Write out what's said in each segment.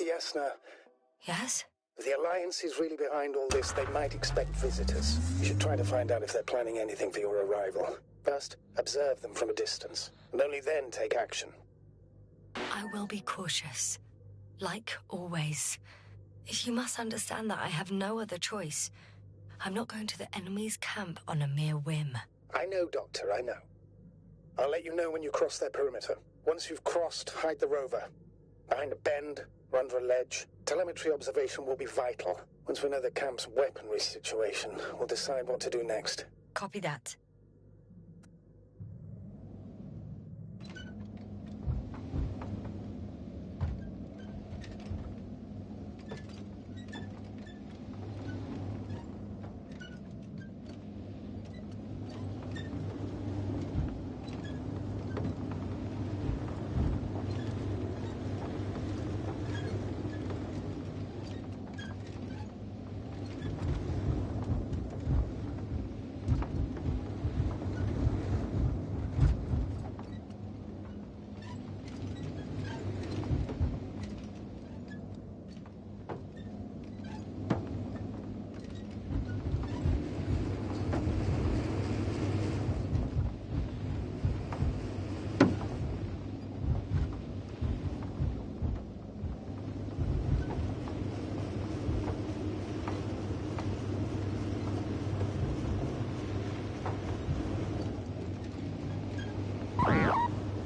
Yasna, Yes? if the Alliance is really behind all this, they might expect visitors. You should try to find out if they're planning anything for your arrival. First, observe them from a distance, and only then take action. I will be cautious. Like always. You must understand that I have no other choice. I'm not going to the enemy's camp on a mere whim. I know, Doctor, I know. I'll let you know when you cross their perimeter. Once you've crossed, hide the rover. Behind a bend, or under a ledge. Telemetry observation will be vital. Once we know the camp's weaponry situation, we'll decide what to do next. Copy that.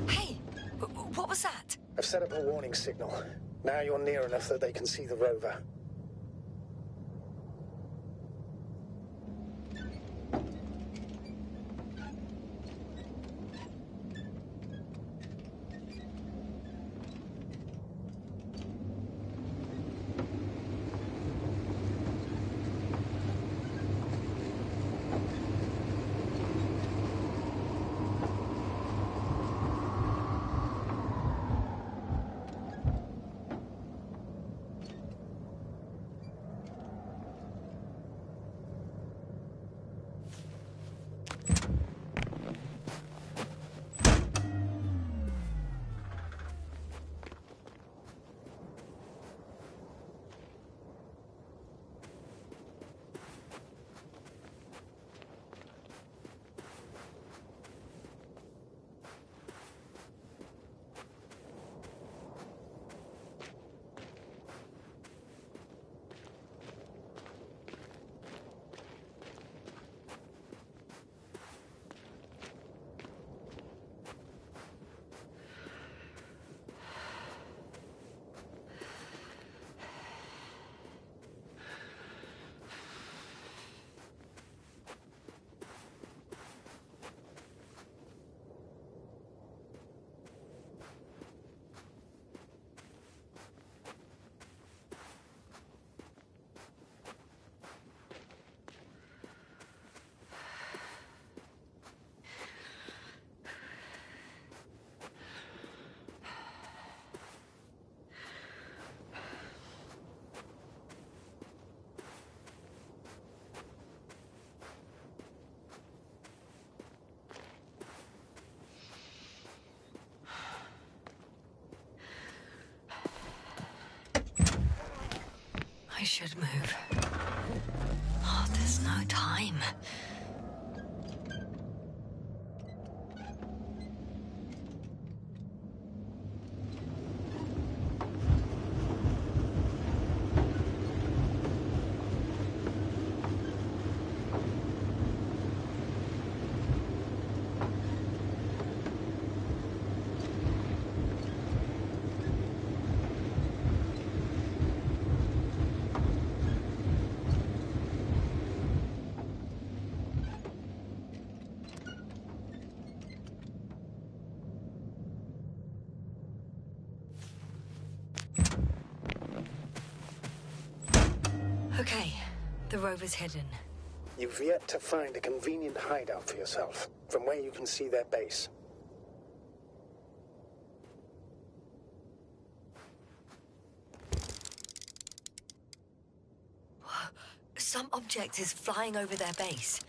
Hey! What was that? I've set up a warning signal. Now you're near enough that they can see the rover. I should move. Oh, there's no time. Okay, the rover's hidden. You've yet to find a convenient hideout for yourself, from where you can see their base. Some object is flying over their base.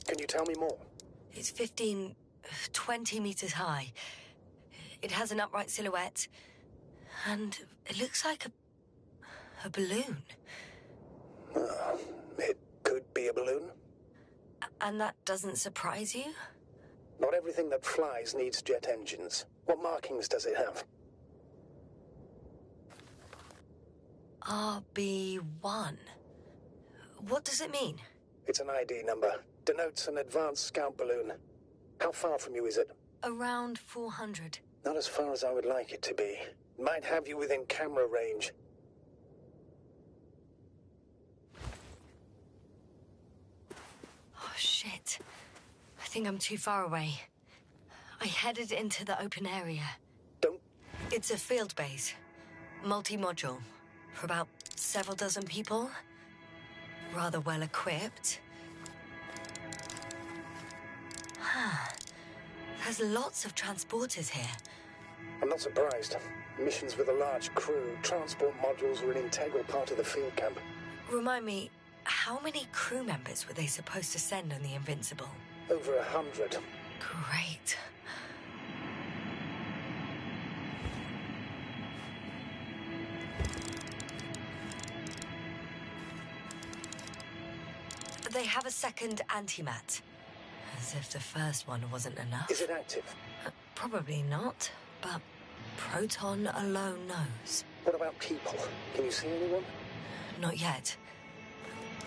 Can you tell me more? It's 15, 20 meters high. It has an upright silhouette. And it looks like a balloon. It could be a balloon. And that doesn't surprise you? Not everything that flies needs jet engines. What markings does it have? RB1. What does it mean? It's an ID number. Denotes an advanced scout balloon. How far from you is it? Around 400. Not as far as I would like it to be. Might have you within camera range. Oh, shit. I think I'm too far away. I headed into the open area. Don't... It's a field base. Multi-module. For about several dozen people. Rather well equipped. There's lots of transporters here. I'm not surprised. Missions with a large crew, transport modules were an integral part of the field camp. Remind me, how many crew members were they supposed to send on the Invincible? Over 100. Great. They have a second antimat. As if the first one wasn't enough. Is it active? Probably not, but Proton alone knows. What about people? Can you see anyone? Not yet.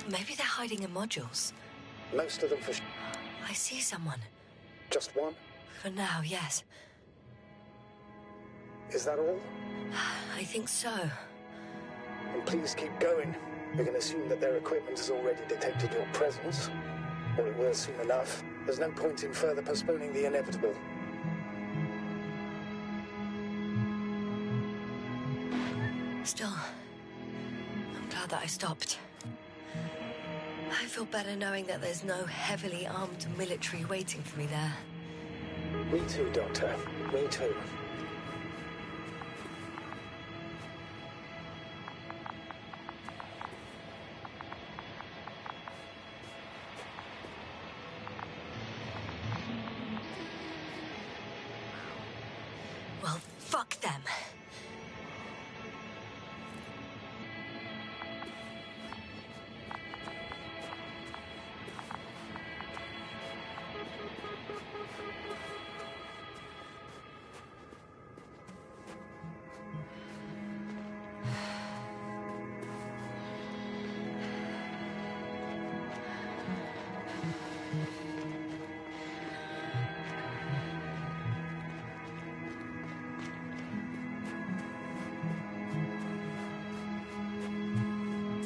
Maybe they're hiding in modules. Most of them for I see someone. Just one? For now, yes. Is that all? I think so. And please keep going. We can assume that their equipment has already detected your presence. Or it will soon enough. There's no point in further postponing the inevitable. Still, I'm glad that I stopped. I feel better knowing that there's no heavily armed military waiting for me there. Me too, Doctor. Me too. Well, fuck them.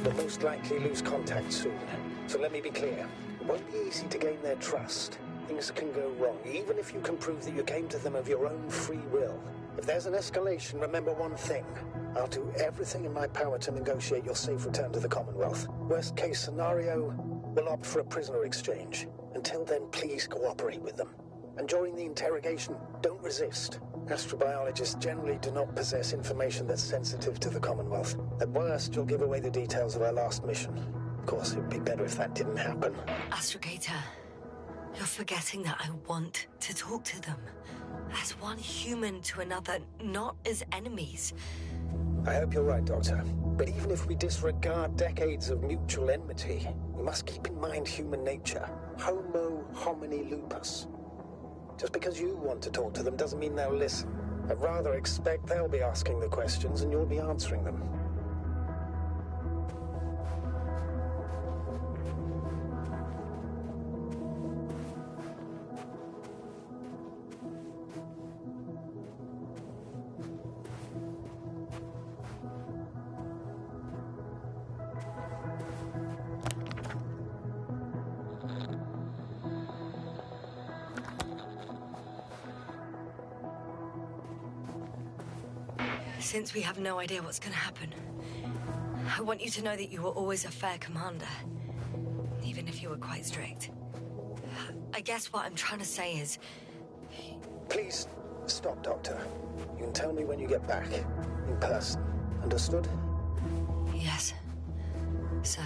We'll most likely lose contact soon. So let me be clear. It won't be easy to gain their trust. Things can go wrong, even if you can prove that you came to them of your own free will. If there's an escalation, remember one thing. I'll do everything in my power to negotiate your safe return to the Commonwealth. Worst case scenario, we'll opt for a prisoner exchange. Until then, please cooperate with them. And during the interrogation, don't resist. Astrobiologists generally do not possess information that's sensitive to the Commonwealth. At worst, you'll give away the details of our last mission. Of course, it would be better if that didn't happen. Astrogator, you're forgetting that I want to talk to them. As one human to another, not as enemies. I hope you're right, Doctor. But even if we disregard decades of mutual enmity, we must keep in mind human nature. Homo homini lupus. Just because you want to talk to them doesn't mean they'll listen. I'd rather expect they'll be asking the questions and you'll be answering them. Since we have no idea what's going to happen, I want you to know that you were always a fair commander, even if you were quite strict. I guess what I'm trying to say is... Please, stop, Doctor. You can tell me when you get back, in person. Understood? Yes, sir.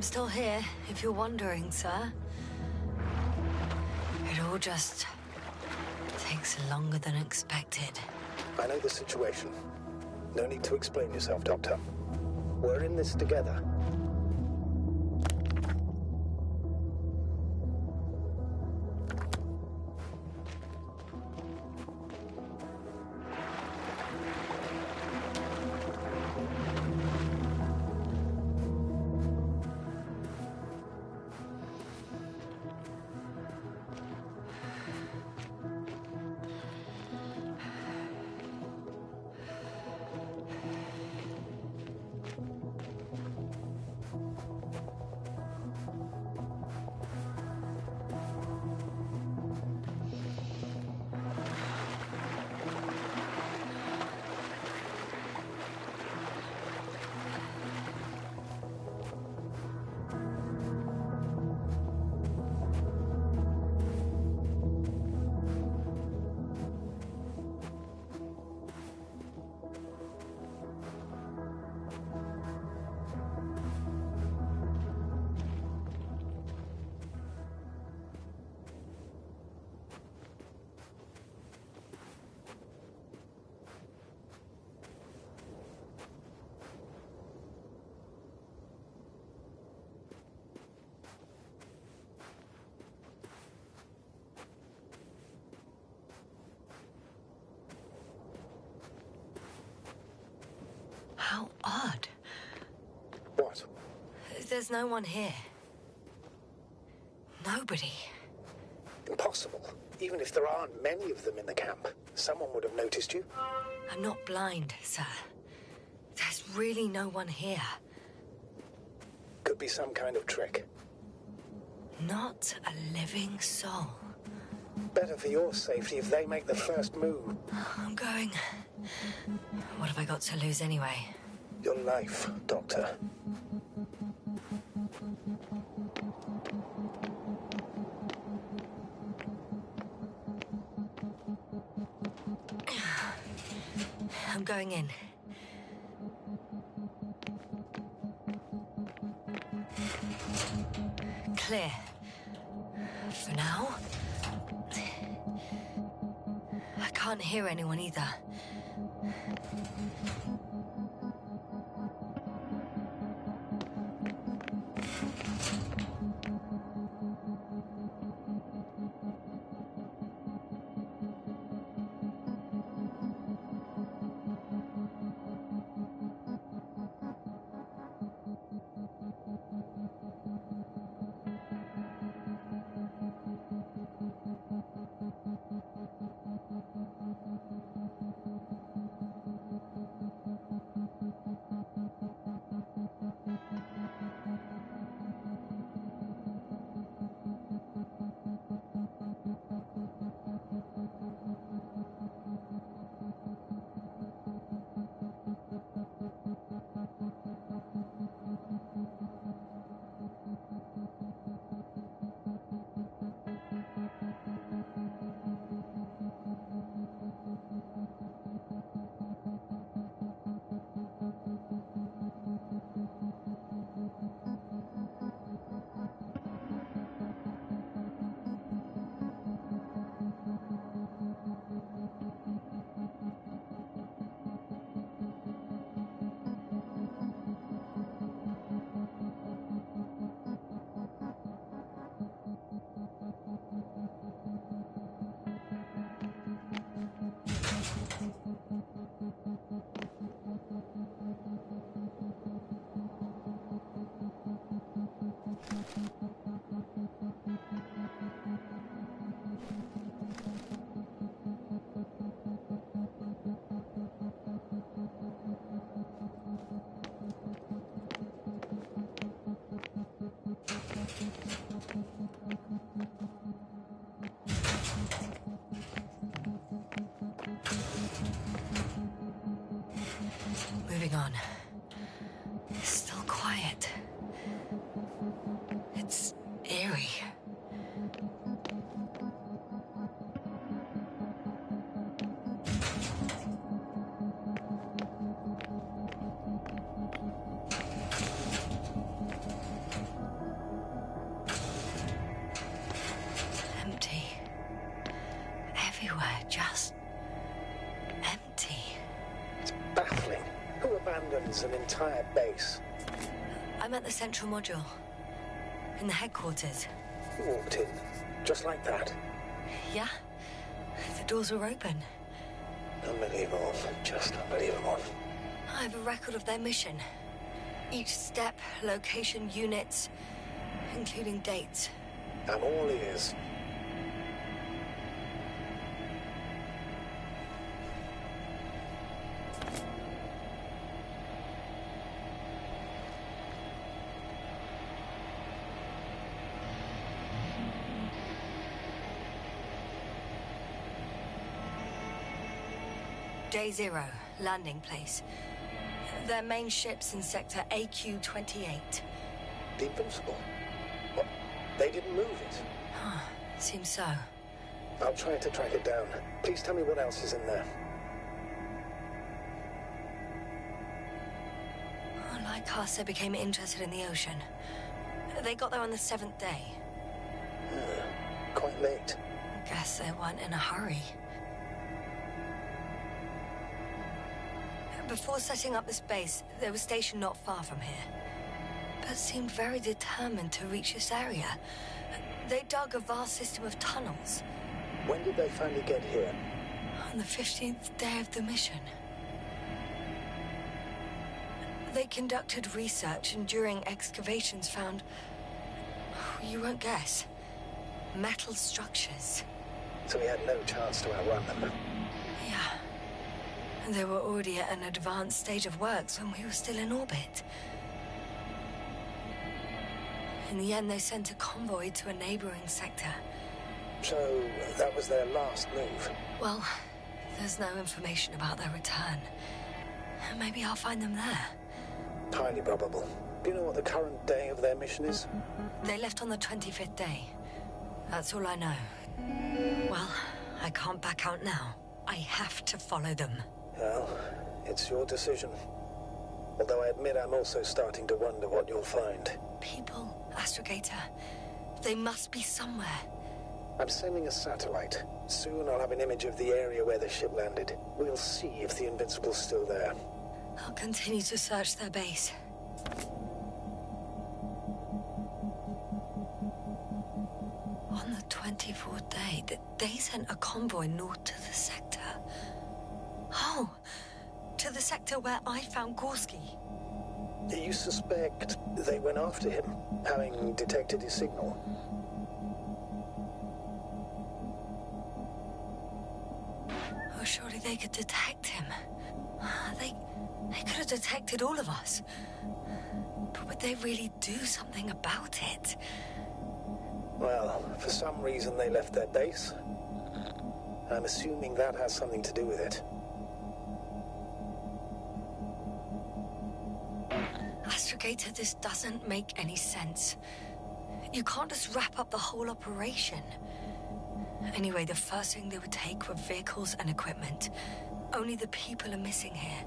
I'm still here, if you're wondering, sir. It all just takes longer than expected. I know the situation. No need to explain yourself, Doctor. We're in this together. How odd. What? There's no one here. Nobody. Impossible. Even if there aren't many of them in the camp, someone would have noticed you. I'm not blind, sir. There's really no one here. Could be some kind of trick. Not a living soul. Better for your safety if they make the first move. I'm going. What have I got to lose anyway? Your life, Doctor. I'm going in. Clear. For now. I can't hear anyone either. Moving on. It's still quiet. It's eerie. means an entire base. I'm at the central module. In the headquarters. You walked in, just like that. Yeah? The doors were open. Unbelievable. Just unbelievable. I have a record of their mission. Each step, location, units, including dates. I'm all ears. Day 0, landing place. Their main ship's in sector AQ-28. The Invincible? What? They didn't move it? Seems so. I'll try to track it down. Please tell me what else is in there. Like us, they became interested in the ocean. They got there on the 7th day. Quite late. Guess they weren't in a hurry. Before setting up this base, they were stationed not far from here, but seemed very determined to reach this area. They dug a vast system of tunnels. When did they finally get here? On the 15th day of the mission. They conducted research and during excavations found, you won't guess, metal structures. So we had no chance to outrun them. Yeah. They were already at an advanced stage of works when we were still in orbit. In the end, they sent a convoy to a neighboring sector. So that was their last move? Well, there's no information about their return. Maybe I'll find them there. Highly probable. Do you know what the current day of their mission is? They left on the 25th day. That's all I know. Well, I can't back out now. I have to follow them. Well, it's your decision. Although I admit I'm also starting to wonder what you'll find. People, Astrogator. They must be somewhere. I'm sending a satellite. Soon I'll have an image of the area where the ship landed. We'll see if the Invincible's still there. I'll continue to search their base. On the 24th day, they sent a convoy north to the sector. Oh, to the sector where I found Gorski. You suspect they went after him, having detected his signal? Oh, surely they could detect him. They could have detected all of us. But would they really do something about it? Well, for some reason they left their base. I'm assuming that has something to do with it. Astrogator, this doesn't make any sense. You can't just wrap up the whole operation. Anyway, the first thing they would take were vehicles and equipment. Only the people are missing here.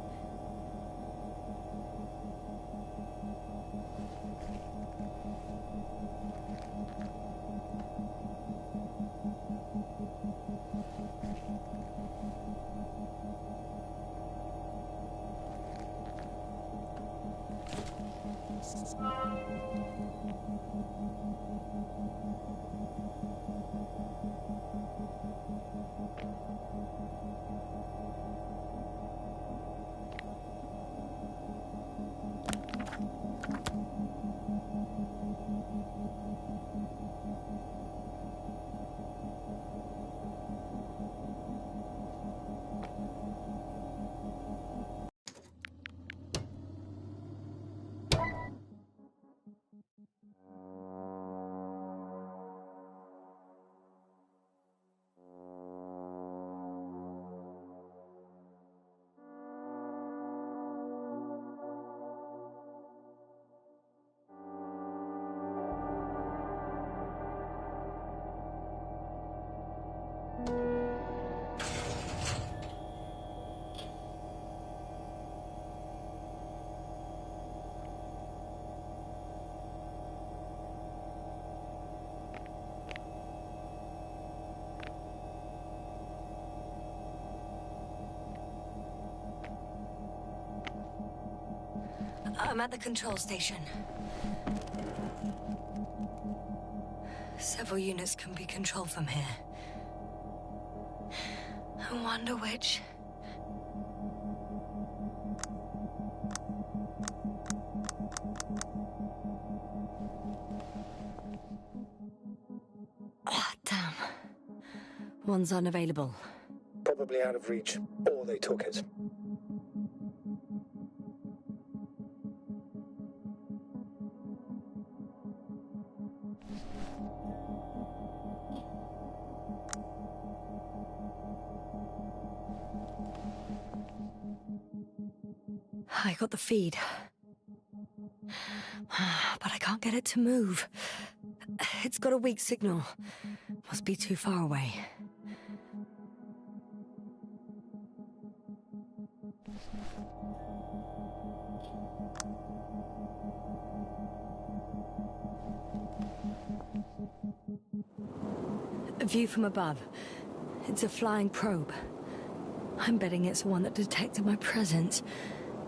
I'm at the control station. Several units can be controlled from here. I wonder which... Ah, damn. One's unavailable. Probably out of reach, or they took it. I got the feed. But I can't get it to move. It's got a weak signal. Must be too far away. A view from above. It's a flying probe. I'm betting it's the one that detected my presence.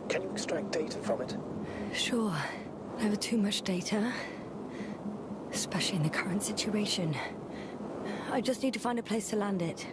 Can you extract data from it? Sure. Never too much data. Especially in the current situation. I just need to find a place to land it.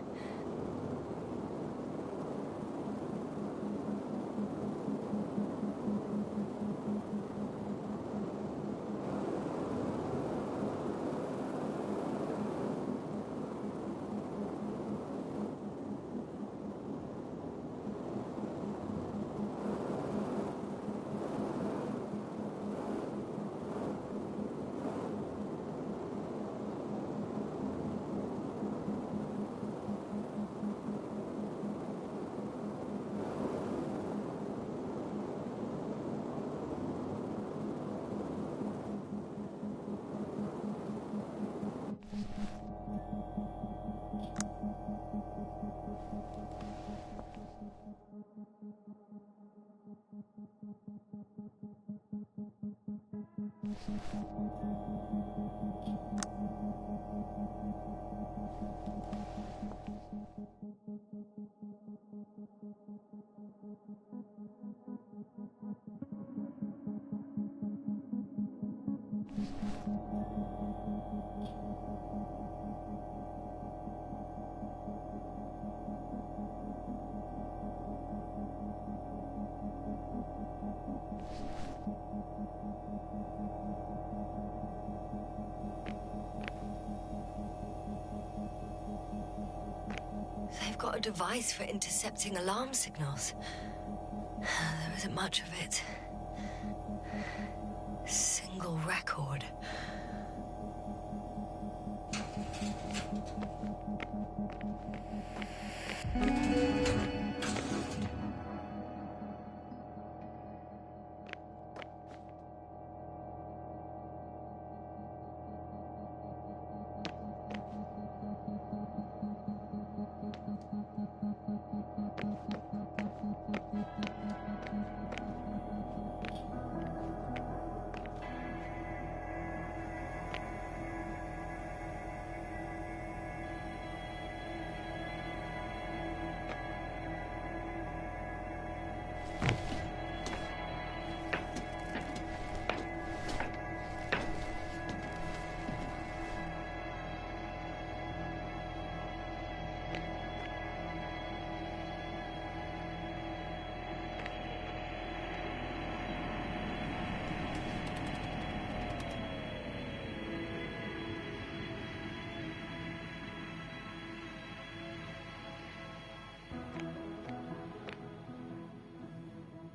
They've got a device for intercepting alarm signals. There isn't much of it. Single record.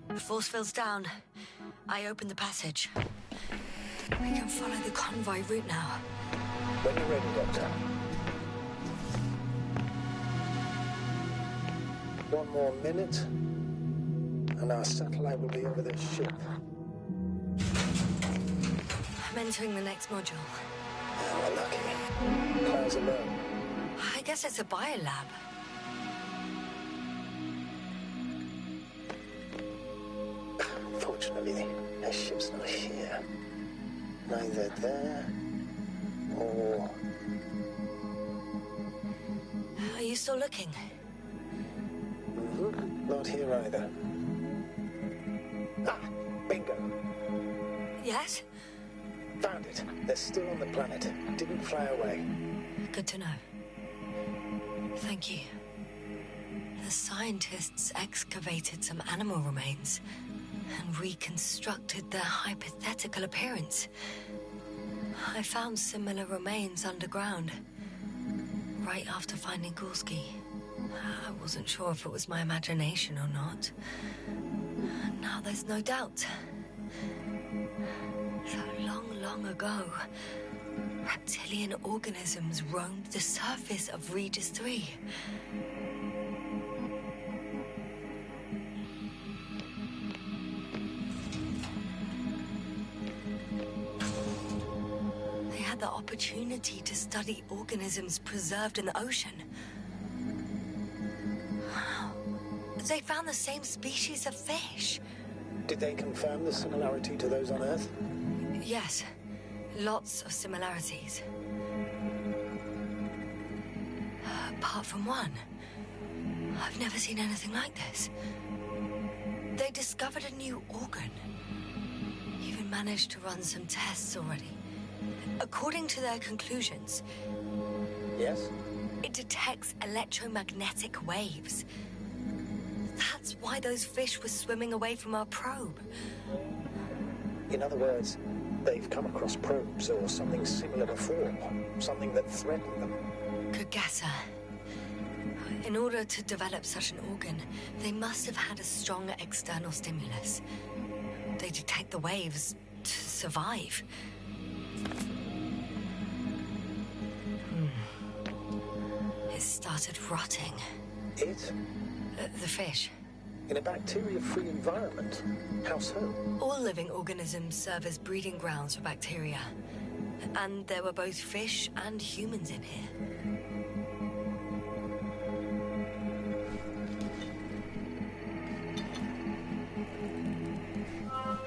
The force field's down. I opened the passage. We can follow the convoy route now. When you're ready, Doctor. One more minute, and our satellite will be over this ship. I'm entering the next module. We're lucky. Claire's alone. I guess it's a biolab. Fortunately, the ship's not here. Neither there or... Are you still looking? Not here either. Ah, bingo. Yes? Found it. They're still on the planet. Didn't fly away. Good to know. Thank you. The scientists excavated some animal remains and reconstructed their hypothetical appearance. I found similar remains underground, right after finding Gorski. I wasn't sure if it was my imagination or not. Now there's no doubt. So long ago, reptilian organisms roamed the surface of Regis 3. They had the opportunity to study organisms preserved in the ocean. They found the same species of fish. Did they confirm the similarity to those on Earth? Yes, lots of similarities. Apart from one, I've never seen anything like this. They discovered a new organ. Even managed to run some tests already. According to their conclusions... Yes? It detects electromagnetic waves. That's why those fish were swimming away from our probe. In other words, they've come across probes or something similar before. Something that threatened them. Good guess, sir. In order to develop such an organ, they must have had a strong external stimulus. They detect the waves to survive. It started rotting. It? The fish. In a bacteria-free environment? How so? All living organisms serve as breeding grounds for bacteria. And there were both fish and humans in here.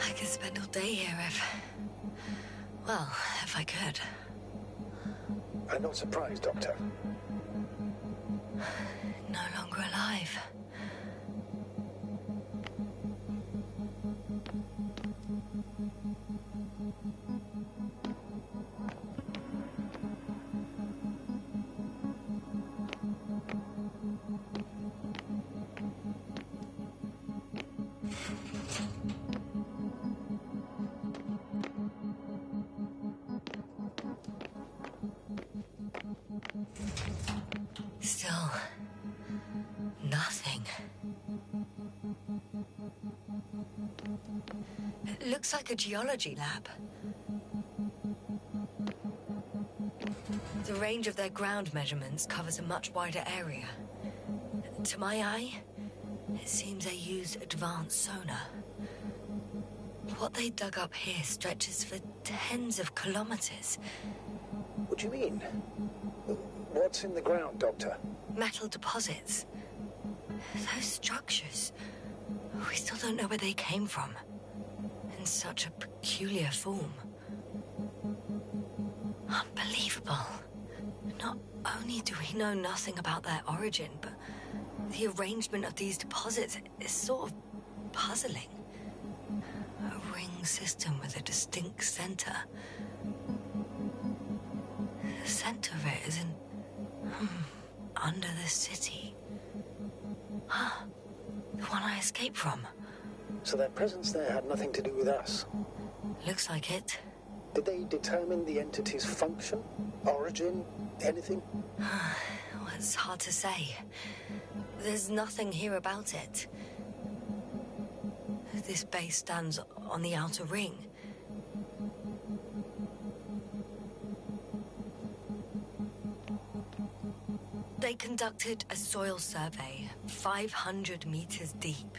I could spend all day here if I could. I'm not surprised, Doctor. No longer alive. Still, nothing. It looks like a geology lab. The range of their ground measurements covers a much wider area. To my eye, it seems they used advanced sonar. What they dug up here stretches for tens of kilometers. What do you mean? What's in the ground, Doctor? Metal deposits. Those structures. We still don't know where they came from. In such a peculiar form. Unbelievable. Not only do we know nothing about their origin, but the arrangement of these deposits is sort of puzzling. A ring system with a distinct center. The center of it is under the city. The one I escaped from. So their presence there had nothing to do with us? Looks like it. Did they determine the entity's function? Origin? Anything? Well, it's hard to say. There's nothing here about it. This base stands on the outer ring. They conducted a soil survey, 500 meters deep.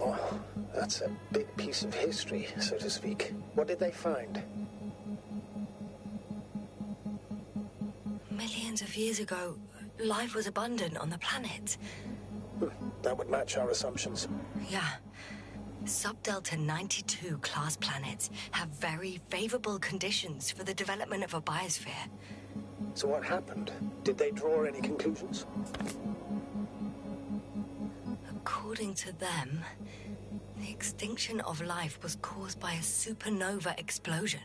Oh, that's a big piece of history, so to speak. What did they find? Millions of years ago, life was abundant on the planet. That would match our assumptions. Yeah. Subdelta 92 class planets have very favorable conditions for the development of a biosphere. So what happened? Did they draw any conclusions? According to them, The extinction of life was caused by a supernova explosion.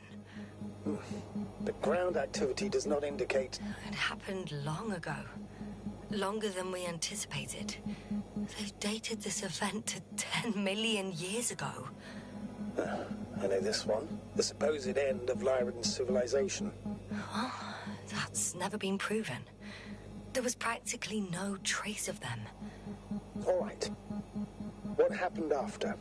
The ground activity does not indicate... It happened long ago. Longer than we anticipated. They've dated this event to 10 million years ago. I know this one. The supposed end of Lyran's civilization. Well, that's never been proven. There was practically no trace of them. All right. What happened after?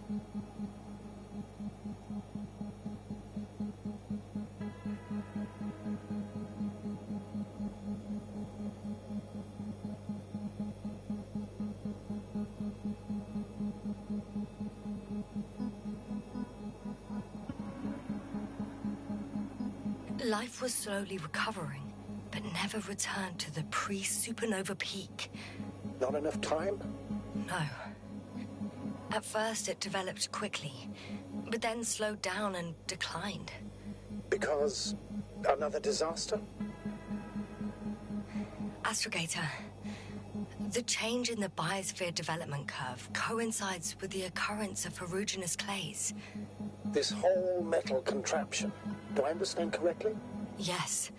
Life was slowly recovering, but never returned to the pre-supernova peak. Not enough time? No. At first, it developed quickly, but then slowed down and declined. Because another disaster? Astrogator, the change in the biosphere development curve coincides with the occurrence of ferruginous clays. This whole metal contraption. Do I understand correctly? Yes.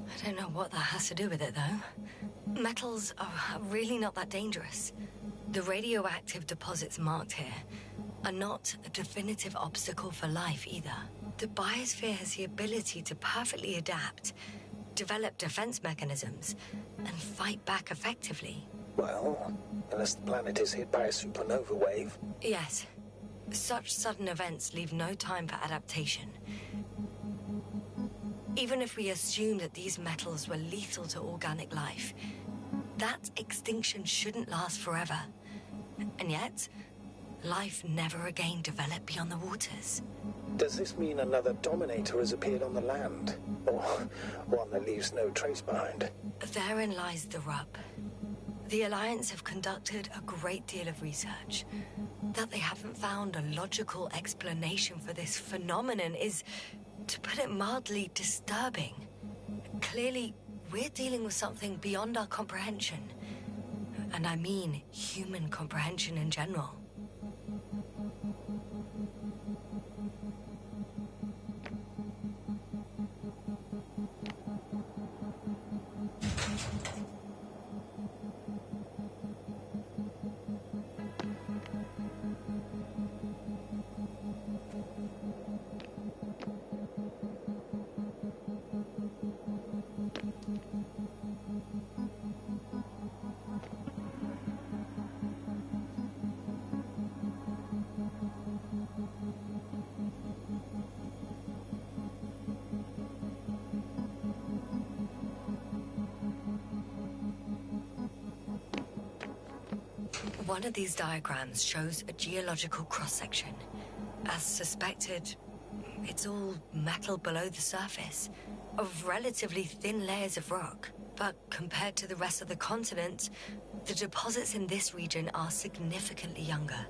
I don't know what that has to do with it, though. Metals are really not that dangerous. The radioactive deposits marked here are not a definitive obstacle for life either. The biosphere has the ability to perfectly adapt, develop defense mechanisms, and fight back effectively. Well, unless the planet is hit by a supernova wave. Yes. Such sudden events leave no time for adaptation. Even if we assume that these metals were lethal to organic life, that extinction shouldn't last forever. And yet, life never again developed beyond the waters. Does this mean another Dominator has appeared on the land? Or one that leaves no trace behind? Therein lies the rub. The Alliance have conducted a great deal of research. That they haven't found a logical explanation for this phenomenon is, to put it mildly, disturbing. Clearly, we're dealing with something beyond our comprehension. And I mean human comprehension in general. One of these diagrams shows a geological cross-section. As suspected, it's all metal below the surface, of relatively thin layers of rock. But compared to the rest of the continent, the deposits in this region are significantly younger.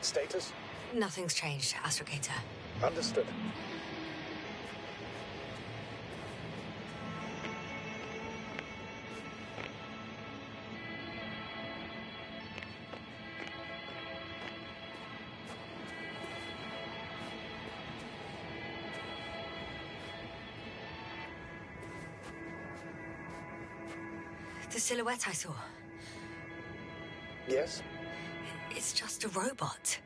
Status? Nothing's changed, Astrogator. Understood. The silhouette I saw. Yes? It's just a robot.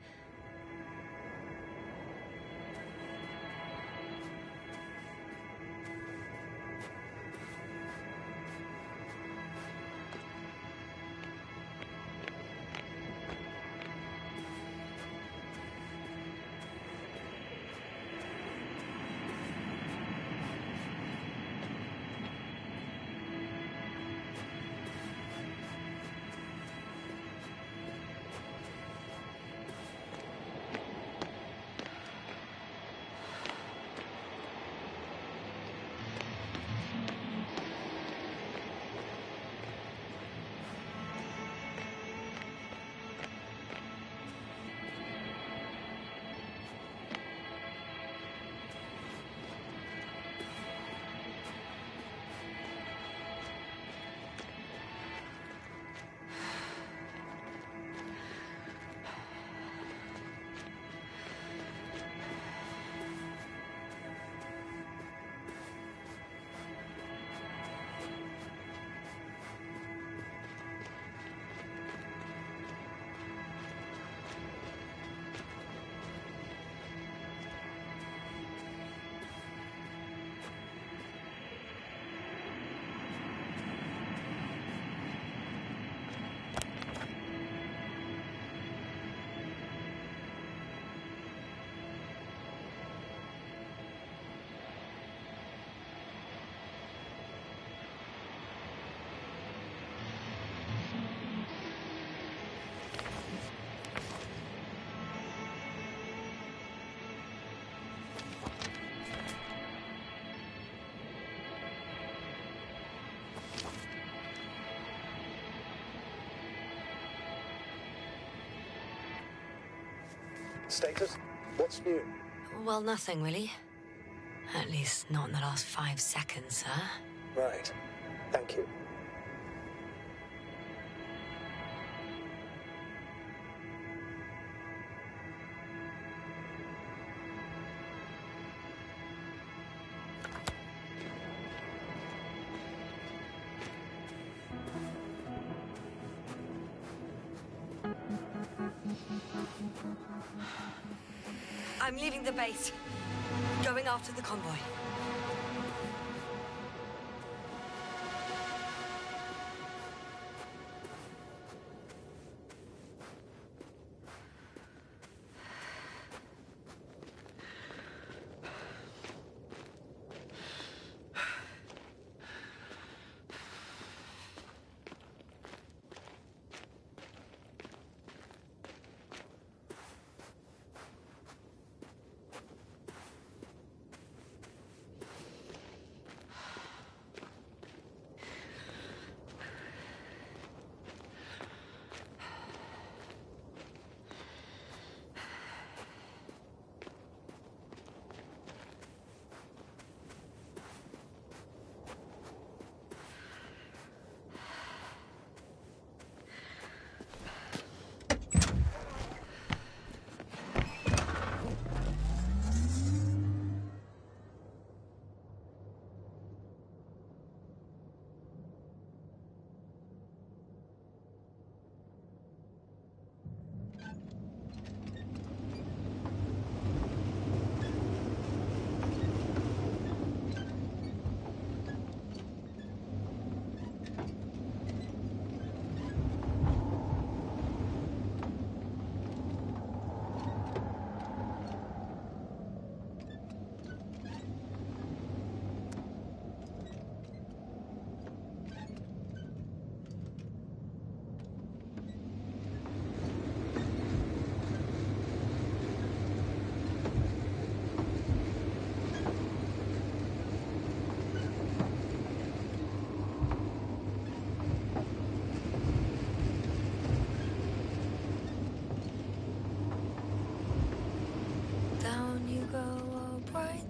Status? What's new? Well, nothing really. At least not in the last 5 seconds, sir. Right. Thank you. I'm leaving the base. Going after the convoy.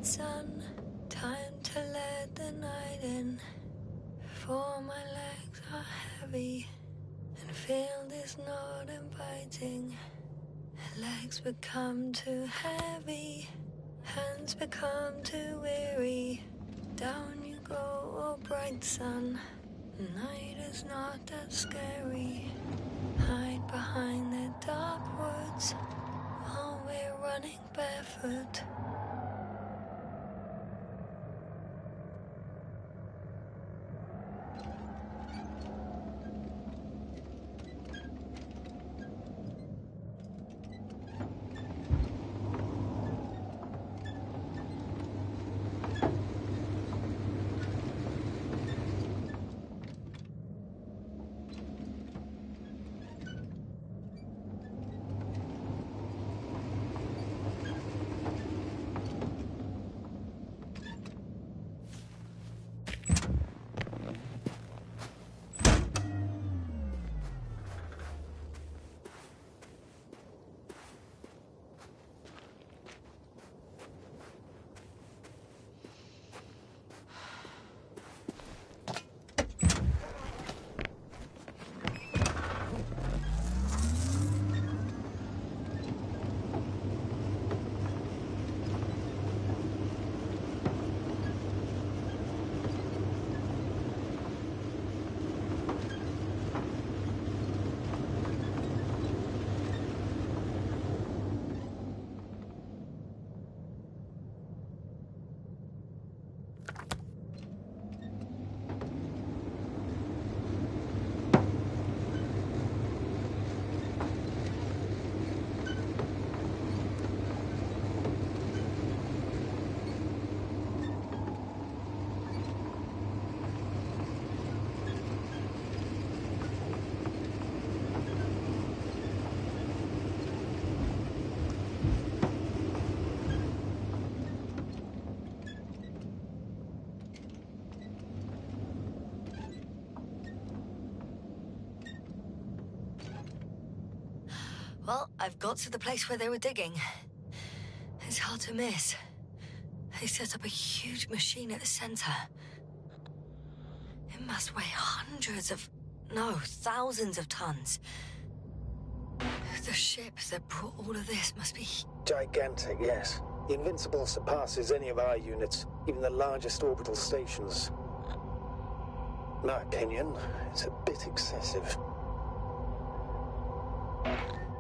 sun. Time to let the night in. For my legs are heavy and field is not inviting. Legs become too heavy, hands become too weary. Down you go, oh bright sun. Night is not that scary. Hide behind the dark woods while we're running barefoot. Well, I've got to the place where they were digging. It's hard to miss. They set up a huge machine at the center. It must weigh thousands of tons. The ship that brought all of this must be... Gigantic, yes. The Invincible surpasses any of our units, even the largest orbital stations. In my opinion, it's a bit excessive.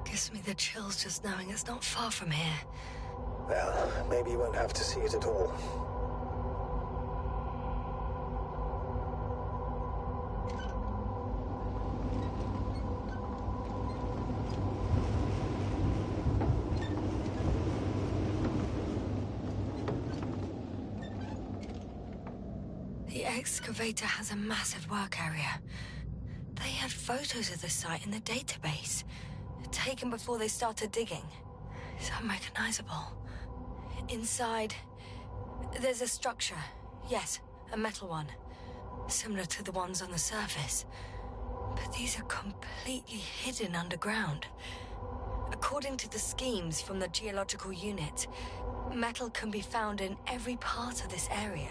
Gives me the chills just knowing it's not far from here. Well, maybe you won't have to see it at all. The excavator has a massive work area. They had photos of the site in the database, taken before they started digging. It's unrecognizable. Inside, there's a structure. Yes, a metal one. Similar to the ones on the surface. But these are completely hidden underground. According to the schemes from the geological unit, metal can be found in every part of this area.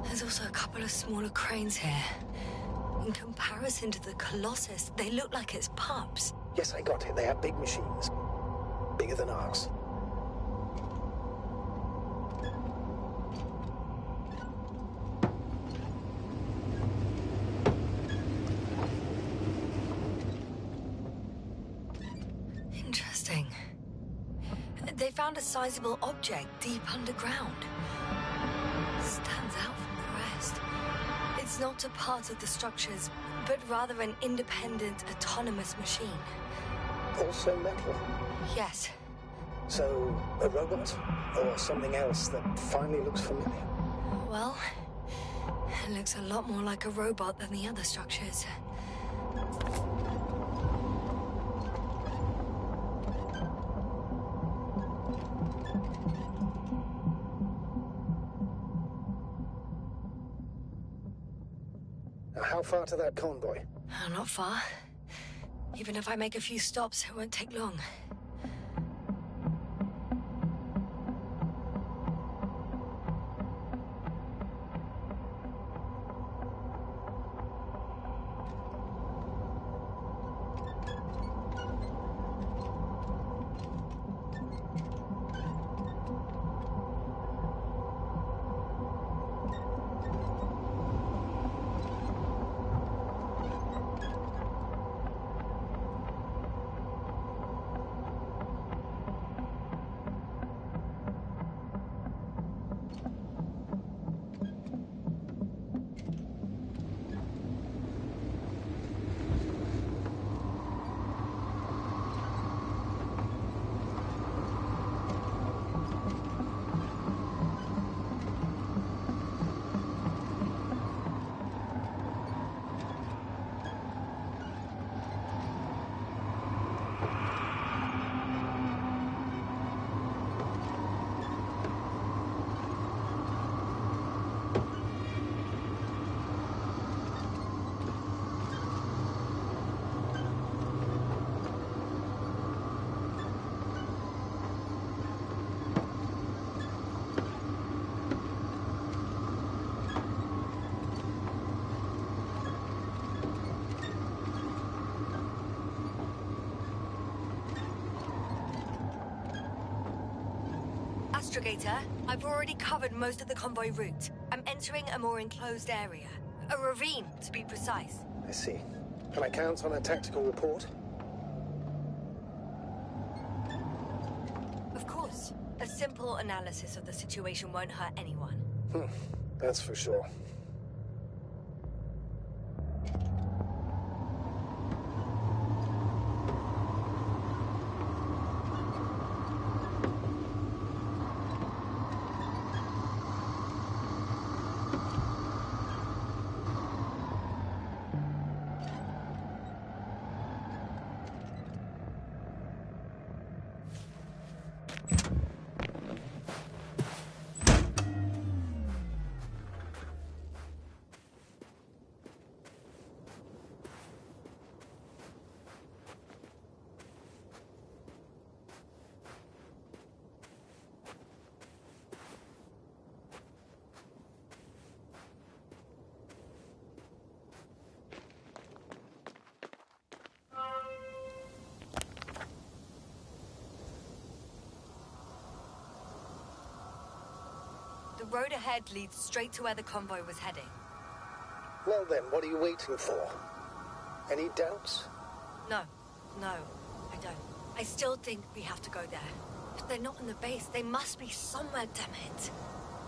There's also a couple of smaller cranes here. In comparison to the Colossus, they look like it's pups. Yes, I got it. They have big machines. Bigger than ours. Interesting. They found a sizable object deep underground. Stands out from the rest. It's not a part of the structures, but rather an independent, autonomous machine. Also metal? Yes. So, a robot? Or something else that finally looks familiar? Well, it looks a lot more like a robot than the other structures. How far to that convoy? Not far. Even if I make a few stops, it won't take long. Astrogator, I've already covered most of the convoy route. I'm entering a more enclosed area. A ravine, to be precise. I see. Can I count on a tactical report? Of course. A simple analysis of the situation won't hurt anyone. That's for sure. The road ahead leads straight to where the convoy was heading. Well then, what are you waiting for? Any doubts? No, I don't. I still think we have to go there. If they're not in the base, they must be somewhere, damn it.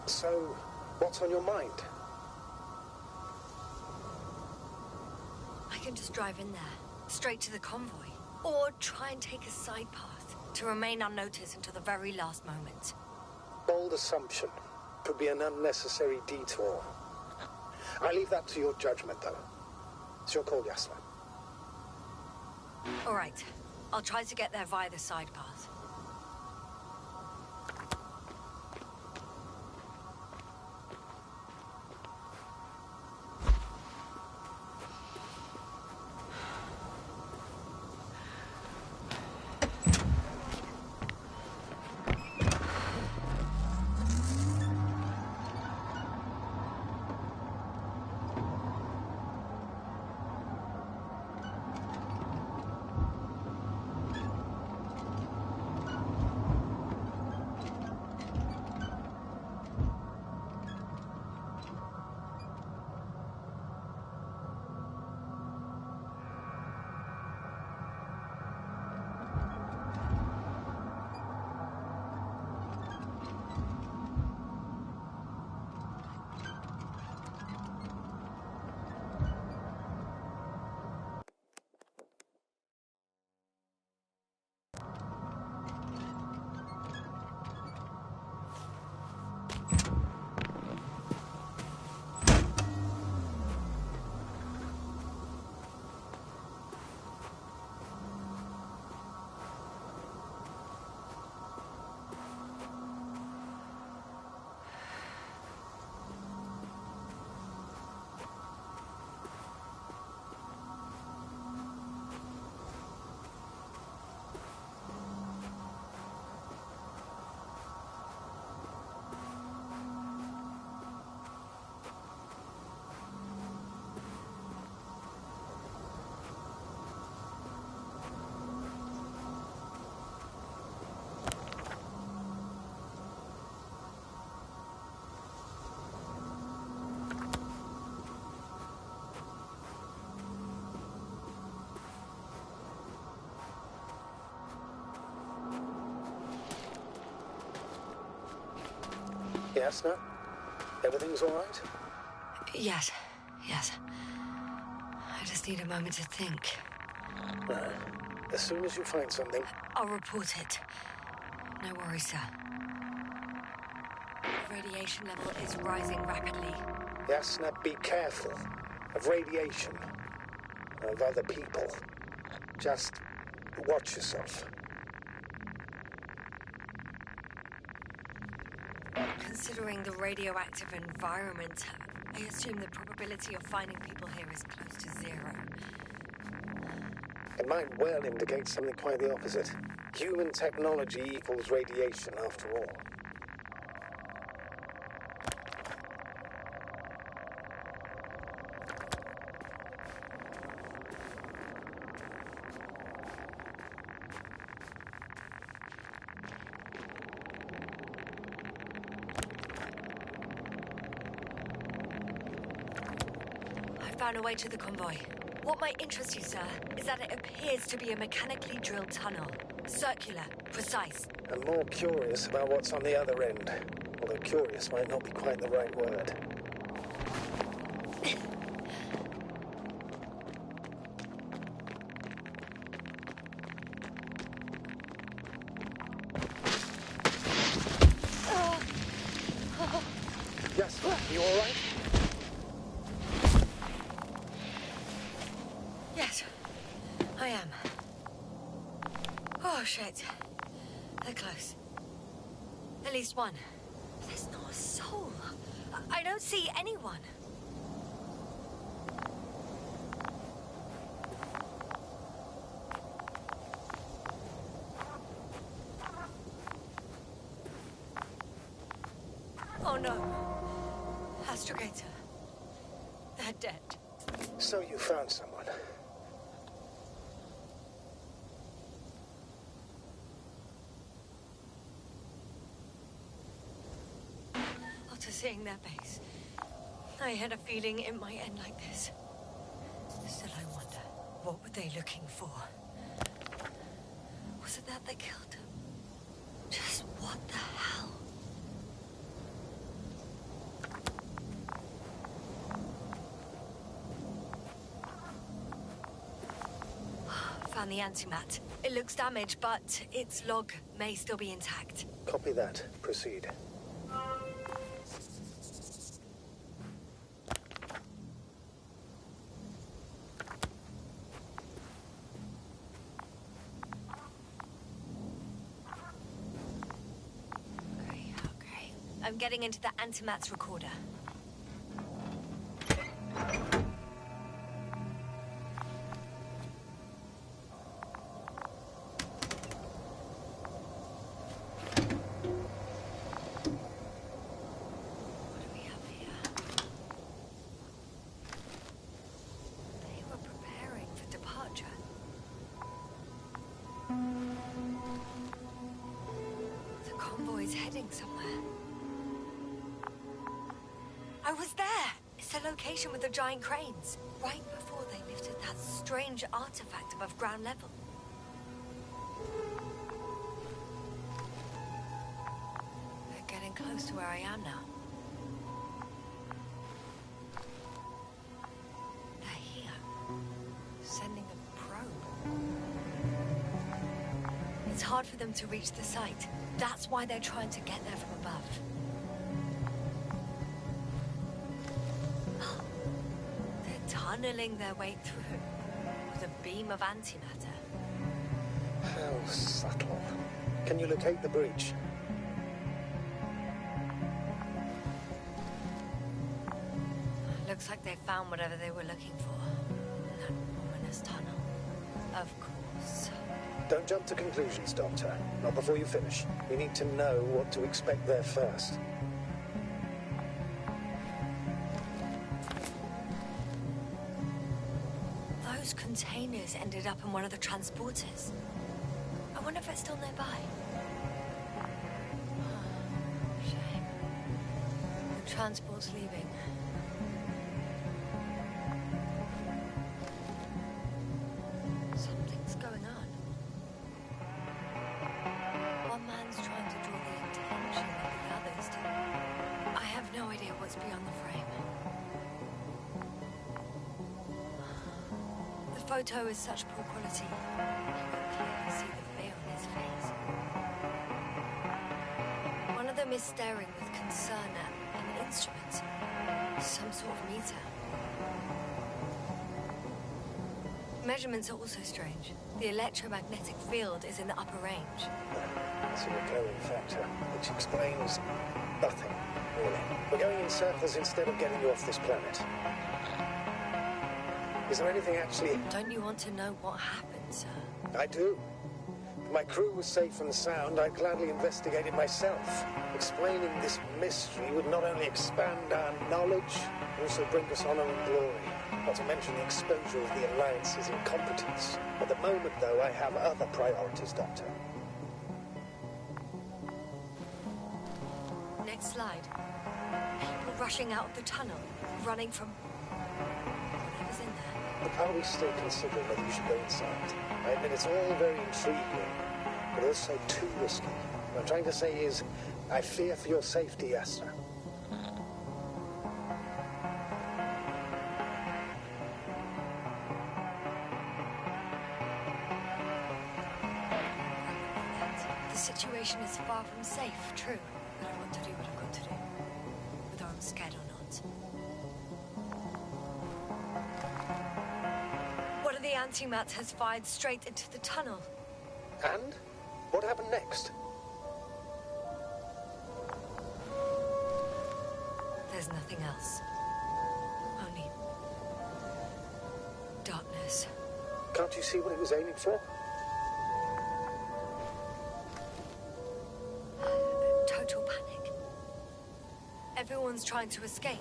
So, what's on your mind? I can just drive in there, straight to the convoy. Or try and take a side path, to remain unnoticed until the very last moment. Bold assumption. Could be an unnecessary detour. I leave that to your judgment, though. It's your call, Yasna. All right. I'll try to get there via the side path. Yes, no? Everything's all right? Yes. I just need a moment to think. As soon as you find something... I'll report it. No worries, sir. The radiation level is rising rapidly. Yes, now be careful. Of radiation. Of other people. Just watch yourself. Considering the radioactive environment, I assume the probability of finding people here is close to 0. It might well indicate something quite the opposite. Human technology equals radiation, after all. Found a way to the convoy. What might interest you, sir, is that it appears to be a mechanically drilled tunnel. Circular, precise. I'm more curious about what's on the other end. Although curious might not be quite the right word. Yes, you all right? Yes, I am. Oh, shit. They're close. At least one. There's not a soul. I don't see anyone. Oh, no. Astrogator. They're dead. So you found someone. After seeing their base, I had a feeling it might end like this. Still, I wonder, what were they looking for? Was it that they killed him? Just what the hell? Found the antimat. It looks damaged, but its log may still be intact. Copy that. Proceed. Okay. I'm getting into the antimat's recorder. Heading somewhere. I was there! It's the location with the giant cranes. Right before they lifted that strange artifact above ground level. They're getting close to where I am now. They're here. Sending a probe. It's hard for them to reach the site. That's why they're trying to get there from above. Oh, they're tunneling their way through with a beam of antimatter. How subtle. Can you locate the breach? Looks like they found whatever they were looking for in that ominous tunnel. Of course. Don't jump to conclusions, Doctor. Not before you finish. You need to know what to expect there first. Those containers ended up in one of the transporters. I wonder if it's still nearby. Shame. The transport's leaving. Something's going on. One man's trying to draw the attention of the others to photo is such poor quality. You can clearly see the fear on his face. One of them is staring with concern at an instrument. Some sort of meter. Measurements are also strange. The electromagnetic field is in the upper range. It's a recurring factor, which explains nothing, really. We're going in circles instead of getting you off this planet. Is there anything actually... Don't you want to know what happened, sir? I do. If my crew was safe and sound, I'd gladly investigate it myself. Explaining this mystery would not only expand our knowledge, but also bring us honor and glory. Not to mention the exposure of the Alliance's incompetence. At the moment, though, I have other priorities, Doctor. Next slide. People rushing out of the tunnel, running from... whatever's in there. Are we still considering whether you should go inside? I admit it's all very intriguing, but also too risky. What I'm trying to say is, I fear for your safety, Yasna. The situation is far from safe, true. But I want to do what I've got to do. Whether I'm scared or not. One of the antimats has fired straight into the tunnel. And? What happened next? There's nothing else. Only... darkness. Can't you see what it was aiming for? Total panic. Everyone's trying to escape.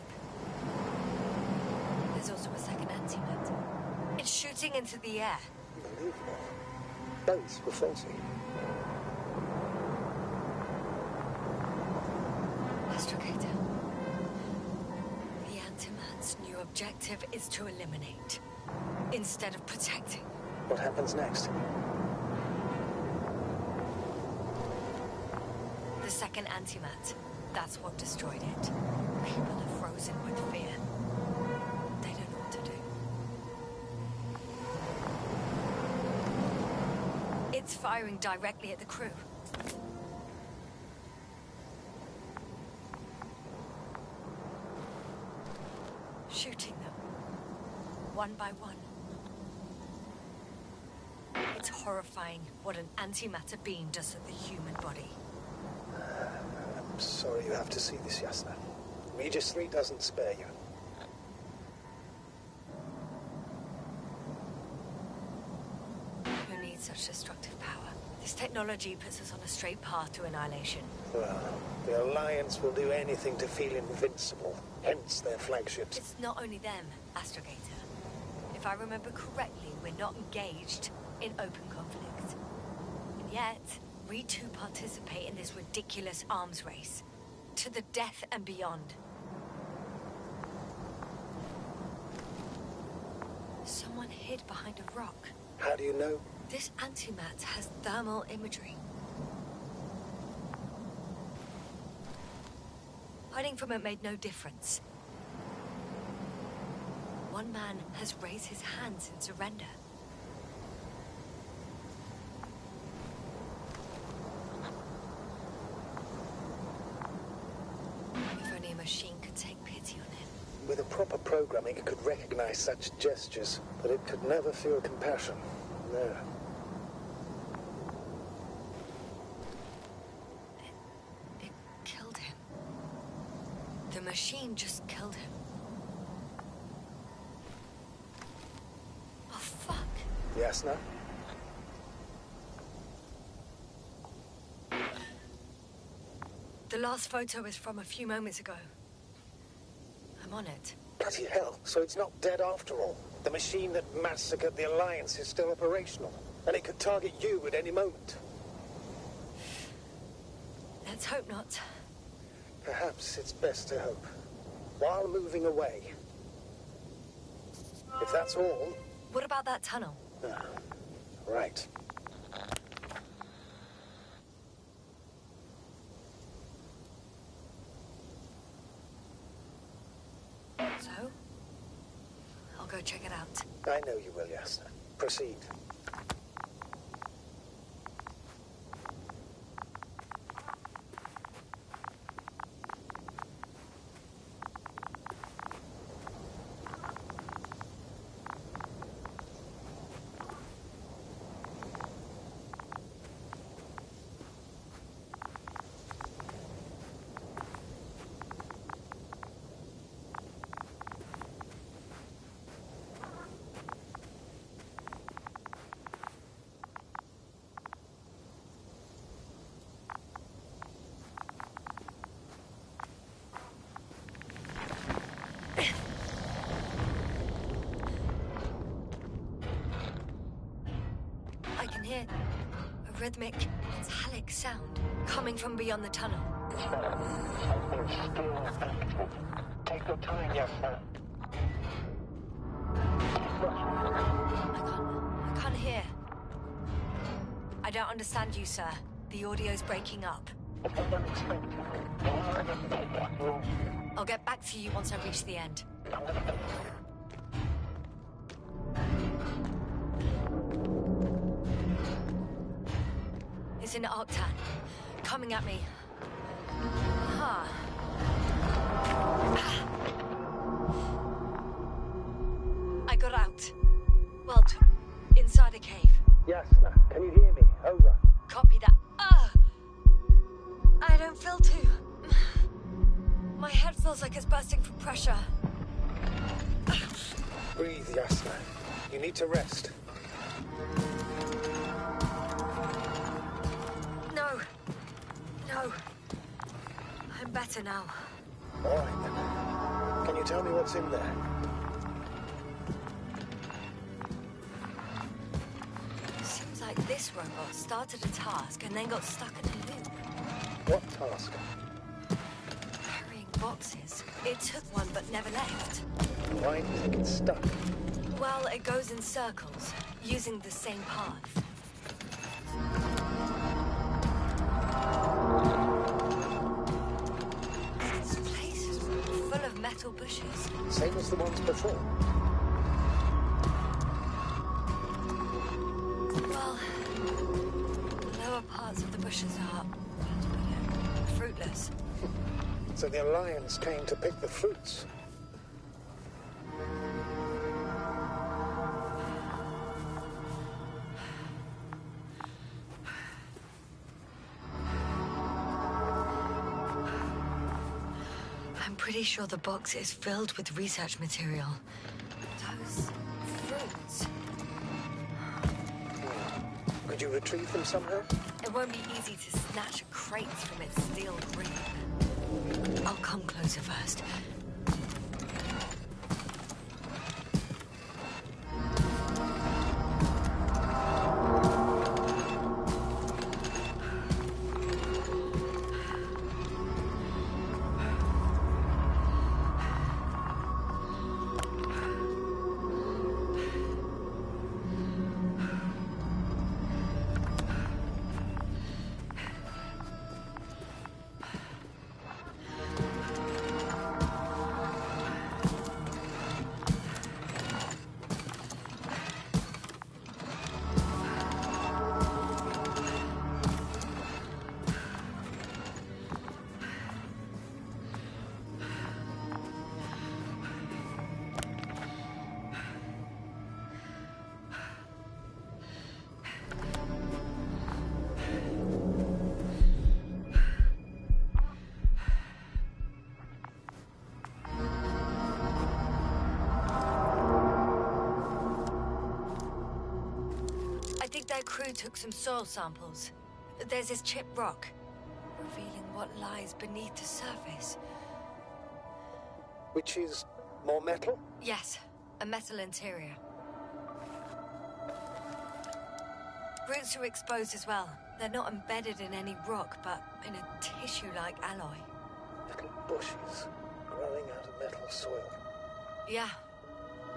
There's also a second antimat. It's shooting into the air. Unbelievable. Both were faulty. Astrogator. The antimat's new objective is to eliminate, instead of protecting. What happens next? The second antimat. That's what destroyed it. People are frozen with fear. They don't know what to do. It's firing directly at the crew. Shooting them. One by one. It's horrifying what an antimatter beam does to the human body. I'm sorry you have to see this, Yasna. Regis 3 doesn't spare you. Who needs such destructive power? This technology puts us on a straight path to annihilation. Well, the Alliance will do anything to feel invincible, hence their flagships. It's not only them, Astrogator. If I remember correctly, we're not engaged in open conflict. And yet, we too participate in this ridiculous arms race. To the death and beyond. Someone hid behind a rock. How do you know? This antimat has thermal imagery. Hiding from it made no difference. One man has raised his hands in surrender. If only a machine could take pity on him. With a proper programming, it could recognize such gestures, but it could never feel compassion. No. It killed him. The machine just killed him. Oh, fuck. Yasna? The last photo is from a few moments ago. I'm on it. Bloody hell, so it's not dead after all. The machine that massacred the Alliance is still operational, and it could target you at any moment. Let's hope not. Perhaps it's best to hope. While moving away. If that's all... What about that tunnel? Right. So? I'll go check it out. I know you will, Yasna. Proceed. I can hear a rhythmic, metallic sound coming from beyond the tunnel. Something still active. Take your time, yes, sir. I can't hear. I don't understand you, sir. The audio's breaking up. I'll get back to you once I reach the end. It's in Arctan. Coming at me. Huh. I got out. Well, inside a cave. Yasna, can you hear me? Over. Copy that. I don't feel too... My head feels like it's bursting from pressure. Breathe, Yasna. You need to rest. No. I'm better now. All right, then. Can you tell me what's in there? Seems like this robot started a task and then got stuck in a loop. What task? Carrying boxes. It took one but never left. Why do you think it's stuck? Well, it goes in circles, using the same path. This place is full of metal bushes. Same as the ones before. Well, the lower parts of the bushes are, how to put it, fruitless. So the Alliance came to pick the fruits. I'm pretty sure the box is filled with research material. Those fruits. Could you retrieve them somehow? It won't be easy to snatch crates from its steel grip. I'll come closer first. Their crew took some soil samples. There's this chipped rock, revealing what lies beneath the surface. Which is more metal? Yes, a metal interior. Roots are exposed as well. They're not embedded in any rock, but in a tissue-like alloy. Little bushes growing out of metal soil. Yeah,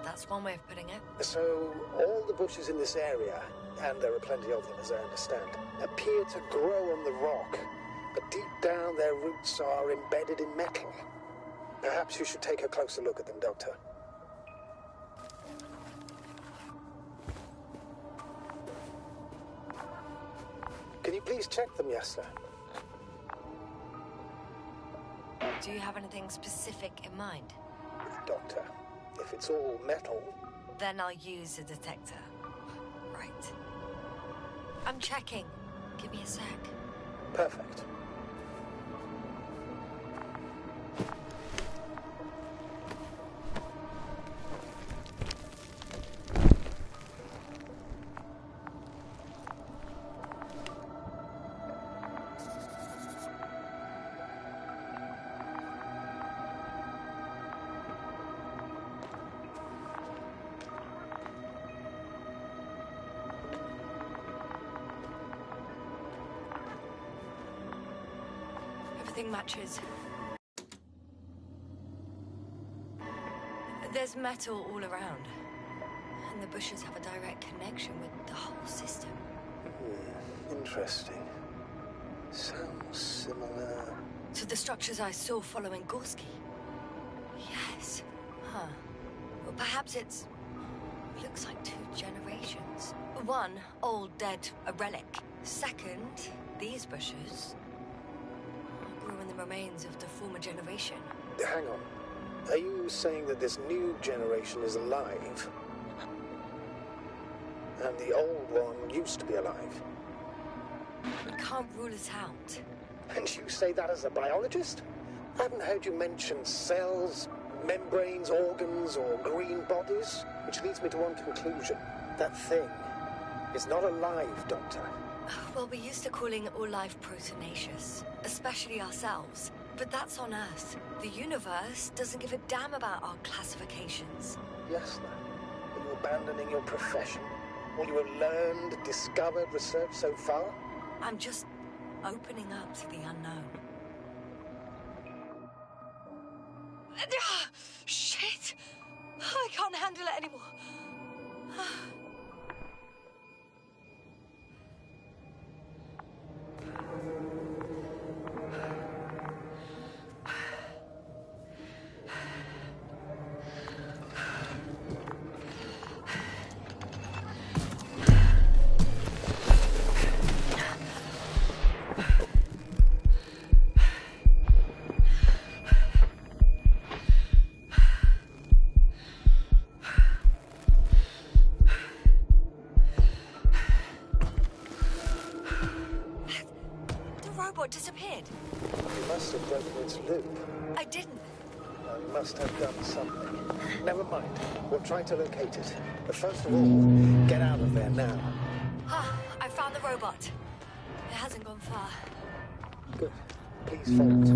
that's one way of putting it. So all the bushes in this area, and there are plenty of them as I understand, appear to grow on the rock, but deep down their roots are embedded in metal. Perhaps you should take a closer look at them, Doctor. you please check them, Yasna? Do you have anything specific in mind? Doctor, if it's all metal... Then I'll use a detector. Right. I'm checking. Give me a sec. Perfect. Everything matches. There's metal all around. And the bushes have a direct connection with the whole system. Interesting. Sounds similar... To the structures I saw following Gorski. Yes. Huh. Well, perhaps it's... looks like 2 generations. One, old, dead, a relic. Second, these bushes... grew in the remains of the former generation. Hang on. Are you saying that this new generation is alive? And the old one used to be alive? We can't rule it out. And you say that as a biologist? I haven't heard you mention cells, membranes, organs, or green bodies, which leads me to one conclusion. That thing is not alive, Doctor. Well, we used to calling all life proteinaceous, especially ourselves. But that's on Earth. The universe doesn't give a damn about our classifications. Yes, then. Are you abandoning your profession? All you have learned, discovered, researched so far? I'm just opening up to the unknown. Shit! I can't handle it anymore. Disappeared. You must have broken its loop. I didn't. You must have done something. Never mind. We'll try to locate it. But first of all, get out of there now. I found the robot. It hasn't gone far. Good. Please follow it.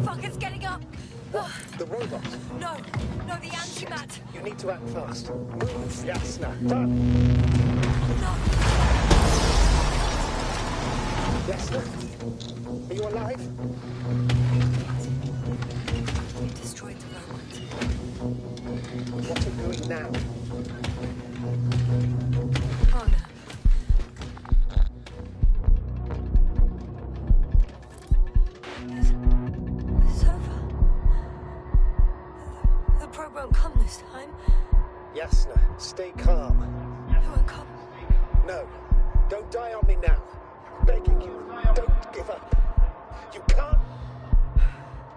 Fuck, it's getting up! The robot? No, the antimat! You need to act fast. Move, Yasna. Run! No! Yasna? Are you alive? We destroyed the robot. What are you doing now? Oh no. It's over. The probe won't come this time. Yasna, stay calm. It won't come. No, don't die on me now. I'm begging you, don't give up. You can't.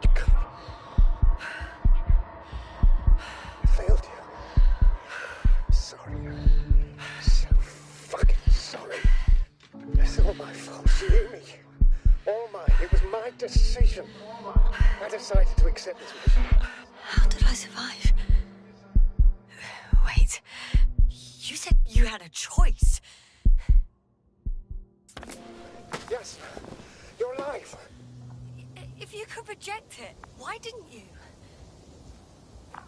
You can't. I failed you. Sorry. So fucking sorry. It's all my fault. You hear me? All mine. It was my decision. I decided to accept this mission. How did I survive? Wait. You said you had a choice. Yes, you're alive. If you could reject it, why didn't you?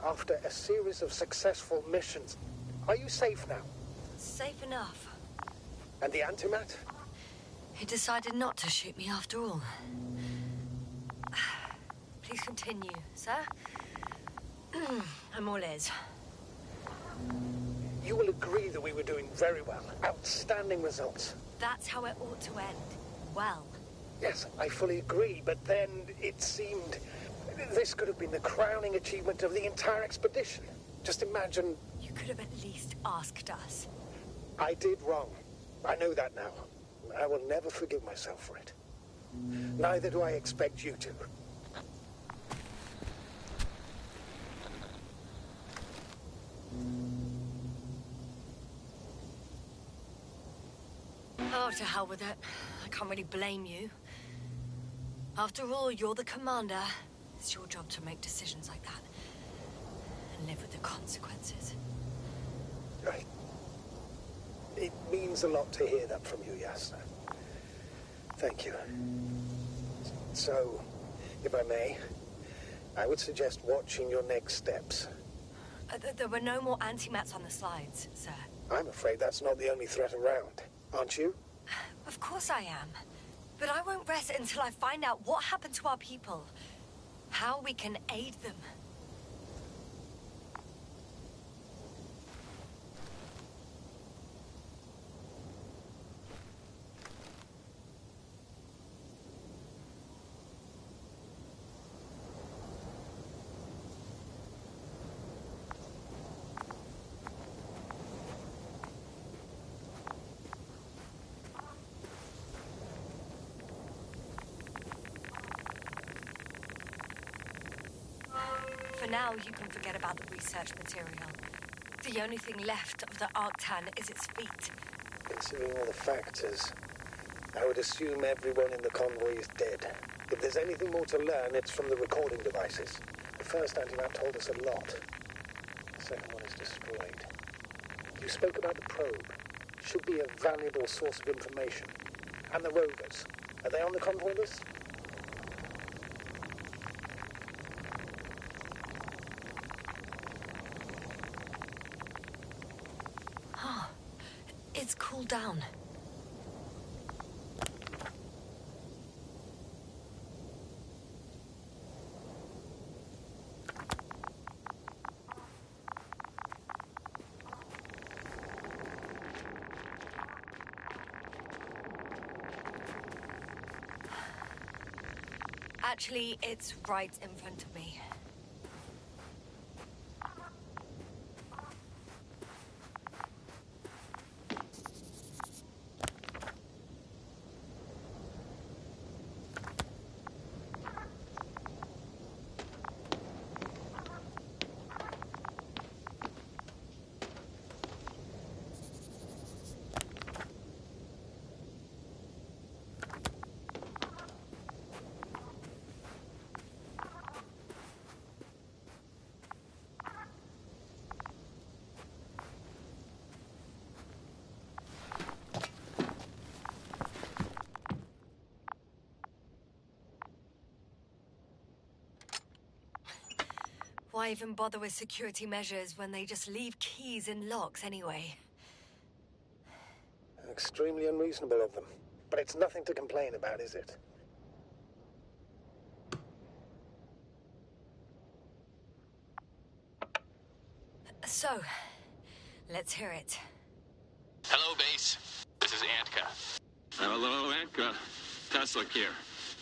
After a series of successful missions, are you safe now? Safe enough. And the antimat? He decided not to shoot me after all. Please continue, sir. I'm all ears. you will agree that we were doing very well. Outstanding results. That's how it ought to end. Well. Yes, I fully agree, but then it seemed this could have been the crowning achievement of the entire expedition. Just imagine... You could have at least asked us. I did wrong. I know that now. I will never forgive myself for it. Neither do I expect you to. Oh, to hell with it. I can't really blame you. After all, you're the commander. It's your job to make decisions like that. And live with the consequences. Right. It means a lot to hear that from you, Yasna. Thank you. So, if I may, I would suggest watching your next steps. There were no more anti-mats on the slides, sir. I'm afraid that's not the only threat around, aren't you? Of course I am. But I won't rest until I find out what happened to our people. How we can aid them. For now, you can forget about the research material. The only thing left of the Arctan is its feet. Considering all the factors, I would assume everyone in the convoy is dead. If there's anything more to learn, it's from the recording devices. The first anti-map told us a lot. The second one is destroyed. You spoke about the probe. Should be a valuable source of information. And the rovers. Are they on the convoy list? It's cooled down. Actually, it's right in front of me. Why even bother with security measures when they just leave keys in locks anyway? Extremely unreasonable of them. But it's nothing to complain about, is it? So, let's hear it. Hello, base. This is Antka. Hello, Antka. Tesla here.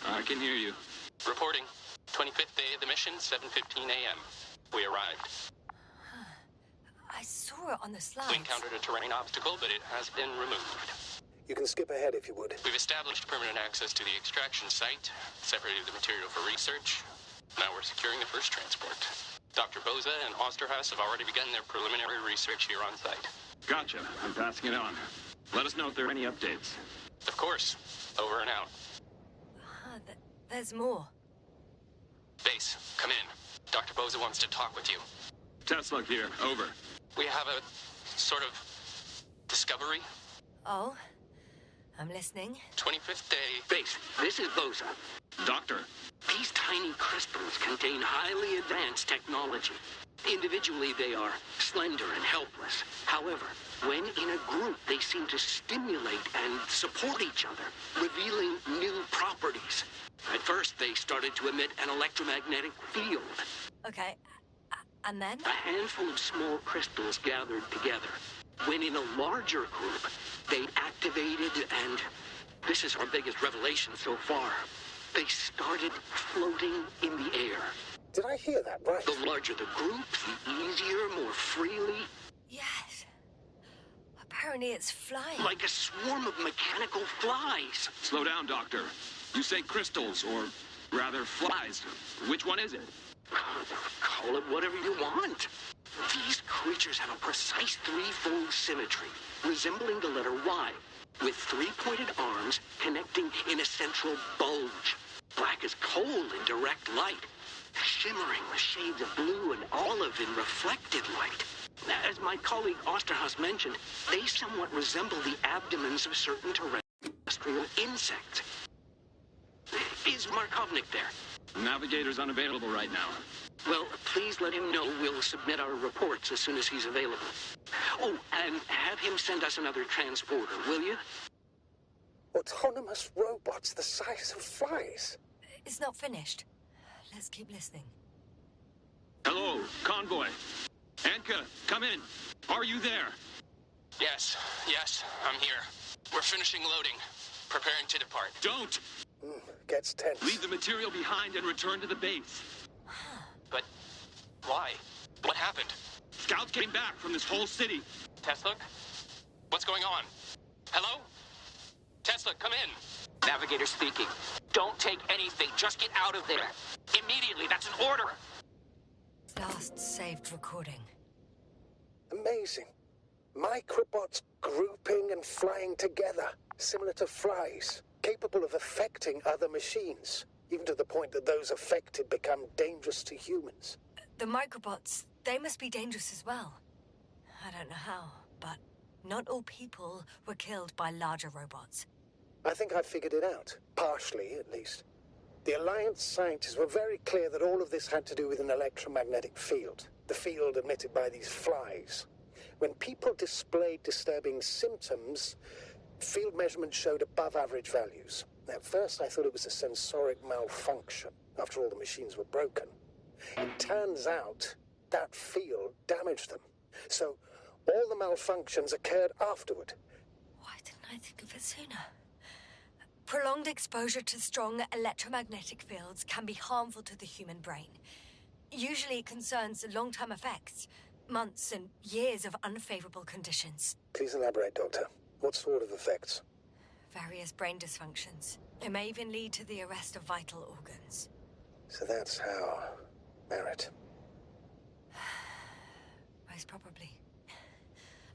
I can hear you. Reporting. 25th day of the mission, 7:15 a.m. We arrived. I saw it on the slides. We encountered a terrain obstacle, but it has been removed. You can skip ahead if you would. We've established permanent access to the extraction site, separated the material for research. Now we're securing the first transport. Dr. Boza and Osterhaus have already begun their preliminary research here on site. Gotcha. I'm passing it on. Let us know if there are any updates. Of course. Over and out. There's more. Base, come in. Dr. Boza wants to talk with you. Tesla here. Over. We have a sort of discovery. Oh? I'm listening. 25th day. Base, this is Boza. Doctor. These tiny crystals contain highly advanced technology. Individually, they are slender and helpless. However, when in a group, they seem to stimulate and support each other, revealing new properties. At first, they started to emit an electromagnetic field. Okay. And then? A handful of small crystals gathered together. When in a larger group, they activated and... this is our biggest revelation so far. They started floating in the air. Did I hear that right? The larger the group, the easier, more freely. Yes. Apparently it's flying. Like a swarm of mechanical flies. Slow down, Doctor. You say crystals, or rather flies. Which one is it? Call it whatever you want. These creatures have a precise threefold symmetry, resembling the letter Y, with three-pointed arms connecting in a central bulge. Black as coal in direct light, shimmering with shades of blue and olive in reflected light. As my colleague Osterhaus mentioned, they somewhat resemble the abdomens of certain terrestrial insects. Is Markovnik there? Navigator's unavailable right now. Well, please let him know we'll submit our reports as soon as he's available. Oh, and have him send us another transporter, will you? Autonomous robots the size of flies. It's not finished. Let's keep listening. Hello, convoy. Anka, come in. Are you there? Yes, I'm here. We're finishing loading. Preparing to depart. Don't! Gets tense. Leave the material behind and return to the base. But why? What happened? Scouts came back from this whole city. Tesla? What's going on? Hello? Tesla, come in. Navigator speaking. Don't take anything. Just get out of there. Immediately. That's an order. Last saved recording. Amazing. Microbots grouping and flying together, similar to flies, capable of affecting other machines, even to the point that those affected become dangerous to humans. The microbots, they must be dangerous as well. I don't know how, but not all people were killed by larger robots. I think I figured it out, partially at least. The Alliance scientists were very clear that all of this had to do with an electromagnetic field, the field emitted by these flies. When people displayed disturbing symptoms, field measurements showed above average values. At first I thought it was a sensoric malfunction, after all the machines were broken. It turns out that field damaged them. So all the malfunctions occurred afterward. Why didn't I think of it sooner? Prolonged exposure to strong electromagnetic fields can be harmful to the human brain. Usually it concerns long-term effects, months and years of unfavorable conditions. Please elaborate, Doctor. What sort of effects? Various brain dysfunctions. It may even lead to the arrest of vital organs. So that's how... Merit. Most probably.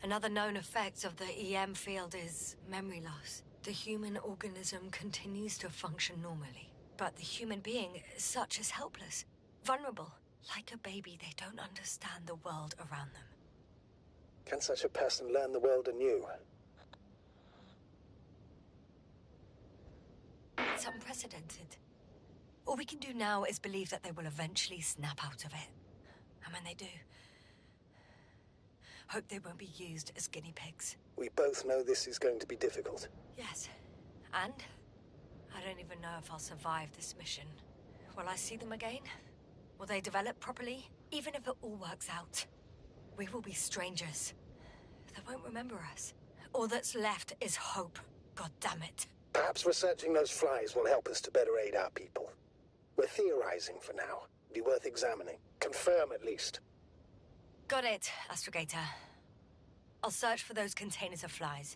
Another known effect of the EM field is memory loss. The human organism continues to function normally, but the human being as such is helpless, vulnerable. Like a baby, they don't understand the world around them. Can such a person learn the world anew? It's unprecedented. All we can do now is believe that they will eventually snap out of it. And when they do, hope they won't be used as guinea pigs. We both know this is going to be difficult. Yes. And I don't even know if I'll survive this mission. Will I see them again? Will they develop properly? Even if it all works out, we will be strangers. They won't remember us. All that's left is hope. God damn it. Perhaps researching those flies will help us to better aid our people. We're theorizing for now. Be worth examining. Confirm at least. Got it, Astrogator. I'll search for those containers of flies.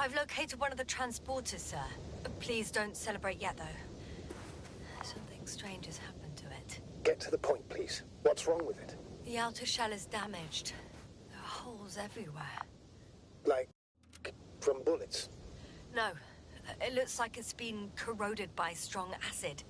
I've located one of the transporters, sir. Please don't celebrate yet, though. Something strange has happened to it. Get to the point, please. What's wrong with it? The outer shell is damaged. There are holes everywhere. Like, from bullets? No. It looks like it's been corroded by strong acid.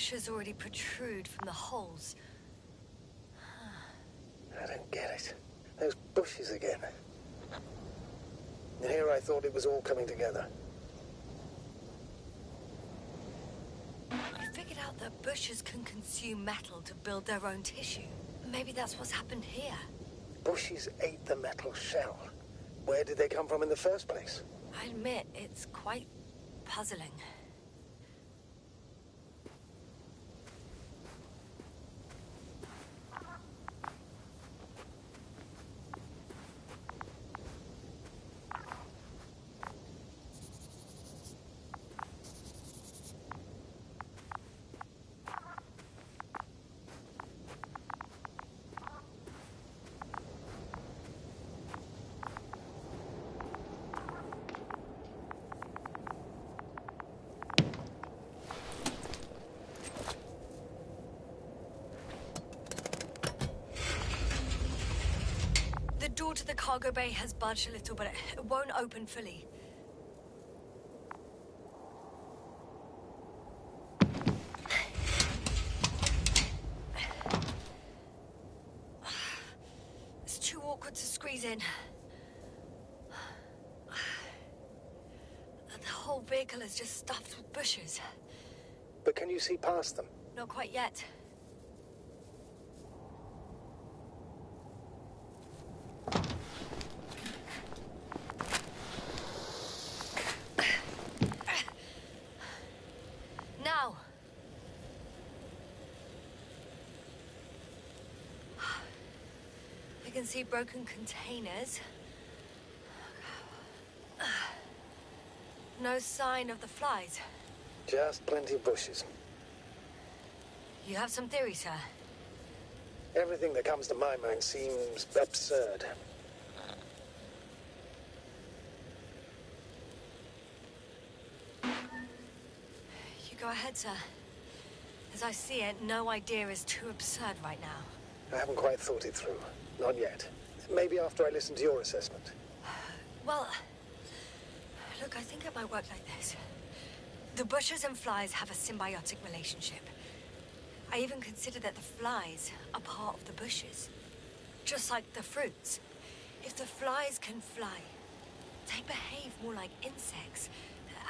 bushes already protrude from the holes. I don't get it. Those bushes again. And here I thought it was all coming together. I figured out that bushes can consume metal to build their own tissue. Maybe that's what's happened here. Bushes ate the metal shell. Where did they come from in the first place? I admit, it's quite puzzling. The door to the cargo bay has budged a little, but it won't open fully. It's too awkward to squeeze in. The whole vehicle is just stuffed with bushes. But can you see past them? Not quite yet. Now. I can see broken containers. No sign of the flies. Just plenty of bushes. You have some theory, sir? Everything that comes to my mind seems absurd. You go ahead, sir. As I see it, no idea is too absurd right now. I haven't quite thought it through. Not yet. Maybe after I listen to your assessment. Well, look, I think it might work like this. The bushes and flies have a symbiotic relationship. I even consider that the flies are part of the bushes. Just like the fruits. If the flies can fly, they behave more like insects.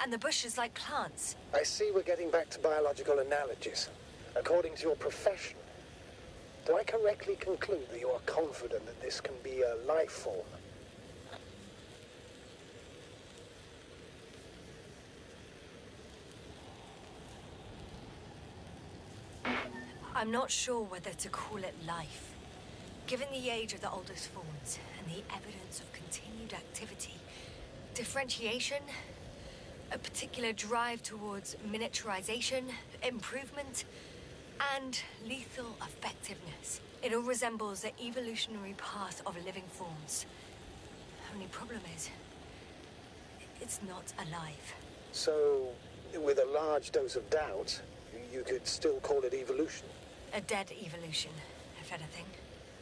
And the bushes like plants. I see we're getting back to biological analogies. According to your profession, do I correctly conclude that you are confident that this can be a life form? I'm not sure whether to call it life. Given the age of the oldest forms and the evidence of continued activity, differentiation, a particular drive towards miniaturization, improvement, and lethal effectiveness. It all resembles the evolutionary path of living forms. Only problem is, it's not alive. So, with a large dose of doubt, you could still call it evolution. A dead evolution, if anything.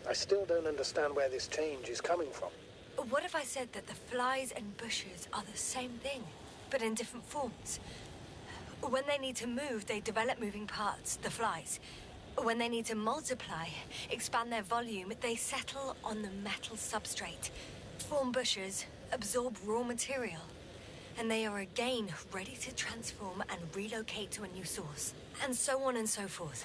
I still don't understand where this change is coming from. What if I said that the flies and bushes are the same thing, but in different forms? When they need to move, they develop moving parts, the flies. When they need to multiply, expand their volume, they settle on the metal substrate, form bushes, absorb raw material. And they are again ready to transform and relocate to a new source. And so on and so forth.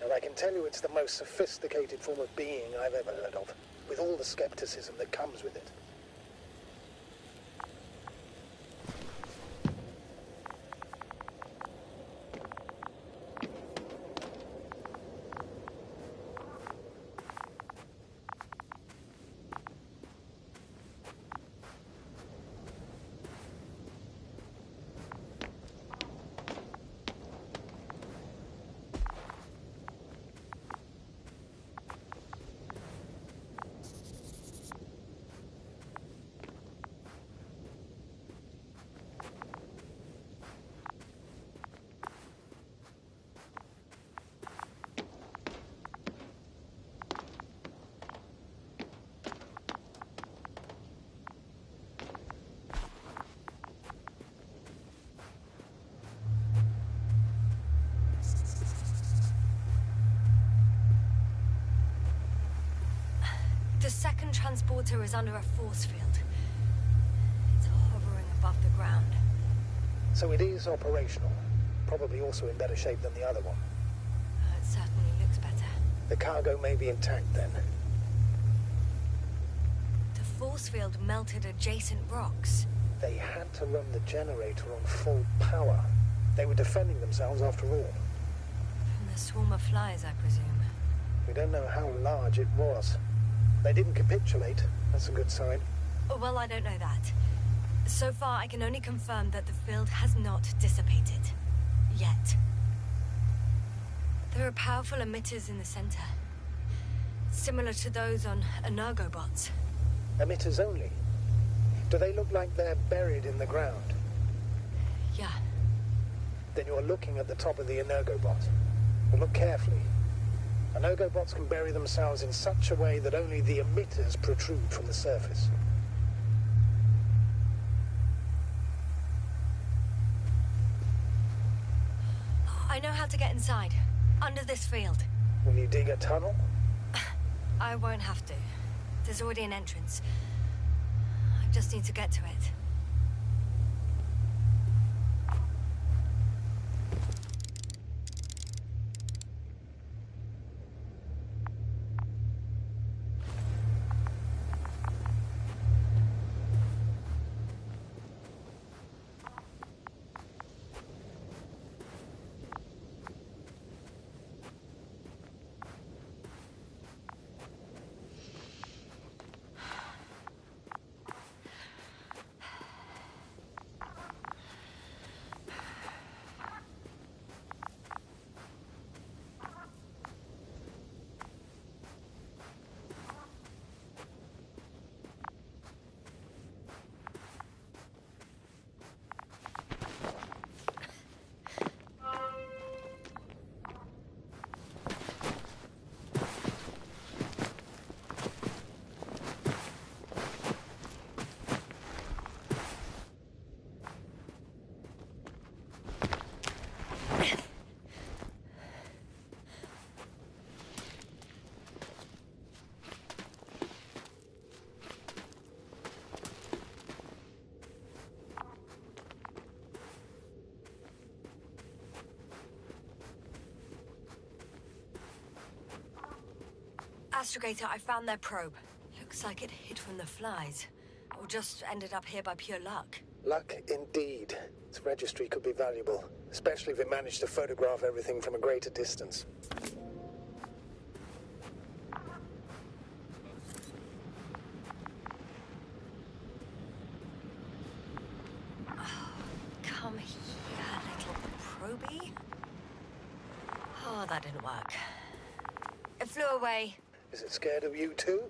And I can tell you it's the most sophisticated form of being I've ever heard of, with all the skepticism that comes with it. second transporter is under a force field. It's hovering above the ground. So it is operational. Probably also in better shape than the other one. It certainly looks better. The cargo may be intact then. The force field melted adjacent rocks. They had to run the generator on full power. They were defending themselves after all. From the swarm of flies, I presume. We don't know how large it was. They didn't capitulate. That's a good sign. Oh, well, I don't know that. So far, I can only confirm that the field has not dissipated. Yet. There are powerful emitters in the center. Similar to those on Energobots. Emitters only? Do they look like they're buried in the ground? Yeah. Then you're looking at the top of the Energobot. Well, look carefully. Energobots can bury themselves in such a way that only the emitters protrude from the surface. I know how to get inside. Under this field. Will you dig a tunnel? I won't have to. There's already an entrance. I just need to get to it. Astrogator, I found their probe. Looks like it hid from the flies. Or just ended up here by pure luck. Luck indeed. Its registry could be valuable, especially if it managed to photograph everything from a greater distance. Come here, little probie. Oh, that didn't work. It flew away. Is it scared of you too?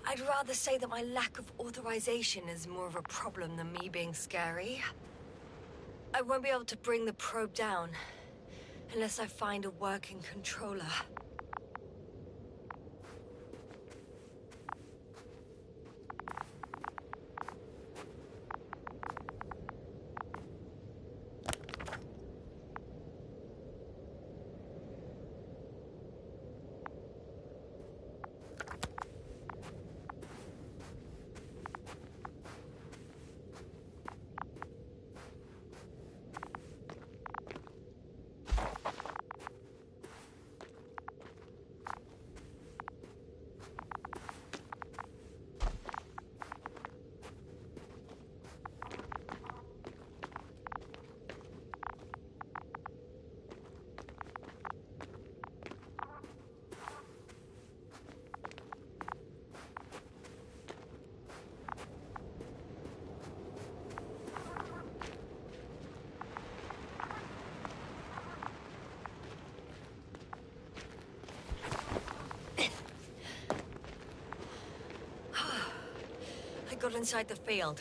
I'd rather say that my lack of authorization is more of a problem than me being scary. I won't be able to bring the probe down unless I find a working controller. Got inside the field.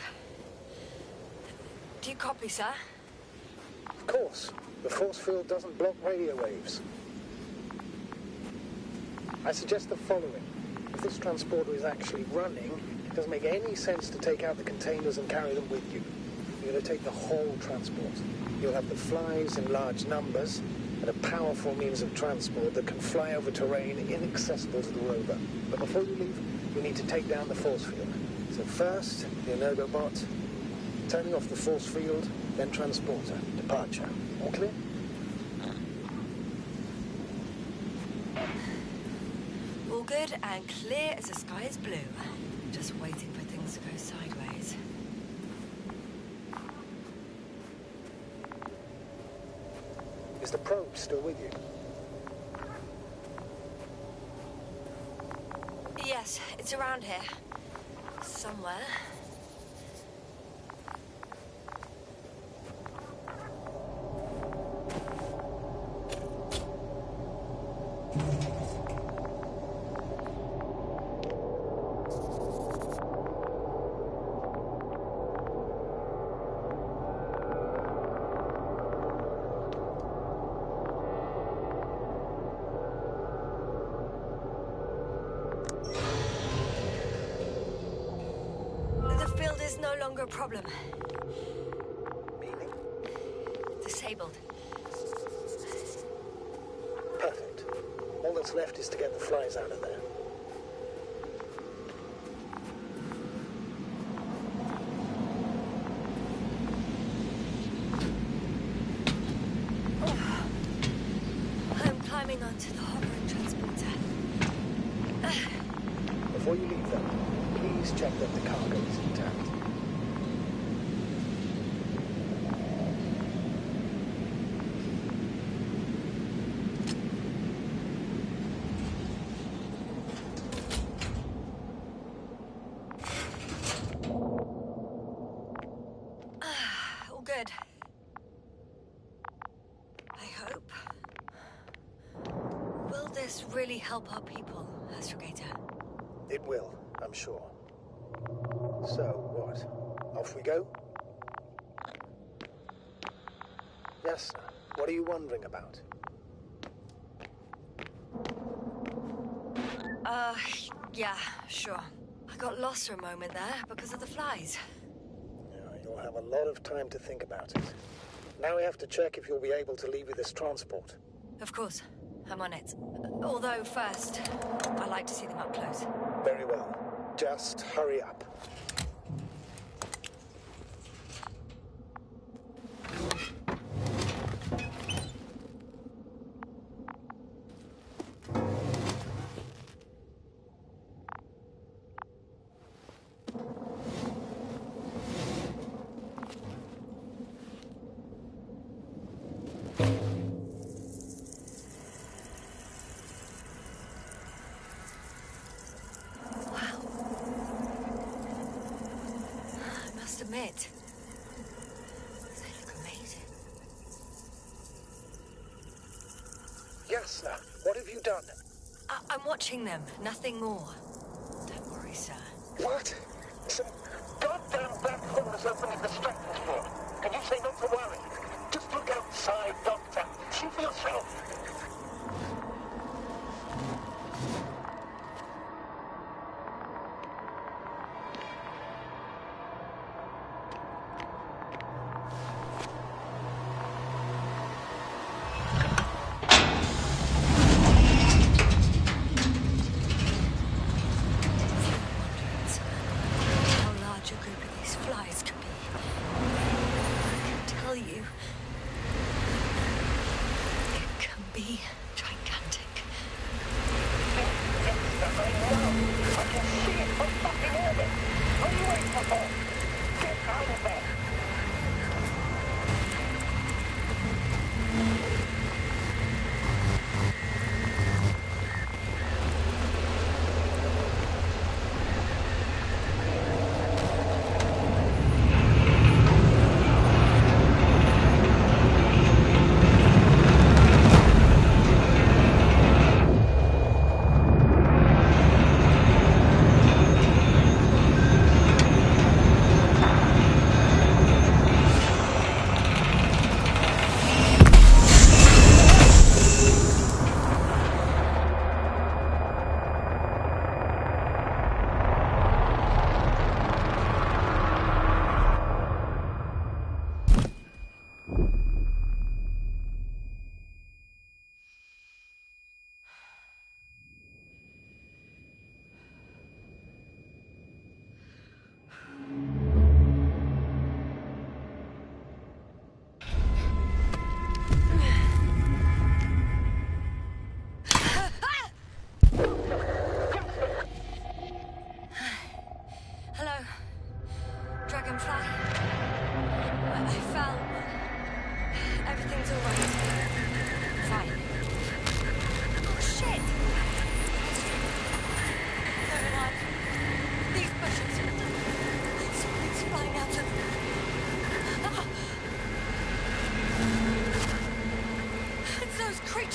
Do you copy, sir? Of course. The force field doesn't block radio waves. I suggest the following. If this transporter is actually running, it doesn't make any sense to take out the containers and carry them with you. You're going to take the whole transport. You'll have the flies in large numbers and a powerful means of transport that can fly over terrain inaccessible to the rover. But before you leave, you need to take down the force field. So first, the Energobot, turning off the force field, then transporter. Departure. All clear? All good and clear as the sky is blue. Just waiting for things to go sideways. Is the probe still with you? Yes, it's around here. Somewhere. No longer a problem. Meaning? Disabled. Perfect. All that's left is to get the flies out of there. I'm climbing onto the hovering transporter. Before you leave them, please check that the cargo is intact. All good. I hope. Will this really help our people, Astrogator? It will, I'm sure. So, what? Off we go? Yes, sir. What are you wondering about? Yeah, sure. I got lost for a moment there because of the flies. Yeah, you'll have a lot of time to think about it. Now we have to check if you'll be able to leave with this transport. Of course. I'm on it. Although first, I like to see them up close. Very well. Just hurry up. Admit, they look amazing. Yes, sir. What have you done? I'm watching them, nothing more. Don't worry, sir. What? Some goddamn black hole is opening the distractions for. And you say not to worry. Just look outside, Doctor. See for yourself.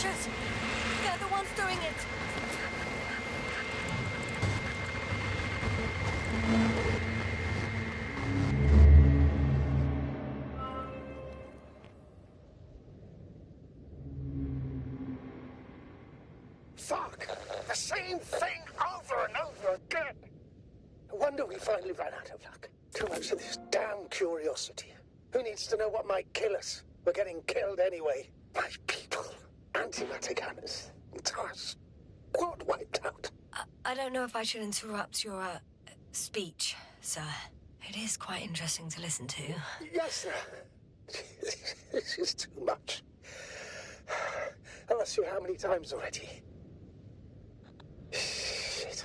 creatures. They're the ones doing it. Fuck! The same thing over and over again! No wonder we finally ran out of luck. Too much of this damn curiosity. Who needs to know what might kill us? We're getting killed anyway. My people. Antimatter gunners. Entire squad wiped out. I don't know if I should interrupt your, speech, sir. It is quite interesting to listen to. Yes, sir. This is too much. I've asked you how many times already? Shit.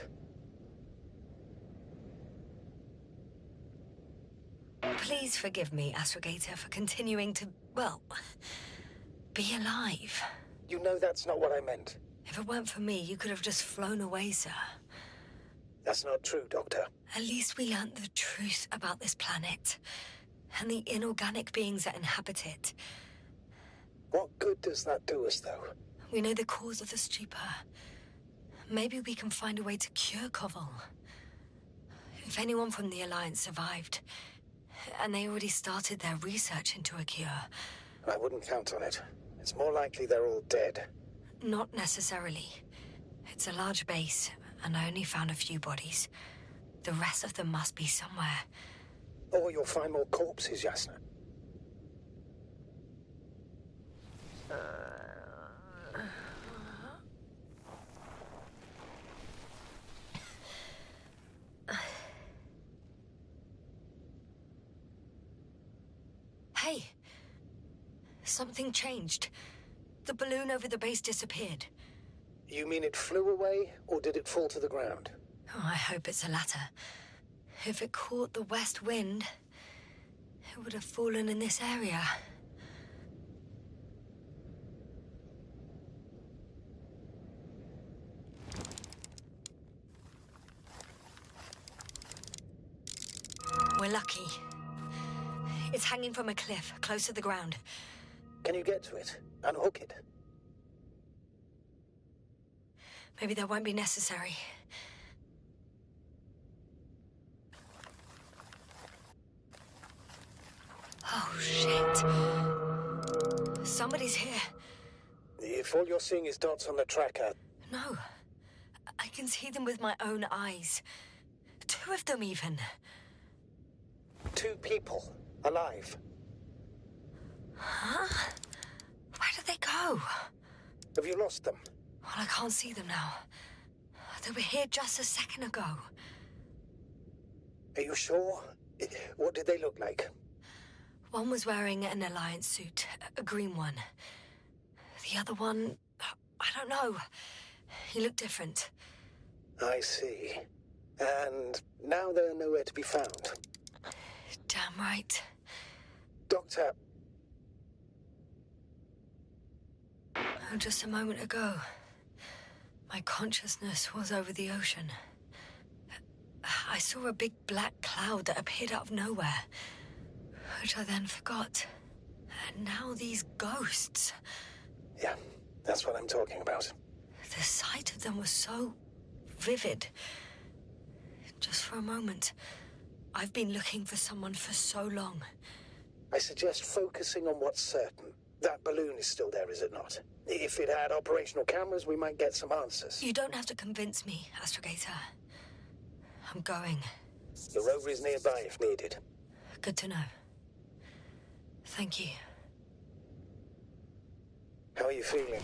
Please forgive me, Astrogator, for continuing to, well, be alive. You know that's not what I meant. If it weren't for me, you could have just flown away, sir. That's not true, Doctor. At least we learned the truth about this planet and the inorganic beings that inhabit it. What good does that do us, though? We know the cause of the stupor. Maybe we can find a way to cure Koval. If anyone from the Alliance survived, and they already started their research into a cure. I wouldn't count on it. It's more likely they're all dead. Not necessarily. It's a large base, and I only found a few bodies. The rest of them must be somewhere. Or you'll find more corpses, Yasna. Hey! Something changed. The balloon over the base disappeared. You mean it flew away, or did it fall to the ground? Oh, I hope it's the latter. If it caught the west wind, it would have fallen in this area. We're lucky. It's hanging from a cliff, close to the ground. Can you get to it? Unhook it? Maybe that won't be necessary. Oh, shit. Somebody's here. If all you're seeing is dots on the tracker... No. I can see them with my own eyes. 2 of them, even. 2 people. Alive. Huh? Where did they go? Have you lost them? Well, I can't see them now. They were here just a second ago. Are you sure? What did they look like? One was wearing an Alliance suit, a green one. The other one, I don't know. He looked different. I see. And now they're nowhere to be found. Damn right. Doctor... Oh, just a moment ago, my consciousness was over the ocean. I saw a big black cloud that appeared out of nowhere, which I then forgot. And now these ghosts. Yeah, that's what I'm talking about. The sight of them was so vivid. Just for a moment. I've been looking for someone for so long. I suggest focusing on what's certain. That balloon is still there, is it not? If it had operational cameras, we might get some answers. You don't have to convince me, Astrogator. I'm going. The rover is nearby if needed. Good to know. Thank you. How are you feeling?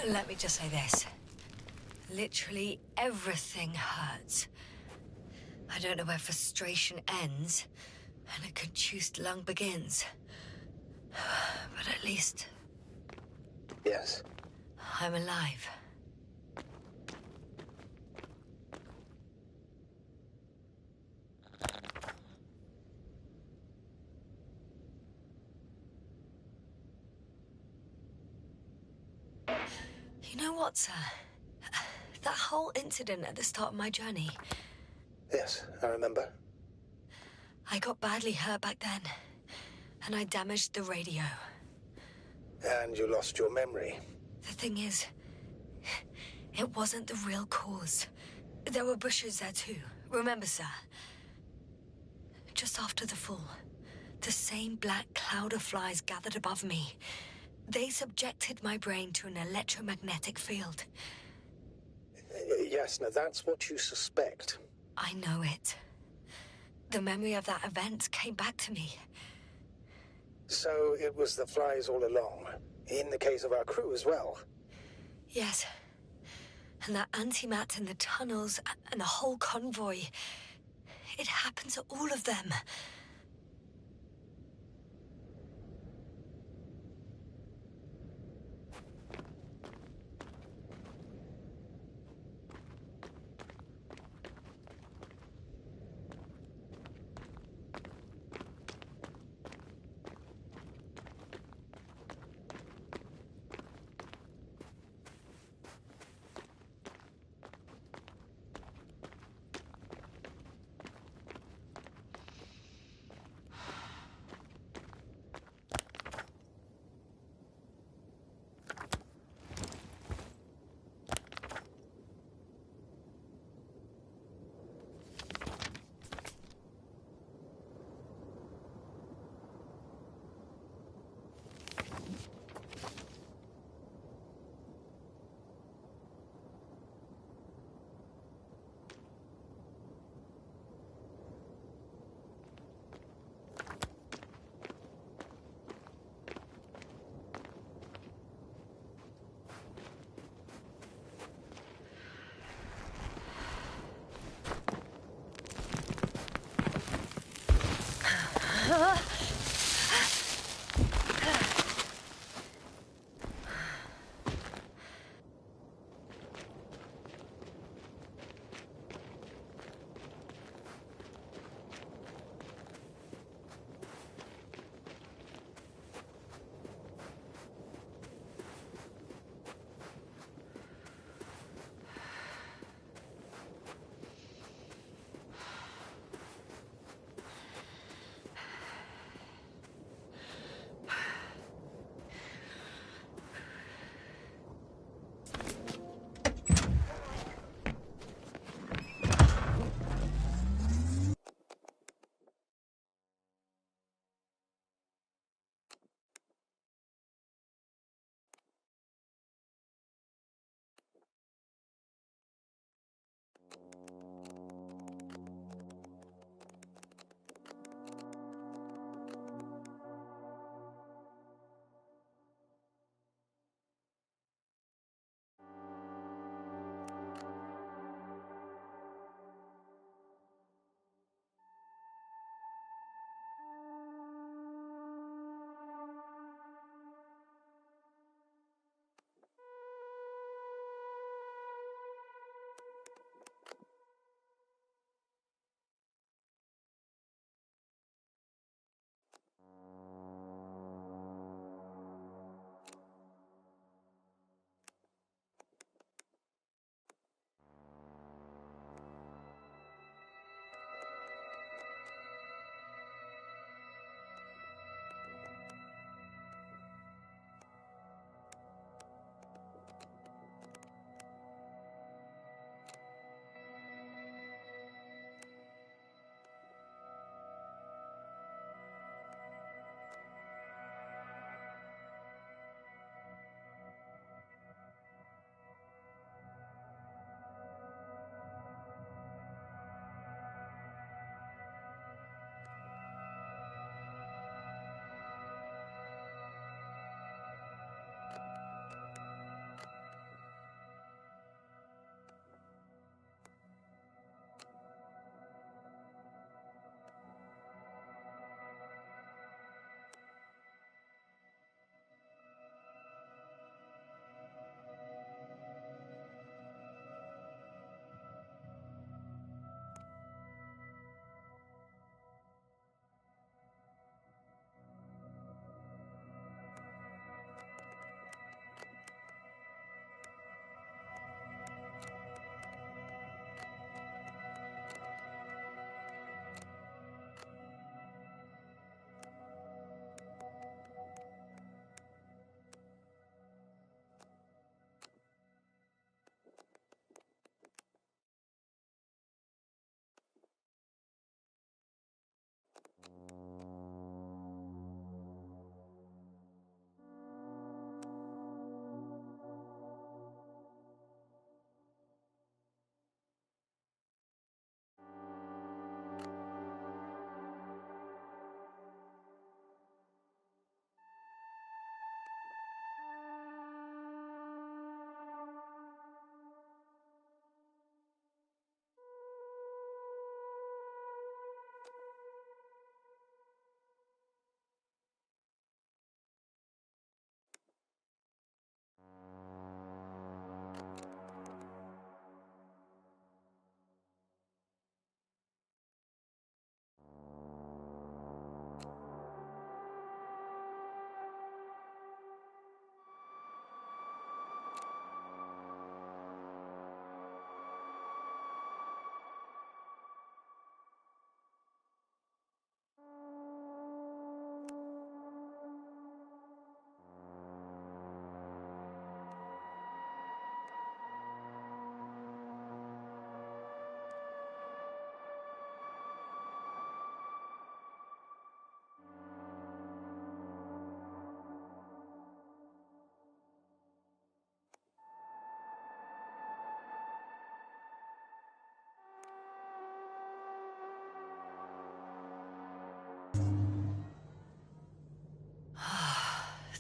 Let me just say this. Literally everything hurts. I don't know where frustration ends and a contused lung begins. But at least... Yes. I'm alive. You know what, sir? That whole incident at the start of my journey. Yes, I remember. I got badly hurt back then. and I damaged the radio. And you lost your memory. The thing is, it wasn't the real cause. There were bushes there too. Remember, sir? Just after the fall, the same black cloud of flies gathered above me. They subjected my brain to an electromagnetic field. Yes, now that's what you suspect. I know it. The memory of that event came back to me. So it was the flies all along, in the case of our crew as well. Yes. And that antimat in the tunnels and the whole convoy. It happened to all of them.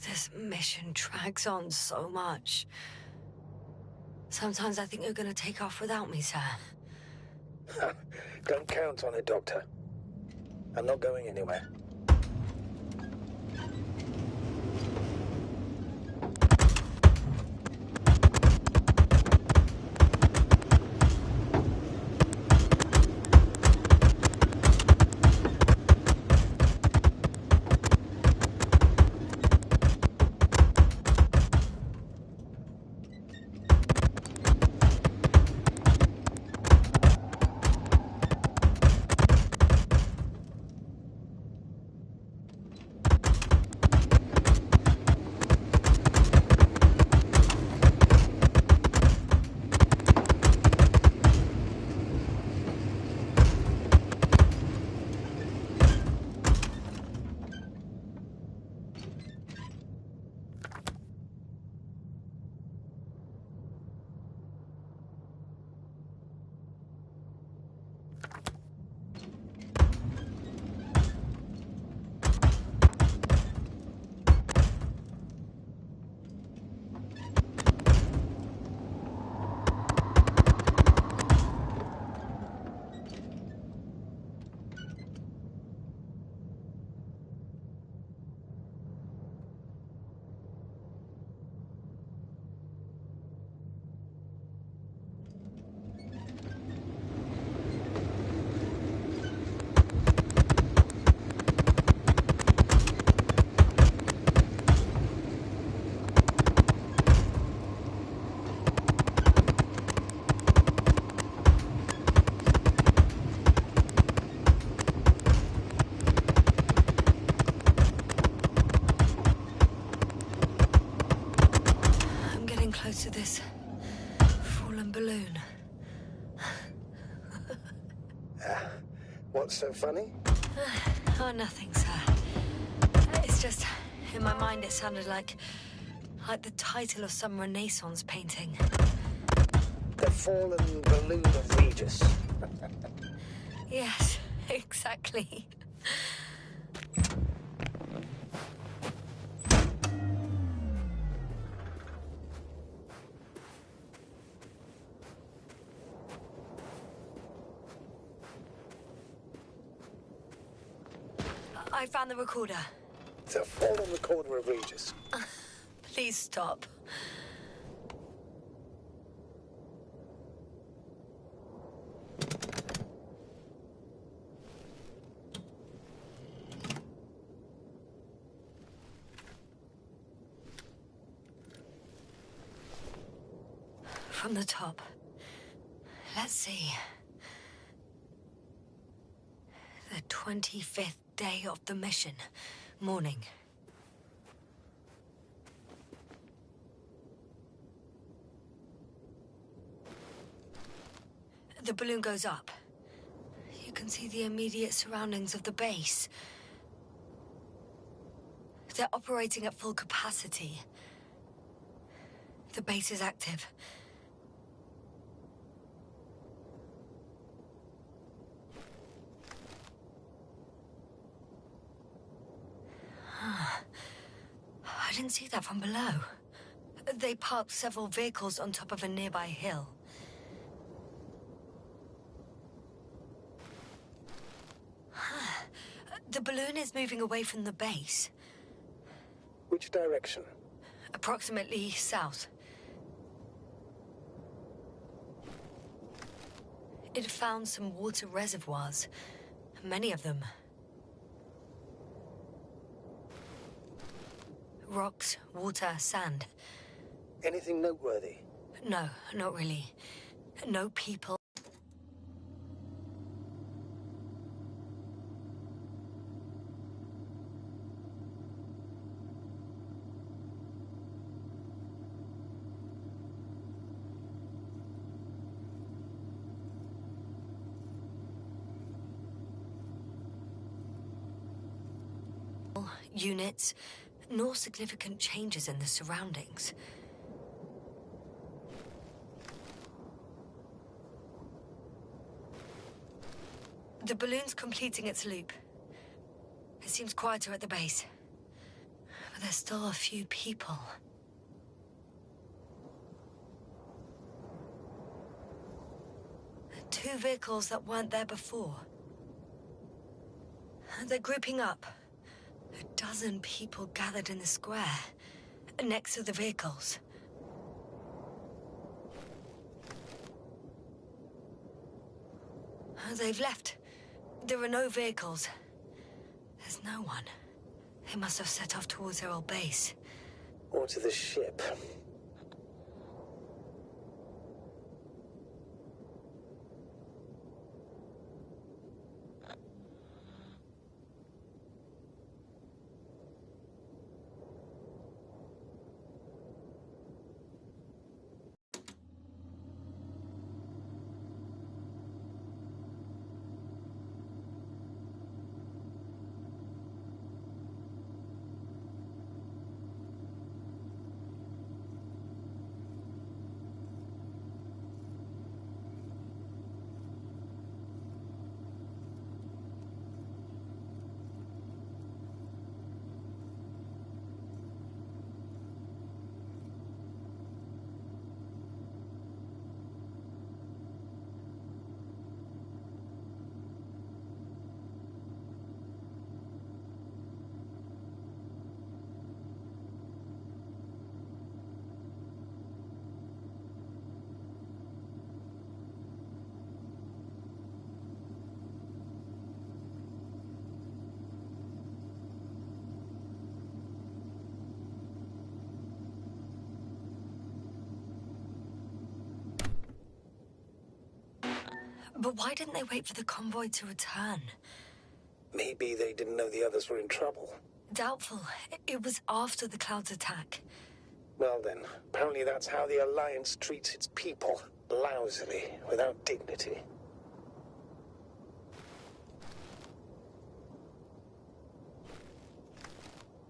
This mission drags on so much. Sometimes I think you're gonna take off without me, sir. Don't count on it, Doctor. I'm not going anywhere. To this fallen balloon. What's so funny? Oh, nothing, sir. It's just, in my mind it sounded like the title of some Renaissance painting. The Fallen Balloon of Regis. Yes, exactly. I found the recorder. The Fallen Recorder of Regis. Please stop. From the top. Let's see. The 25th day of the mission. Morning. The balloon goes up. You can see the immediate surroundings of the base. They're operating at full capacity. The base is active. I didn't see that from below. They parked several vehicles on top of a nearby hill. The balloon is moving away from the base. Which direction? Approximately south. It found some water reservoirs. Many of them. Rocks, water, sand. Anything noteworthy? No, not really. No people. Units, nor significant changes in the surroundings. The balloon's completing its loop. It seems quieter at the base. But there's still a few people. Two vehicles that weren't there before. They're grouping up. A dozen people gathered in the square, next to the vehicles. They've left. There are no vehicles. There's no one. They must have set off towards their old base. Or to the ship. But why didn't they wait for the convoy to return? Maybe they didn't know the others were in trouble. Doubtful. It was after the Cloud's attack. Well then, apparently that's how the Alliance treats its people. Lousily, without dignity.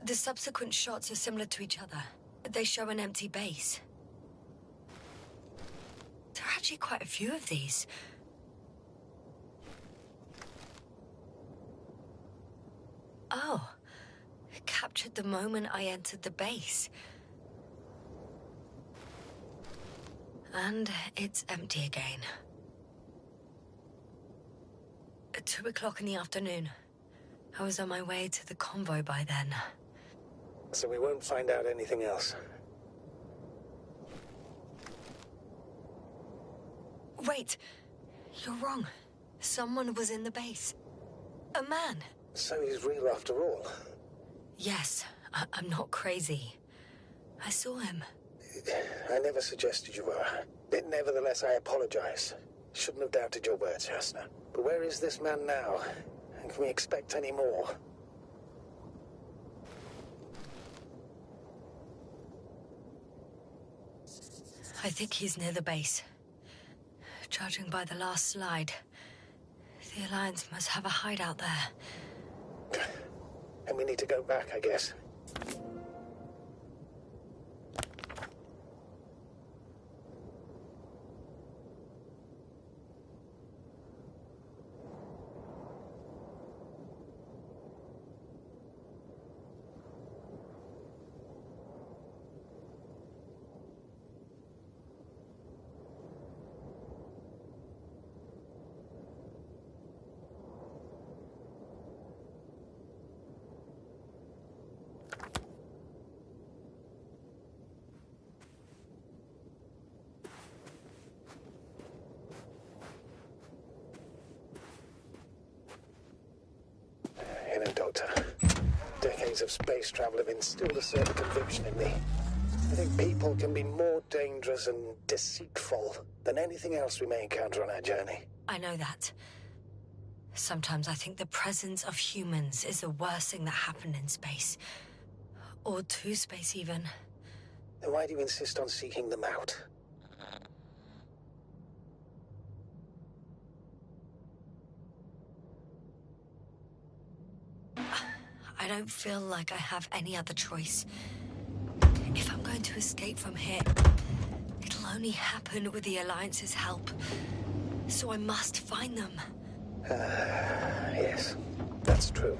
The subsequent shots are similar to each other. They show an empty base. There are actually quite a few of these. Oh, captured the moment I entered the base. And it's empty again. At 2 o'clock in the afternoon. I was on my way to the convoy by then. So we won't find out anything else. Wait, you're wrong. Someone was in the base. A man. So he's real after all. Yes, I'm not crazy. I saw him. I never suggested you were. Nevertheless, I apologize. Shouldn't have doubted your words, Jasna. But where is this man now? And can we expect any more? I think he's near the base. Judging by the last slide, the Alliance must have a hideout there. And we need to go back, I guess. Doctor. Decades of space travel have instilled a certain conviction in me. I think people can be more dangerous and deceitful than anything else we may encounter on our journey. I know that. Sometimes I think the presence of humans is the worst thing that happened in space. Or to space, even. Then why do you insist on seeking them out? I don't feel like I have any other choice. If I'm going to escape from here, it'll only happen with the Alliance's help. So I must find them. Yes, that's true.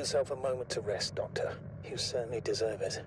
yourself a moment to rest, Doctor. You certainly deserve it.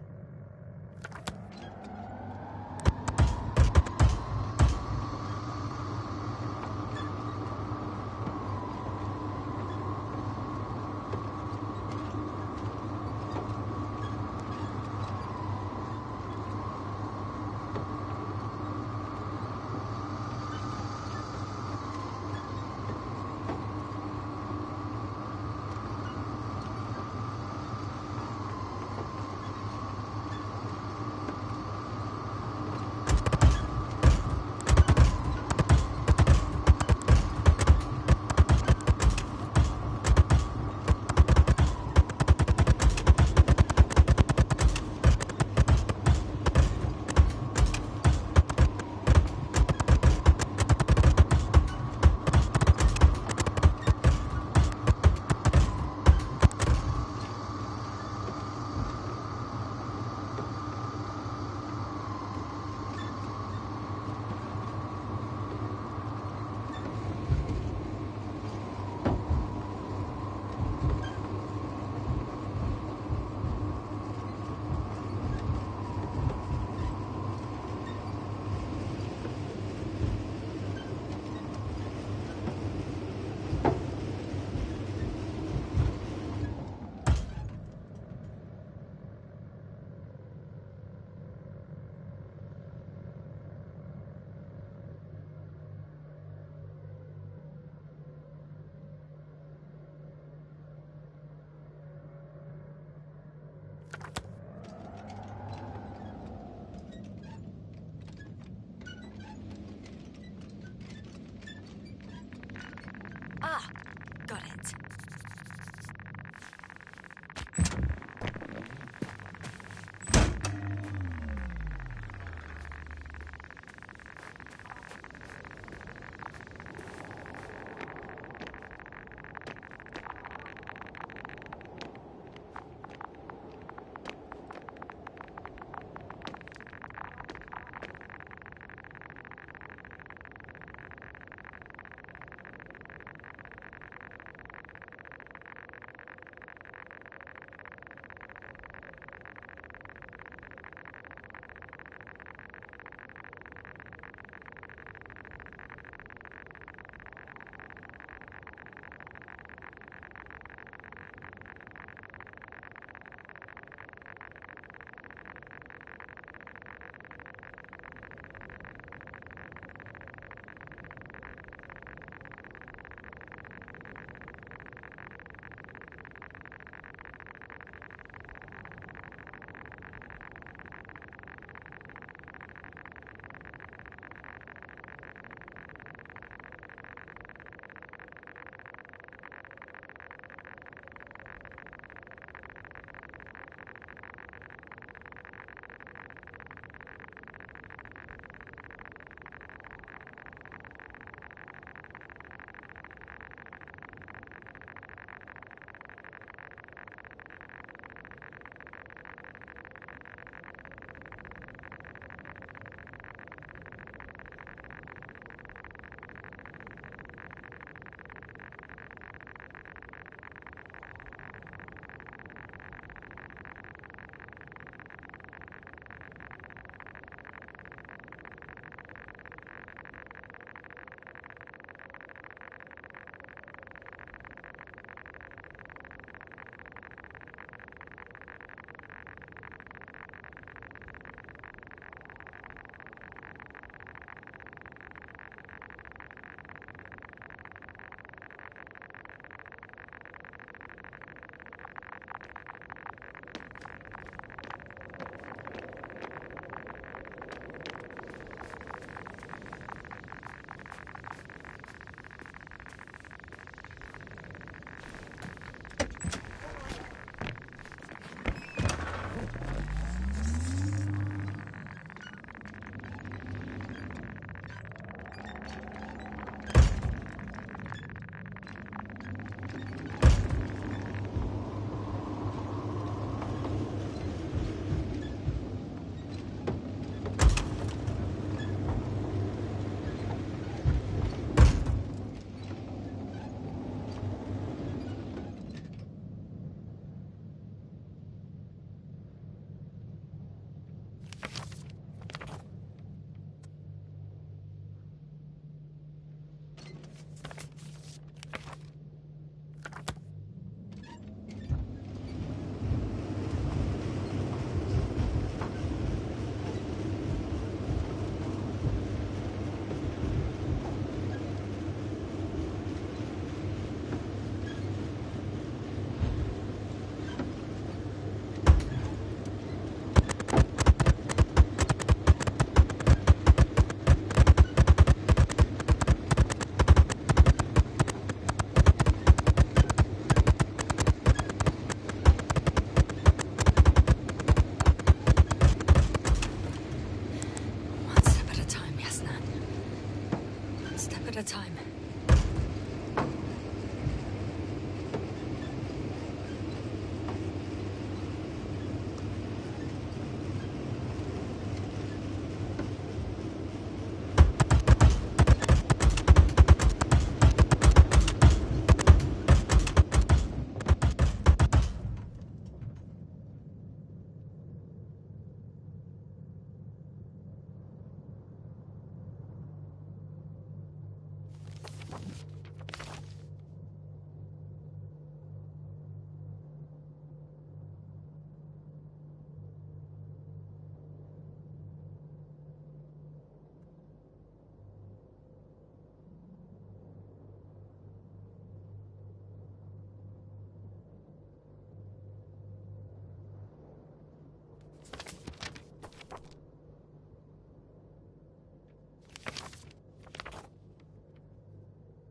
Ah, got it.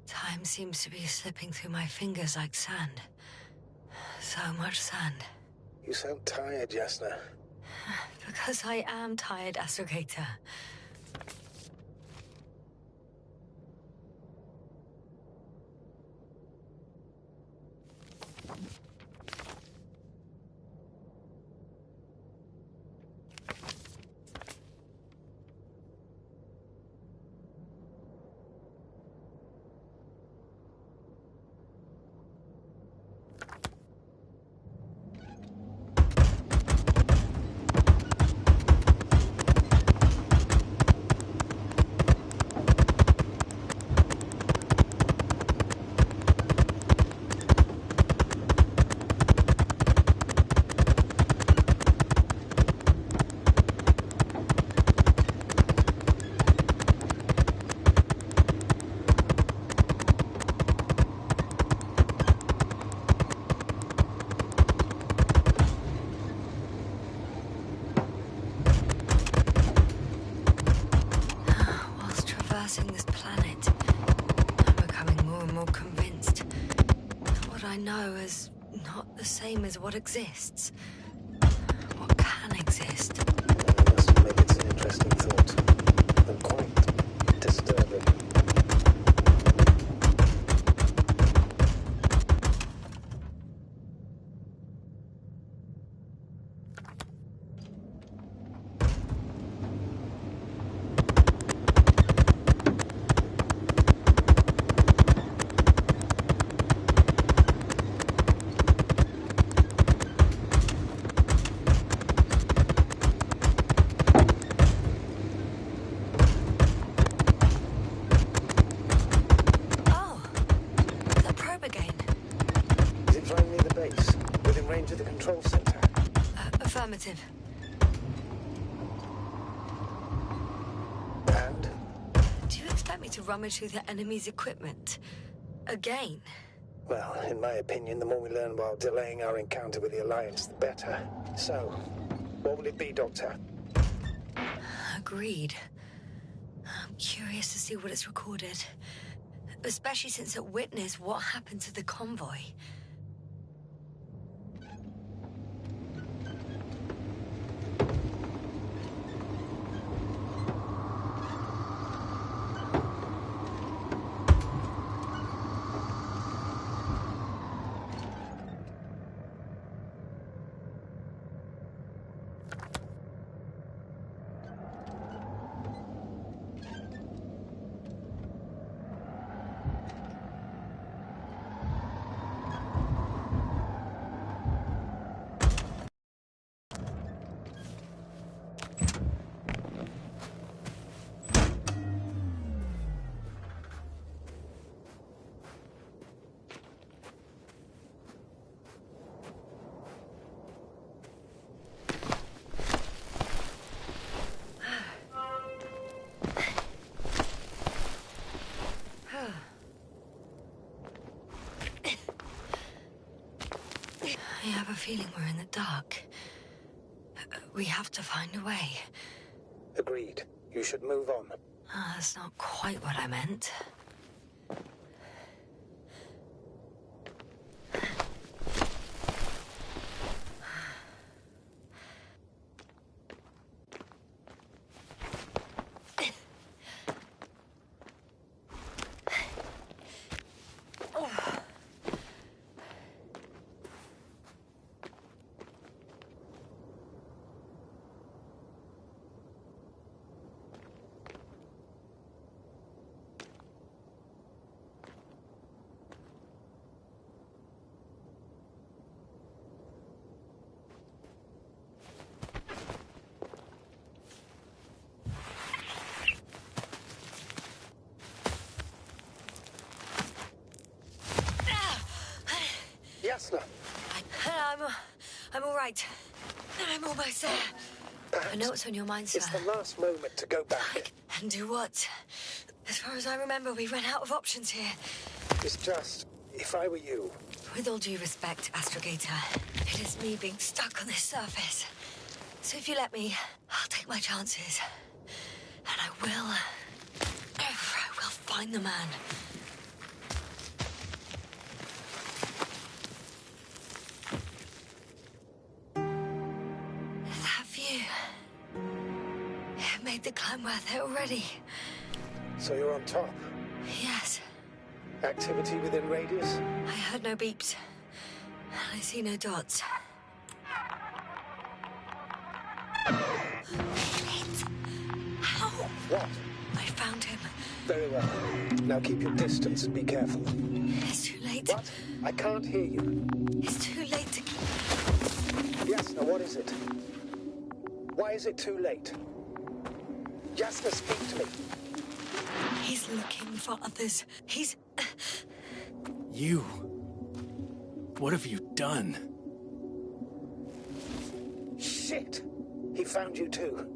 Time seems to be slipping through my fingers like sand. So much sand. You sound tired, Jasna. Because I am tired, Astrogator. This planet, I'm becoming more and more convinced what I know is not the same as what exists. What can exist. I must admit it's an interesting thought, and quite disturbing. To the control center. Affirmative. And? Do you expect me to rummage through the enemy's equipment? Again? Well, in my opinion, the more we learn while delaying our encounter with the Alliance, the better. So, what will it be, Doctor? Agreed. I'm curious to see what it's recorded. Especially since it witnessed what happened to the convoy. I have a feeling we're in the dark. We have to find a way. Agreed. You should move on. That's not quite what I meant. Jasna. I'm all right. I'm almost there. Perhaps I know what's on your mind, sir. it's the last moment to go back. And do what? As far as I remember, we ran out of options here. It's just, if I were you... With all due respect, Astrogator, it is me being stuck on this surface. So if you let me, I'll take my chances. And I will find the man. That view... It made the climb worth it already. So you're on top. Yes. Activity within radius? I heard no beeps. I see no dots. Shit! How? What? I found him. Very well. Now keep your distance and be careful. It's too late. What? I can't hear you. It's too late to... Yes, now what is it? Why is it too late? Jasna, speak to me. He's looking for others. He's... You... What have you done? Shit! He found you too.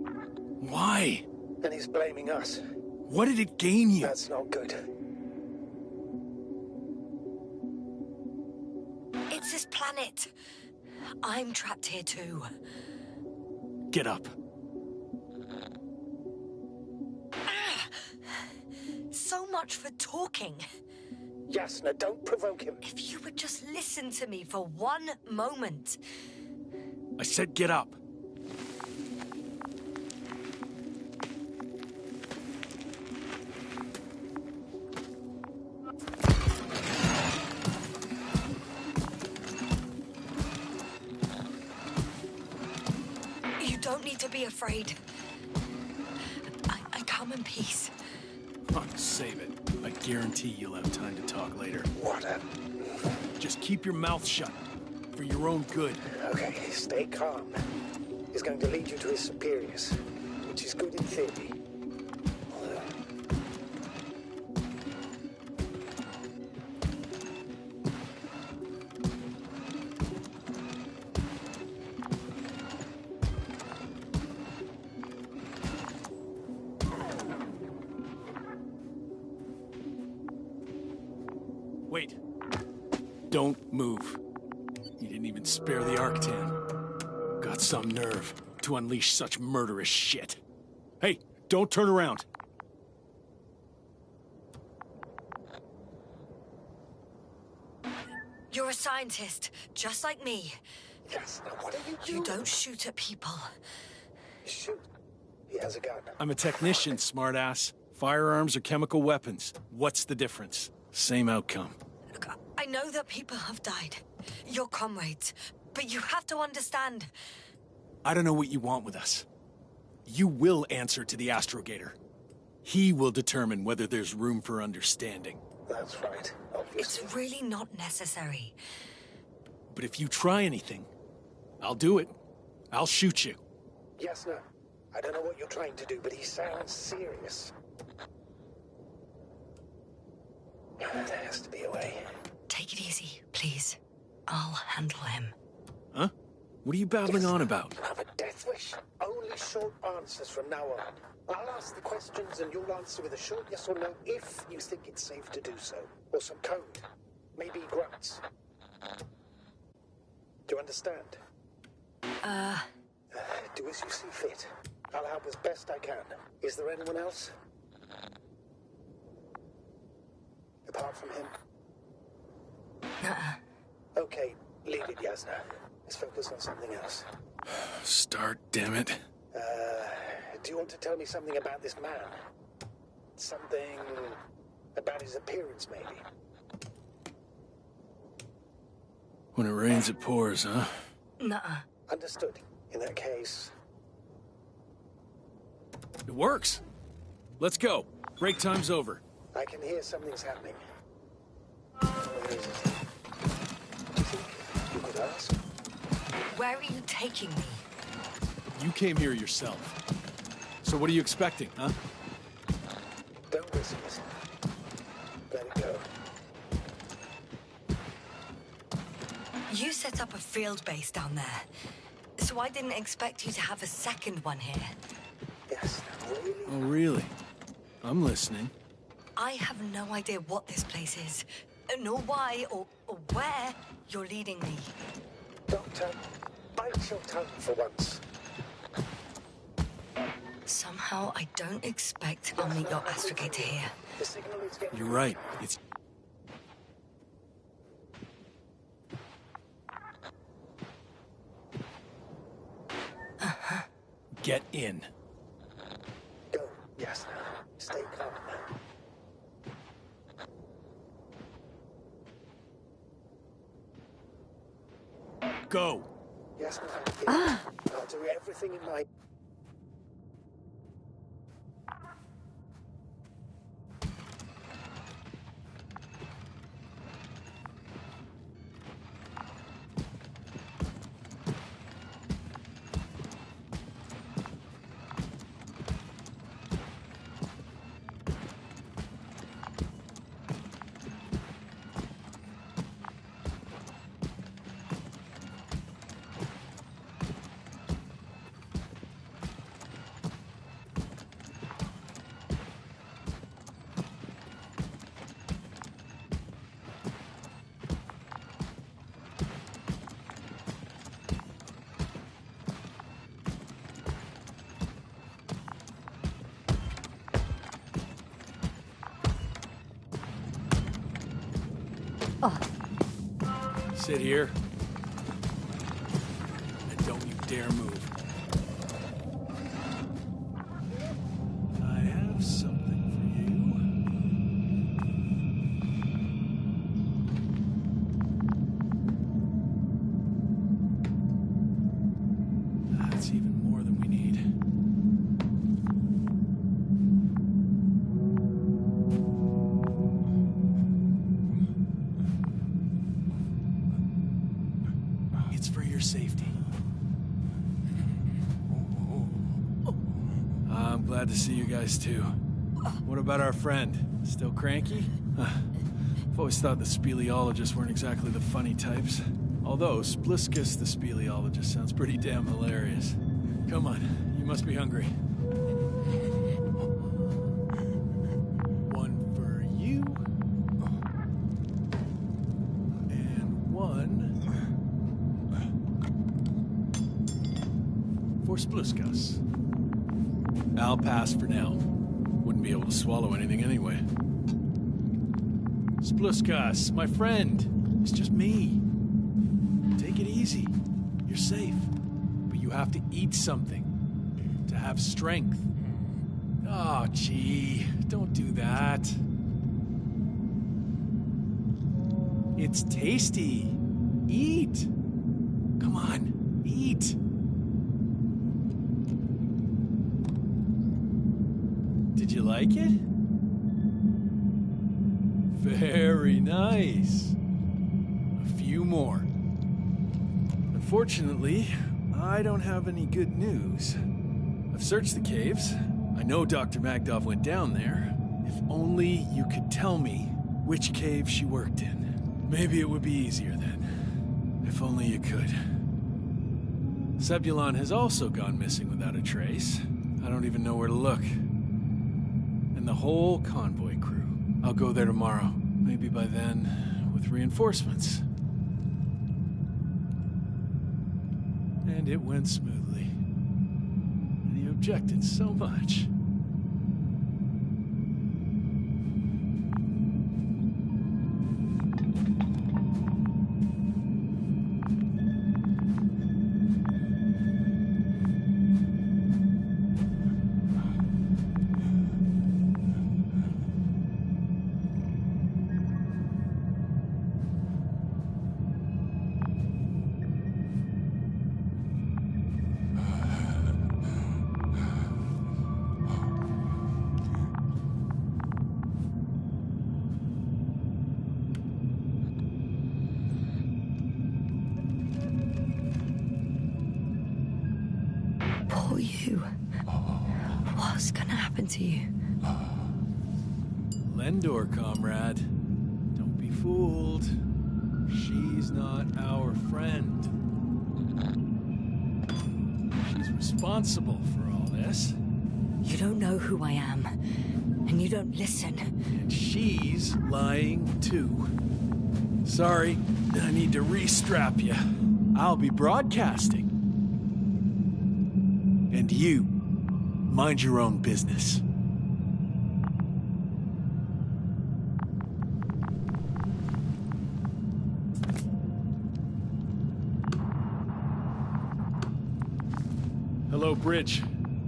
Why? And he's blaming us. What did it gain you? That's not good. It's this planet. I'm trapped here too. Get up. So much for talking. Jasna, don't provoke him. If you would just listen to me for one moment. I said get up. You don't need to be afraid. I come in peace. Oh, save it. I guarantee you'll have time to talk later. What a... Just keep your mouth shut. For your own good. Okay, stay calm. He's going to lead you to his superiors, which is good in theory. Wait. Don't move. You didn't even spare the Arctan. Got some nerve to unleash such murderous shit. Hey, don't turn around. You're a scientist, just like me. Yes, now what are you doing? You don't shoot at people. Shoot. He has a gun. I'm a technician, smartass. Firearms or chemical weapons. What's the difference? Same outcome. Look, I know that people have died. Your comrades. But you have to understand. I don't know what you want with us. You will answer to the Astrogator. He will determine whether there's room for understanding. That's right, obviously. It's really not necessary. But if you try anything, I'll do it. I'll shoot you. Yes, no. I don't know what you're trying to do, but he sounds serious. There has to be a way. Take it easy, please. I'll handle him. Huh? What are you babbling on about? I have a death wish. Only short answers from now on. I'll ask the questions and you'll answer with a short yes or no if you think it's safe to do so. Or some code. Maybe grunts. Do you understand? Do as you see fit. I'll help as best I can. Is there anyone else? Apart from him? Nuh-uh. Okay, leave it, Jasna. Let's focus on something else. Start, damn it. Do you want to tell me something about this man? Something about his appearance, maybe? When it rains, it pours, huh? Nuh-uh. Understood. In that case... It works. Let's go. Break time's over. I can hear something's happening. Where is it? Do you think you could ask? Where are you taking me? You came here yourself. So what are you expecting, huh? Don't risk it. Let it go. You set up a field base down there, so I didn't expect you to have a second one here. Yes, really? Oh, really? I'm listening. I have no idea what this place is, nor why or where you're leading me. Doctor, bite your tongue for once. Somehow, I don't expect I'll meet your astrogator here. The signal is getting... You're right. It's... Get in. Go. Yes. Stay calm. Go. Yes, ma'am. I'll do everything in my... Sit here. And don't you dare move. I have something for you. That's even more than we need. It's for your safety. I'm glad to see you guys too. What about our friend? Still cranky? I've always thought the speleologists weren't exactly the funny types. Although Spliskus the speleologist sounds pretty damn hilarious. Come on, you must be hungry. One for you. And one for Spliskus. I'll pass for now. Wouldn't be able to swallow anything anyway. Spliskus, my friend. It's just me. Take it easy. You're safe. But you have to eat something to have strength. Oh, gee. Don't do that. It's tasty. Eat. Come on, eat. Did you like it? Very nice. A few more. Unfortunately, I don't have any good news. I've searched the caves. I know Dr. Magdov went down there. If only you could tell me which cave she worked in. Maybe it would be easier then. If only you could. Sebulon has also gone missing without a trace. I don't even know where to look. And the whole convoy crew. I'll go there tomorrow. Maybe by then, with reinforcements. And it went smoothly. And you objected so much. Poor you. What's gonna happen to you? Lendor, comrade. Don't be fooled. She's not our friend. responsible for all this. You don't know who I am, and you don't listen. And she's lying too. Sorry, I need to restrap you. I'll be broadcasting. And you, mind your own business. Hello, Bridge.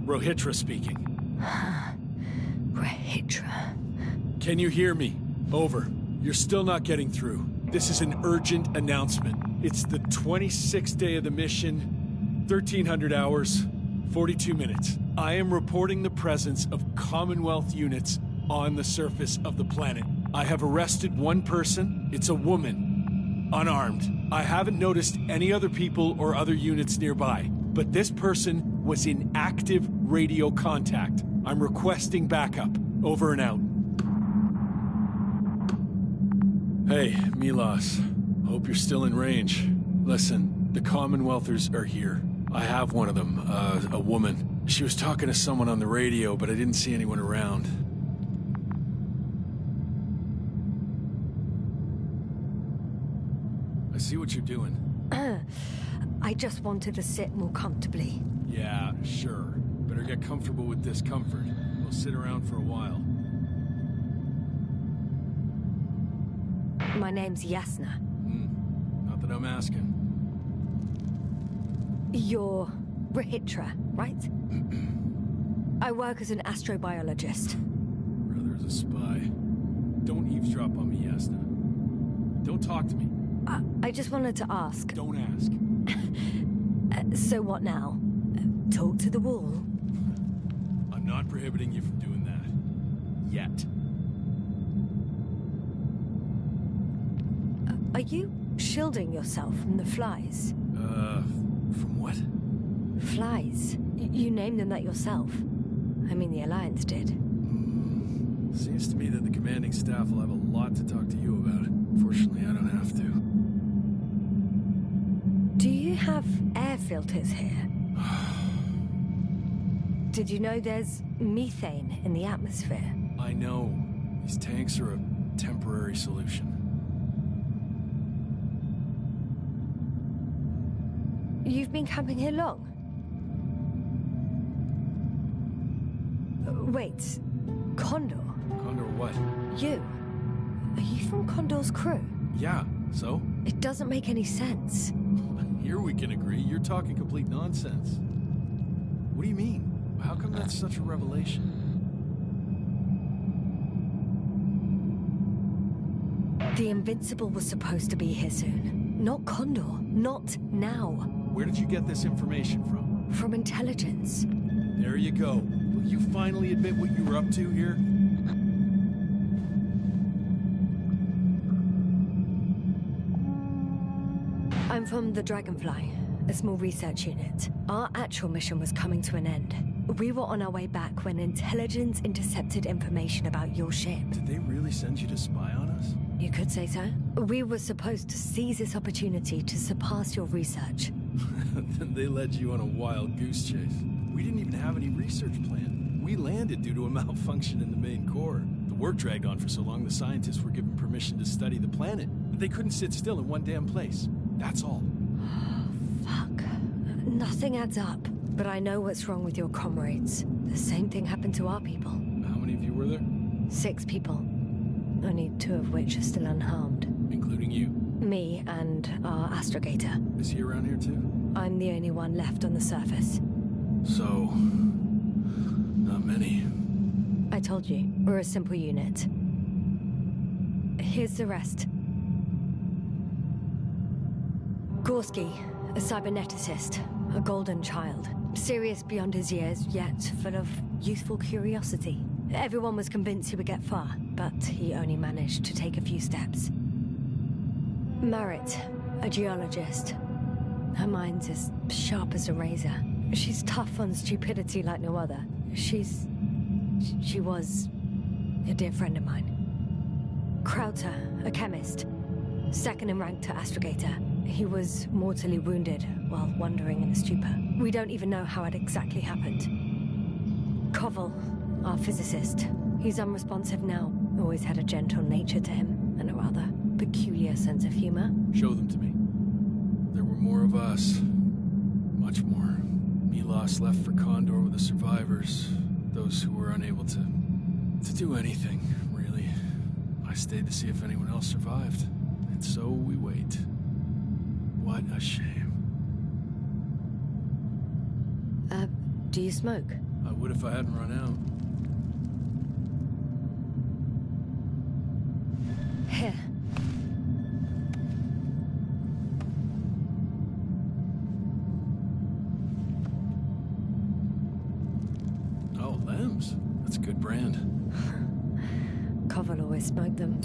Rohitra speaking. Rohitra. Can you hear me? Over. You're still not getting through. This is an urgent announcement. It's the 26th day of the mission, 1300 hours, 42 minutes. I am reporting the presence of Commonwealth units on the surface of the planet. I have arrested one person. It's a woman, unarmed. I haven't noticed any other people or other units nearby, but this person was in active radio contact. I'm requesting backup. Over and out. Hey, Milos. Hope you're still in range. Listen, the Commonwealthers are here. I have one of them, a woman. She was talking to someone on the radio, but I didn't see anyone around. I see what you're doing. I just wanted to sit more comfortably. Yeah, sure. Better get comfortable with discomfort. We'll sit around for a while. My name's Yasna. Not that I'm asking. You're Rohitra, right? I work as an astrobiologist. Brother's a spy. Don't eavesdrop on me, Yasna. Don't talk to me. I just wanted to ask. Don't ask. So what now? Talk to the wall? I'm not prohibiting you from doing that. Yet. Are you shielding yourself from the flies? From what? Flies. You named them that yourself. I mean, the Alliance did. Seems to me that the commanding staff will have a lot to talk to you about. Fortunately, I don't have to. Do you have air filters here? Did you know there's methane in the atmosphere? I know. These tanks are a temporary solution. You've been camping here long? Wait, Condor? Condor what? You? Are you from Condor's crew? Yeah, so? It doesn't make any sense. Here we can agree. You're talking complete nonsense. What do you mean? How come that's such a revelation? The Invincible was supposed to be here soon. Not Condor. Not now. Where did you get this information from? From intelligence. There you go. Will you finally admit what you were up to here? I'm from the Dragonfly, a small research unit. Our actual mission was coming to an end. We were on our way back when intelligence intercepted information about your ship. Did they really send you to spy on us? You could say so. We were supposed to seize this opportunity to surpass your research. Then they led you on a wild goose chase. We didn't even have any research plan. We landed due to a malfunction in the main core. The work dragged on for so long the scientists were given permission to study the planet. They couldn't sit still in one damn place. That's all. Fuck. Nothing adds up. But I know what's wrong with your comrades. The same thing happened to our people. How many of you were there? 6 people. Only 2 of which are still unharmed. Including you? Me and our astrogator. Is he around here too? I'm the only one left on the surface. So... not many. I told you, we're a simple unit. Here's the rest. Gorski, a cyberneticist, a golden child. Serious beyond his years, yet full of youthful curiosity. Everyone was convinced he would get far, but he only managed to take a few steps. Marit, a geologist. Her mind's as sharp as a razor. She's tough on stupidity like no other. She was a dear friend of mine. Krauter, a chemist. Second in rank to astrogator. He was mortally wounded while wandering in a stupor. We don't even know how it exactly happened. Koval, our physicist, he's unresponsive now. Always had a gentle nature to him, and a rather peculiar sense of humor. Show them to me. There were more of us. Much more. Milos left for Condor with the survivors. Those who were unable to do anything, really. I stayed to see if anyone else survived. And so we wait. What a shame. Do you smoke? I would if I hadn't run out. Here. Oh, Lems. That's a good brand. Koval always smoked them.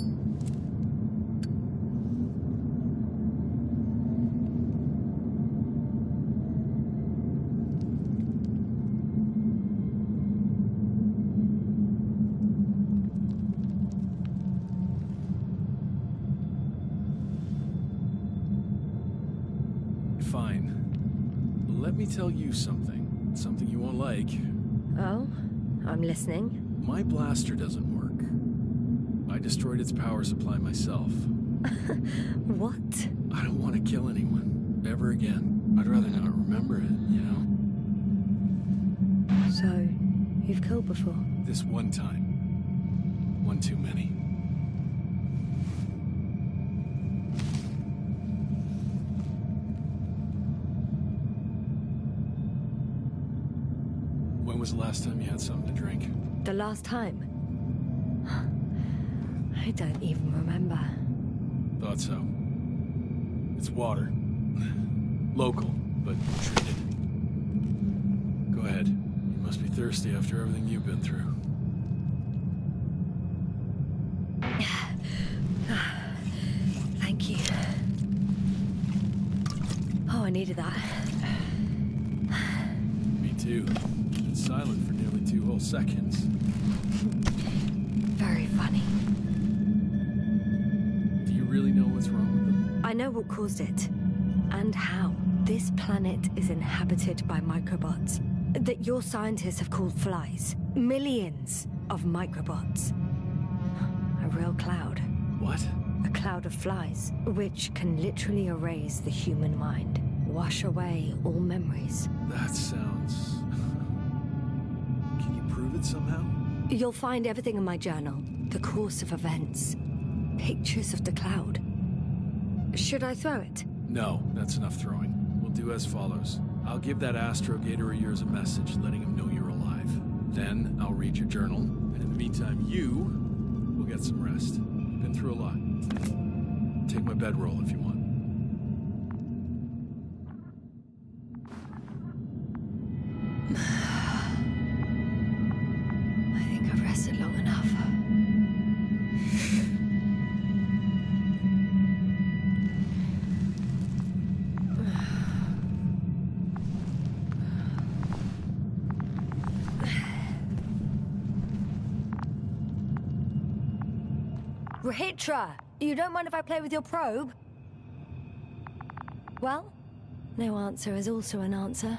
Fine. Let me tell you something. Something you won't like. Oh? I'm listening. My blaster doesn't work. I destroyed its power supply myself. What? I don't want to kill anyone. Ever again. I'd rather not remember it, you know? So, you've killed before? This one time. One too many. When was the last time you had something to drink? The last time? I don't even remember. Thought so. It's water. Local, but treated. Go ahead. You must be thirsty after everything you've been through. Thank you. Oh, I needed that. Me too. Been silent for nearly 2 whole seconds. Very funny. Do you really know what's wrong with them? I know what caused it. And how. This planet is inhabited by microbots that your scientists have called flies. Millions of microbots. A real cloud. What? A cloud of flies, which can literally erase the human mind. Wash away all memories. That sounds... Can you prove it somehow? You'll find everything in my journal. The course of events. Pictures of the cloud. Should I throw it? No, that's enough throwing. We'll do as follows. I'll give that astrogator of yours a message letting him know you're alive. Then I'll read your journal, and in the meantime, you will get some rest. Been through a lot. Take my bedroll if you want. I think I've rested long enough. Rahitra, you don't mind if I play with your probe? Well, no answer is also an answer.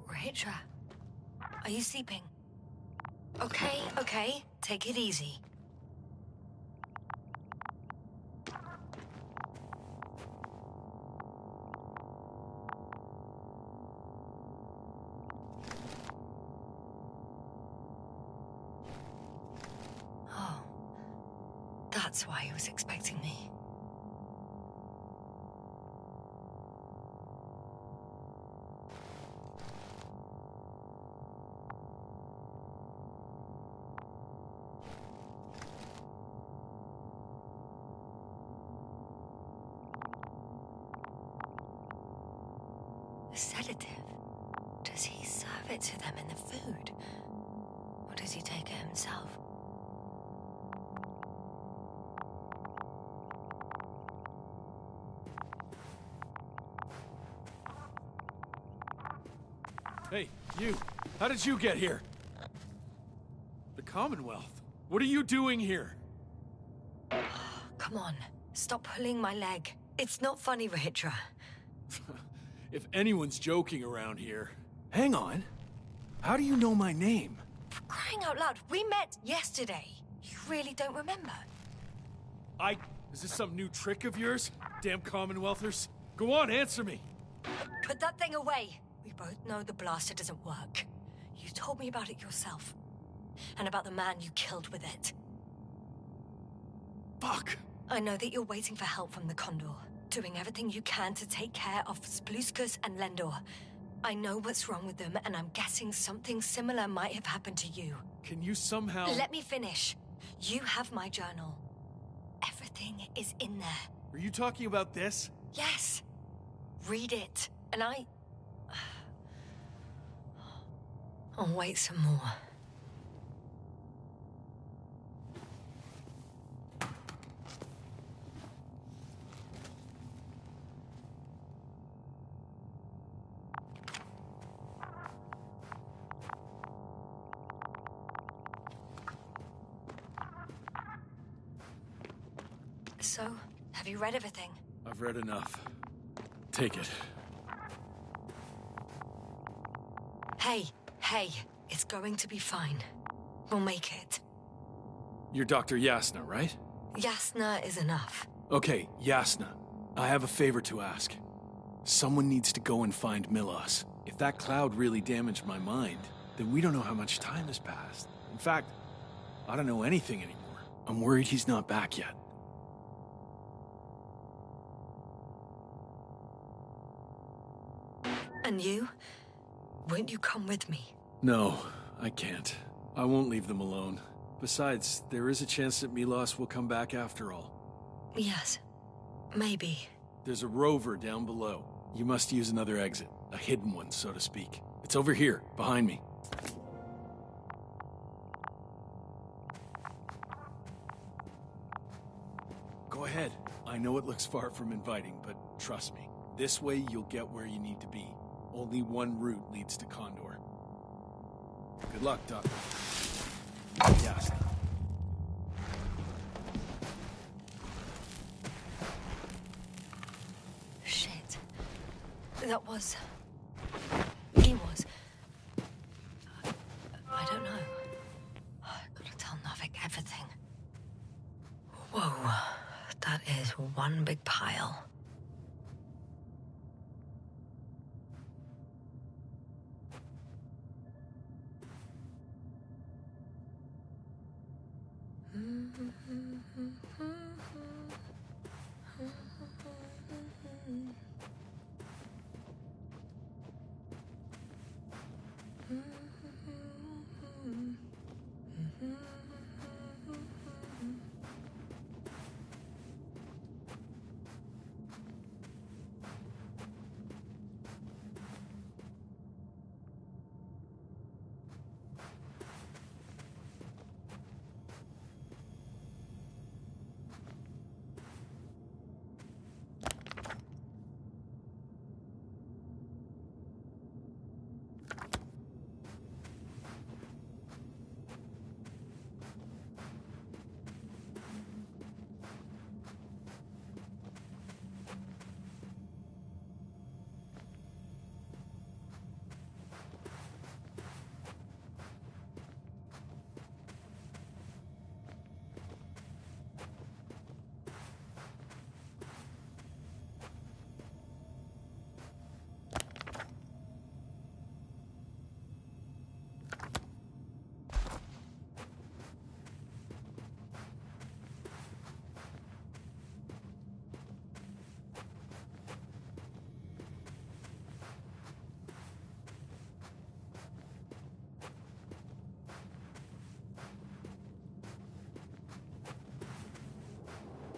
Rahitra, are you sleeping? Okay, take it easy. That's why he was expecting me. A sedative? Does he serve it to them in the food? Or does he take it himself? Hey, you! How did you get here? The Commonwealth? What are you doing here? Come on, stop pulling my leg. It's not funny, Rahitra. If anyone's joking around here... Hang on. How do you know my name? For crying out loud, we met yesterday. You really don't remember? Is this some new trick of yours? Damn Commonwealthers. Go on, answer me. Put that thing away. We both know the blaster doesn't work. You told me about it yourself. And about the man you killed with it. Fuck. I know that you're waiting for help from the Condor. Doing everything you can to take care of Spluskus and Lendor. I know what's wrong with them, and I'm guessing something similar might have happened to you. Can you somehow... Let me finish. You have my journal. Everything is in there. Are you talking about this? Yes. Read it. And I'll wait some more. So, have you read everything? I've read enough. Take it. Hey, it's going to be fine. We'll make it. You're Dr. Yasna, right? Yasna is enough. Okay, Yasna. I have a favor to ask. Someone needs to go and find Milos. If that cloud really damaged my mind, then we don't know how much time has passed. In fact, I don't know anything anymore. I'm worried he's not back yet. And you? Won't you come with me? No, I can't. I won't leave them alone. Besides, there is a chance that Milos will come back after all. Yes, maybe. There's a rover down below. You must use another exit. A hidden one, so to speak. It's over here, behind me. Go ahead. I know it looks far from inviting, but trust me. This way, you'll get where you need to be. Only one route leads to Condor. Good luck, Doctor. Yes. Shit. That was... He was... I don't know. I gotta tell Novik everything. Whoa. That is one big pile.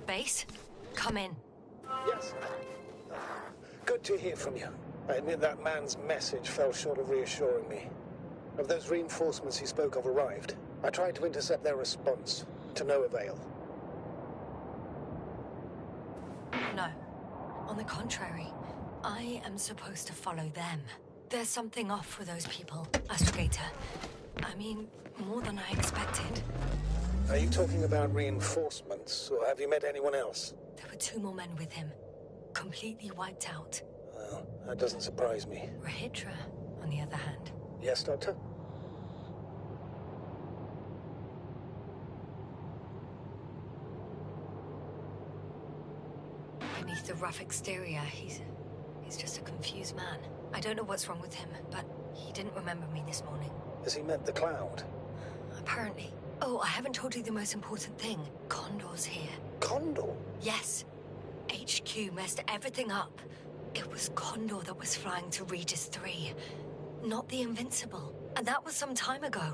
base? Come in. Yes. Good to hear from you. I admit that man's message fell short of reassuring me. Have those reinforcements he spoke of arrived? I tried to intercept their response, to no avail. No. On the contrary, I am supposed to follow them. There's something off with those people, Astrogator. I mean, more than I expected. Are you talking about reinforcements, or have you met anyone else? There were 2 more men with him, completely wiped out. Well, that doesn't surprise me. Rahitra, on the other hand. Yes, Doctor? Beneath the rough exterior, he's just a confused man. I don't know what's wrong with him, but he didn't remember me this morning. Has he met the Cloud? Apparently. Oh, I haven't told you the most important thing. Condor's here. Condor? Yes. HQ messed everything up. It was Condor that was flying to Regis 3, not the Invincible. And that was some time ago.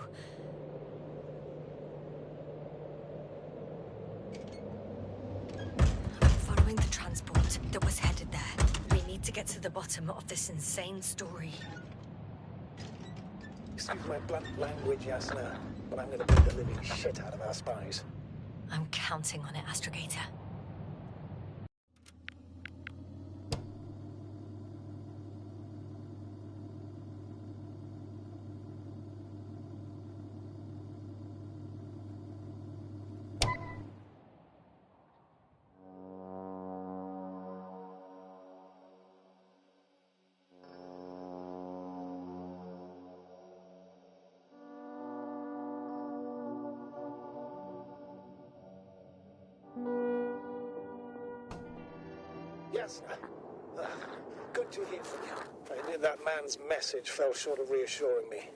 I'm following the transport that was headed there. We need to get to the bottom of this insane story. Excuse my blunt language, Yasna, but I'm gonna beat the living shit out of our spies. I'm counting on it, Astrogator. Yes. Good to hear from you. I admit that man's message fell short of reassuring me.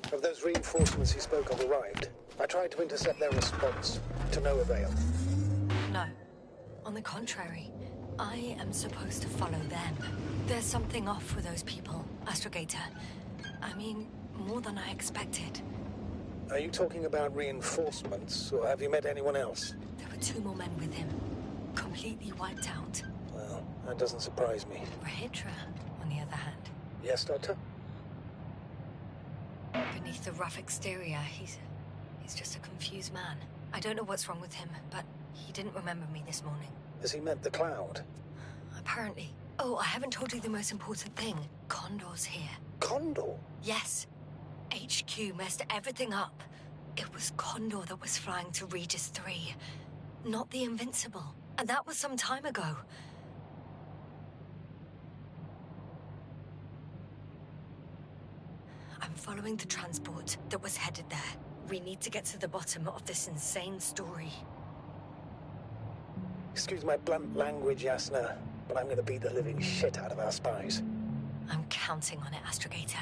Have those reinforcements he spoke of arrived? I tried to intercept their response, to no avail. No. On the contrary, I am supposed to follow them. There's something off with those people, Astrogator. I mean, more than I expected. Are you talking about reinforcements, or have you met anyone else? There were 2 more men with him, completely wiped out. Well, that doesn't surprise me. Rahitra, on the other hand. Yes, Doctor? Beneath the rough exterior, he's just a confused man. I don't know what's wrong with him, but he didn't remember me this morning. Has he met the Cloud? Apparently. Oh, I haven't told you the most important thing. Condor's here. Condor? Yes. HQ messed everything up. It was Condor that was flying to Regis 3, not the Invincible. And that was some time ago. I'm following the transport that was headed there. We need to get to the bottom of this insane story. Excuse my blunt language, Yasna, but I'm gonna beat the living shit out of our spies. I'm counting on it, Astrogator.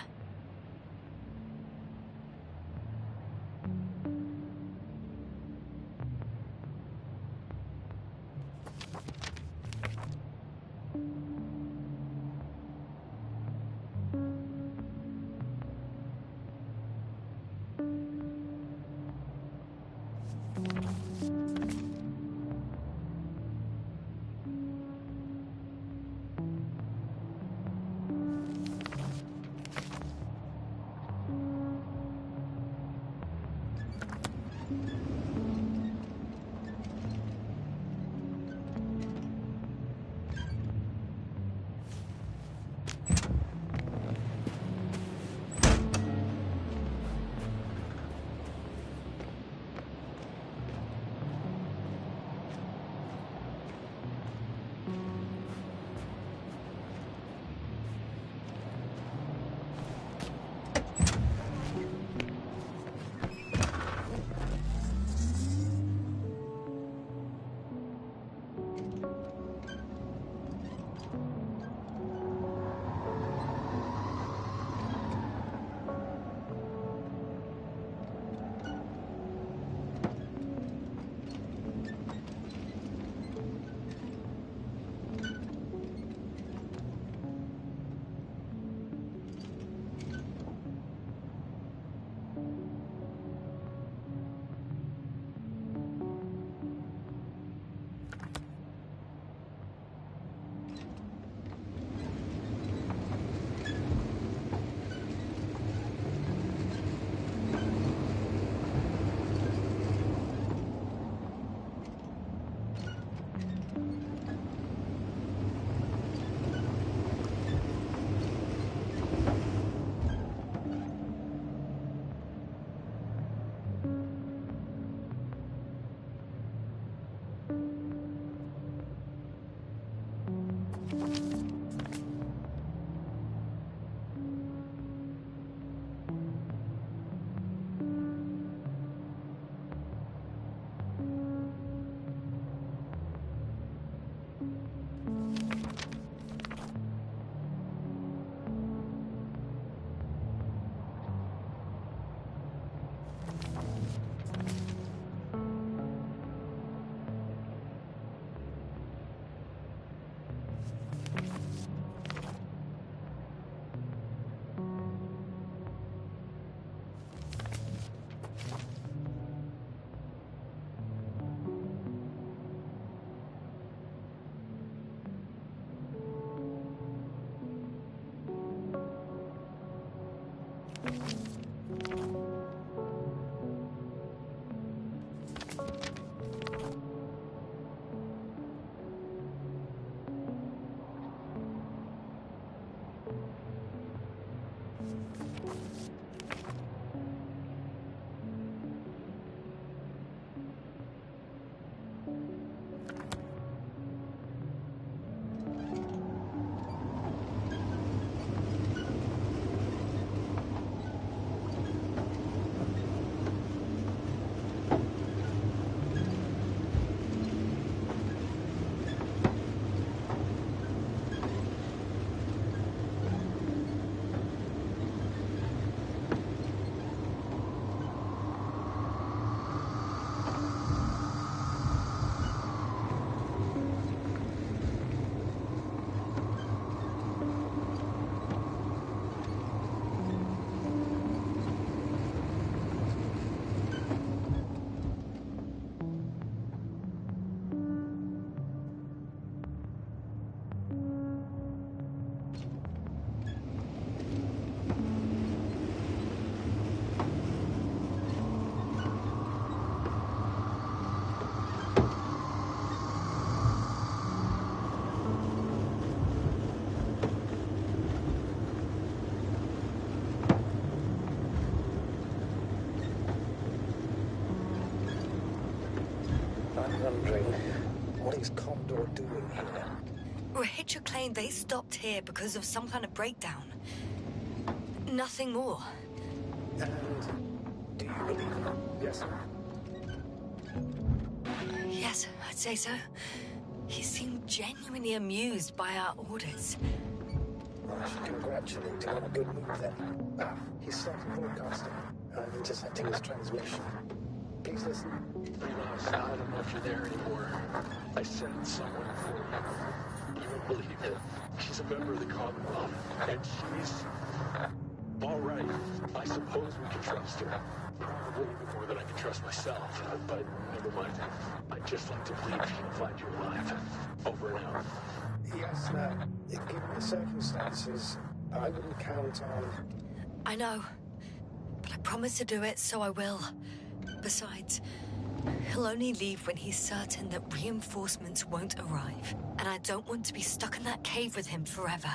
I'm wondering, what is Condor doing here? Hitcher claimed they stopped here because of some kind of breakdown. Nothing more. And do you believe him? Yes, sir. Yes, I'd say so. He seemed genuinely amused by our orders. Well, I should congratulate him on a good move then. He's started broadcasting. I'm intercepting his transmission. Please listen. Renos, I don't know if you're there anymore. I sent someone for you. You won't believe it. She's a member of the Commonwealth, and she's... all right. I suppose we can trust her. Probably even more than I can trust myself, but never mind. I'd just like to believe she'll find you alive. Over and out. Yes, given the circumstances, I wouldn't count on... I know. But I promised to do it, so I will. Besides, he'll only leave when he's certain that reinforcements won't arrive. And I don't want to be stuck in that cave with him forever.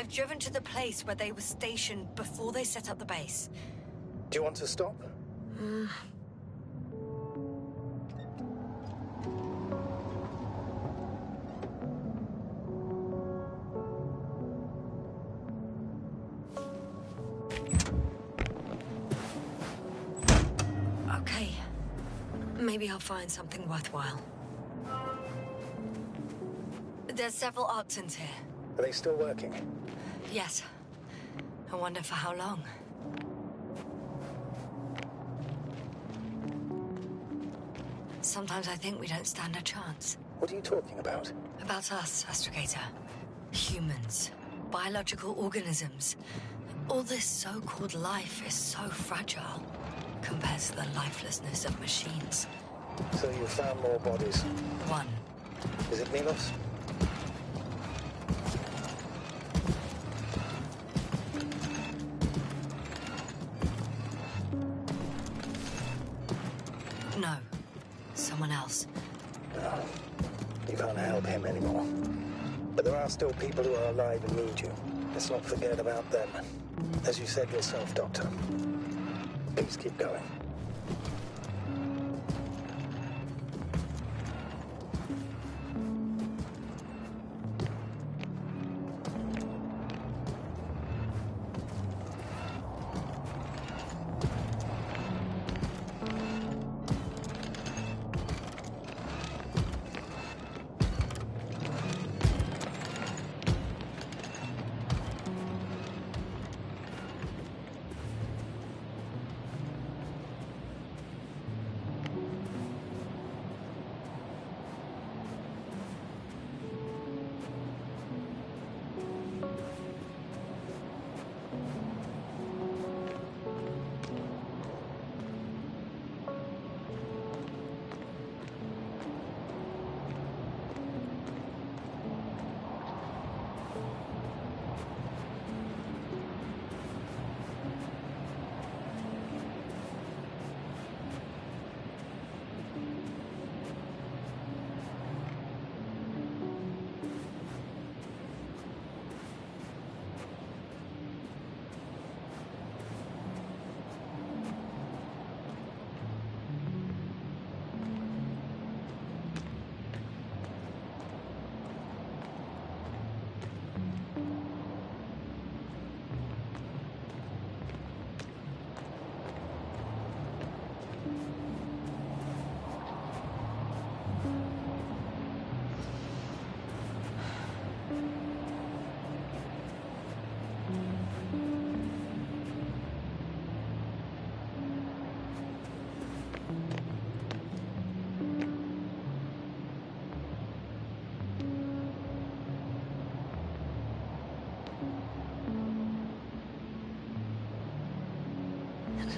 I've driven to the place where they were stationed before they set up the base. Do you want to stop? Okay. Maybe I'll find something worthwhile. There's several Arctons here. Are they still working? Yes. I wonder for how long. Sometimes I think we don't stand a chance. What are you talking about? About us, Astrogator. Humans. Biological organisms. All this so-called life is so fragile compared to the lifelessness of machines. So you found more bodies. One. Is it Milos? No. Someone else. No. You can't help him anymore. But there are still people who are alive and need you. Let's not forget about them. As you said yourself, Doctor. Please keep going.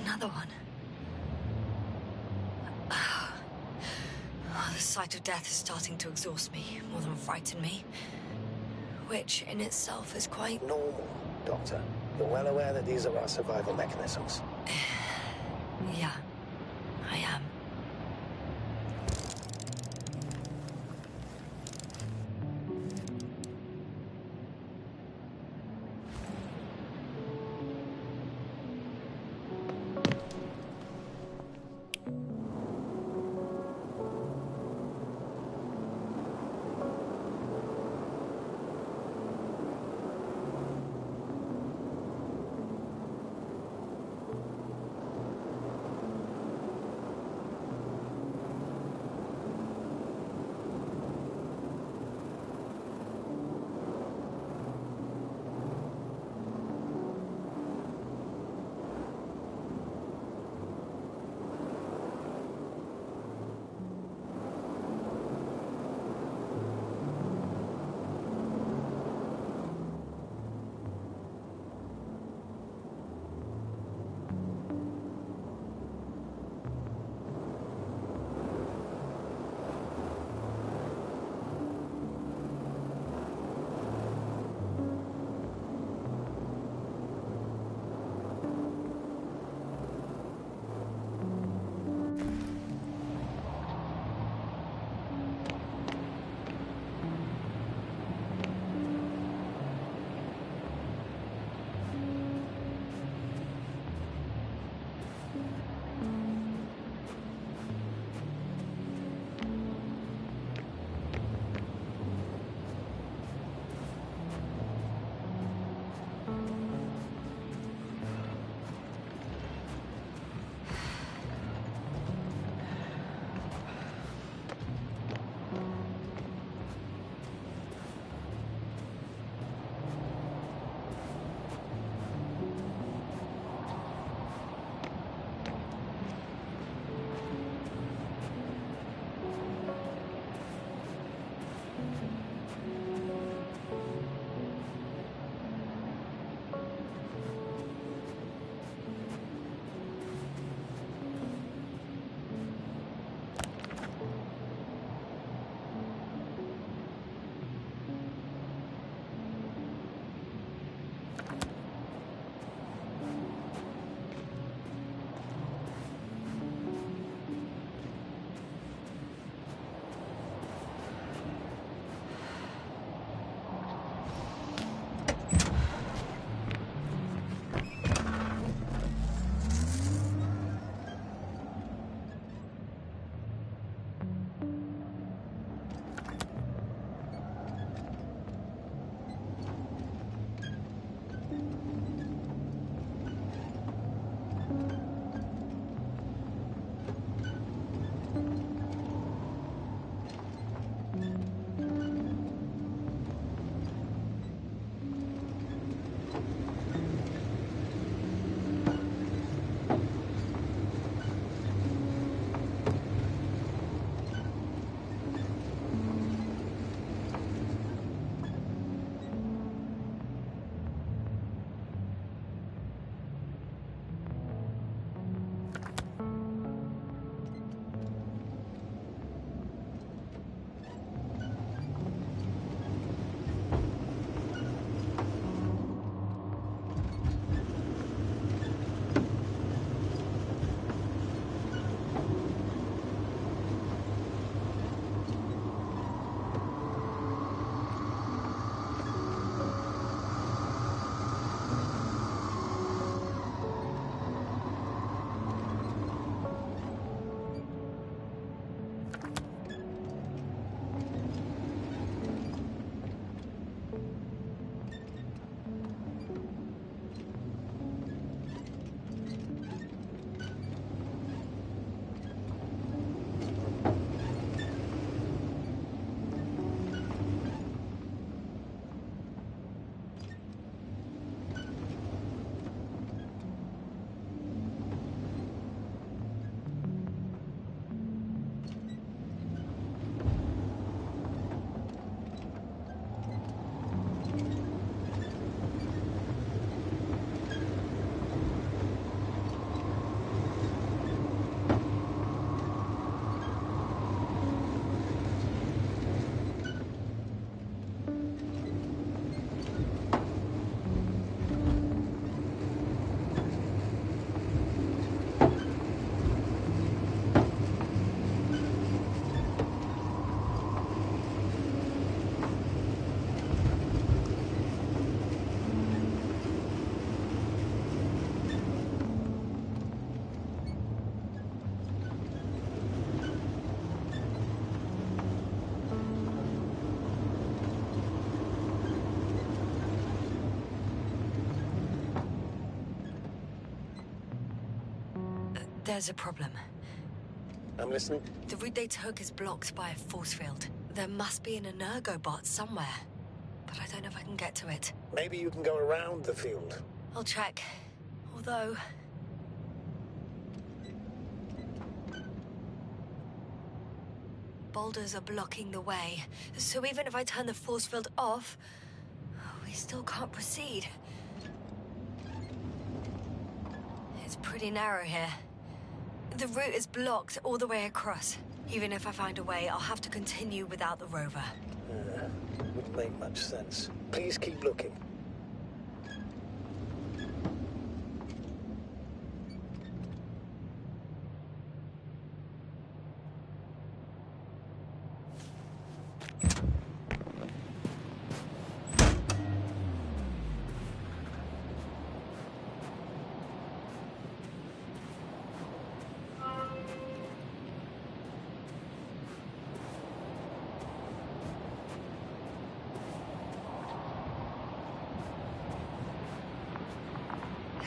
Another one. Oh, the sight of death is starting to exhaust me more than frighten me. Which, in itself, is quite Normal, Doctor. You're well aware that these are our survival mechanisms. Yeah, I am. There's a problem. I'm listening. The route they took is blocked by a force field. There must be an energobot somewhere, but I don't know if I can get to it. Maybe you can go around the field. I'll check. Although... boulders are blocking the way, so even if I turn the force field off, we still can't proceed. It's pretty narrow here. The route is blocked all the way across. Even if I find a way, I'll have to continue without the rover. Wouldn't make much sense. Please keep looking.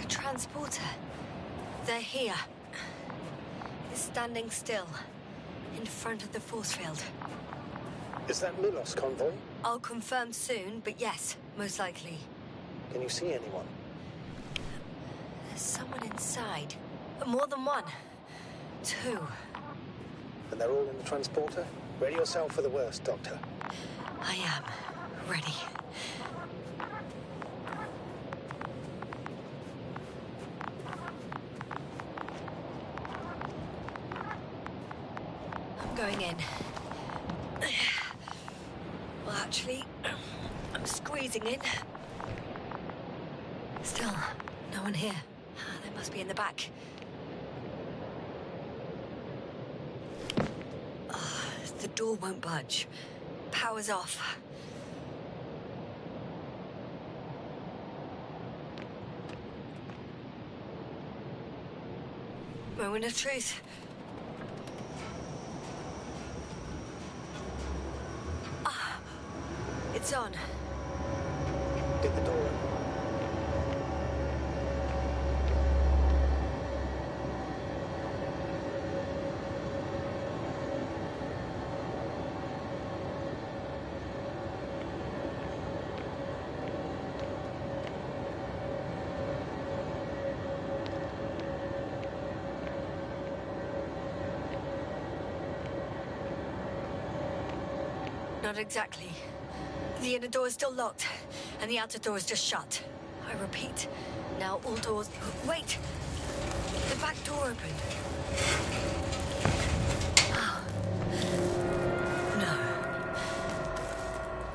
Transporter. They're here. It's standing still, in front of the force field. Is that Milos convoy? I'll confirm soon, but yes, most likely. Can you see anyone? There's someone inside. More than one. Two. And they're all in the transporter? Ready yourself for the worst, Doctor. I am. Ready. Going in. Well, actually, I'm squeezing in. Still, no one here. They must be in the back. The door won't budge. Power's off. Moment of truth. It's on. Get the door open. Not exactly. The inner door is still locked, and the outer door is just shut. I repeat, now all doors... Wait! The back door opened. Oh. No.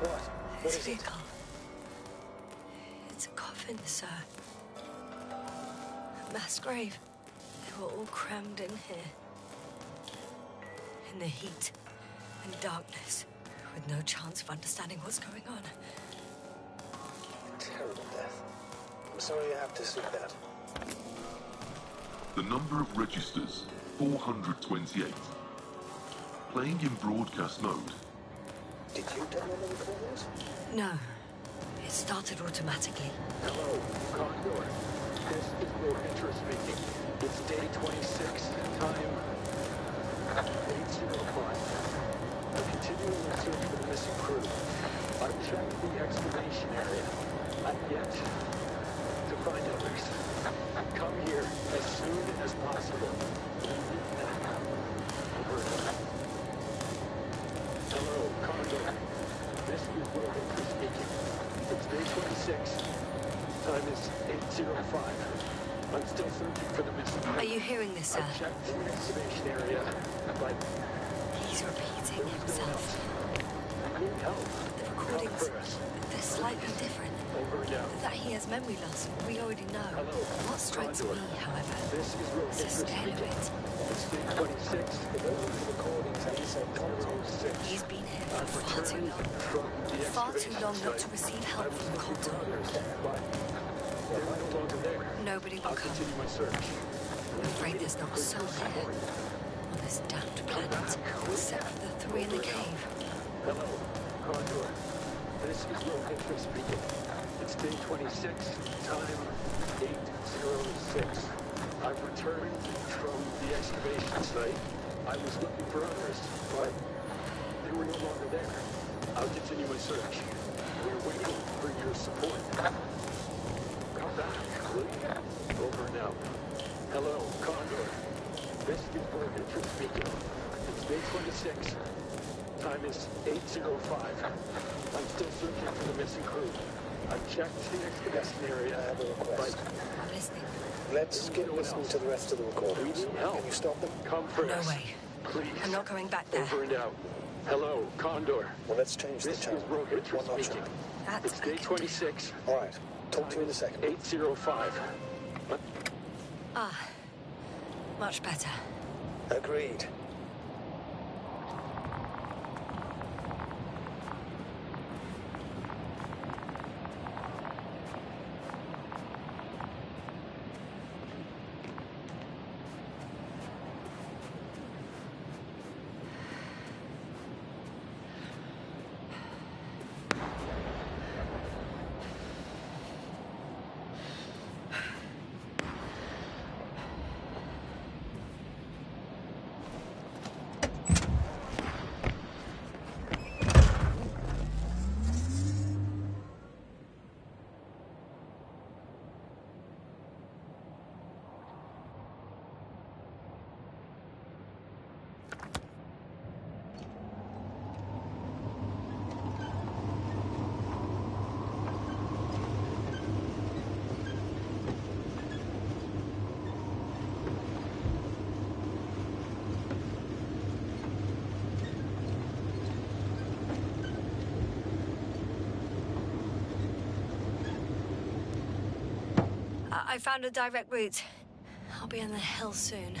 What? This vehicle. It's a coffin, sir. A mass grave. They were all crammed in here. In the heat and darkness. With no chance of understanding what's going on. Terrible death. I'm sorry you have to see that. The number of registers, 428. Playing in broadcast mode. Did you turn on the recorders? No. It started automatically. Hello, Condor. This is Will Hinter speaking. It's day 26, time 8:05. I'm continuing the search for the missing crew. I've checked the excavation area. I've yet to find others. Come here as soon as possible. Over. Hello, Condor. This is Will Hinter speaking. It's day 26. Time is 8:05. I'm still searching for the missing crew. Are you hearing this, sir? I've checked the excavation area, but He's repeating himself. I need help. The recordings, they're slightly different. Over now. That he has memory loss, we already know. Hello, What strikes me, however, This is Will is the Hinter scale of speaking. it. It's day 26. The recordings and said contact. 06. He's been here I'm for far too returning long. from the Far too excavation long not to site. receive I help was from the with your Consul. brothers, but they're no longer there. Nobody will I'll come. continue my search. I'm afraid there's not a soul here. On this damned planet, except for the three in the cave. Hello, Condor. This is Will Hinter speaking. It's day 26, time 8:06. I've returned from the excavation site. I was looking for others, but they were no longer there. I'll continue my search. We're waiting for your support. Come back, will you? Over and out. Hello, Condor. This is Pudvéço speaking. It's day 26. Time is 8:05. I'm still searching for the missing crew. I've checked the excavation area. I have a request. I'm listening. Let's skip listening to the rest of the recordings. We need help. Can you stop them? Come first. No way. Please. I'm not going back there. Over and out. Hello, Condor. Well, let's change the This is channel. Pudvéço One notch speaking. up. That It's I day can 26. All right. Talk to you in a second. 8:05. do. Much better. Agreed. I found a direct route. I'll be on the hill soon.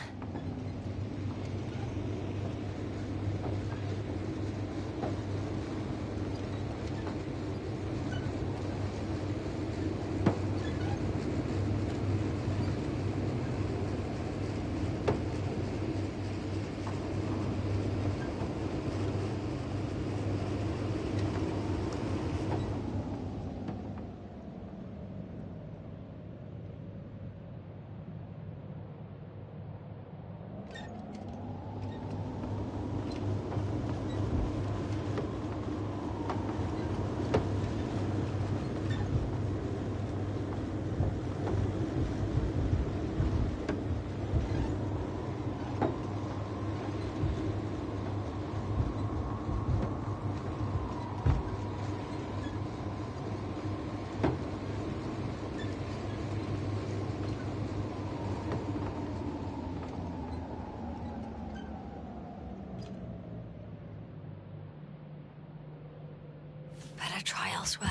Better try elsewhere.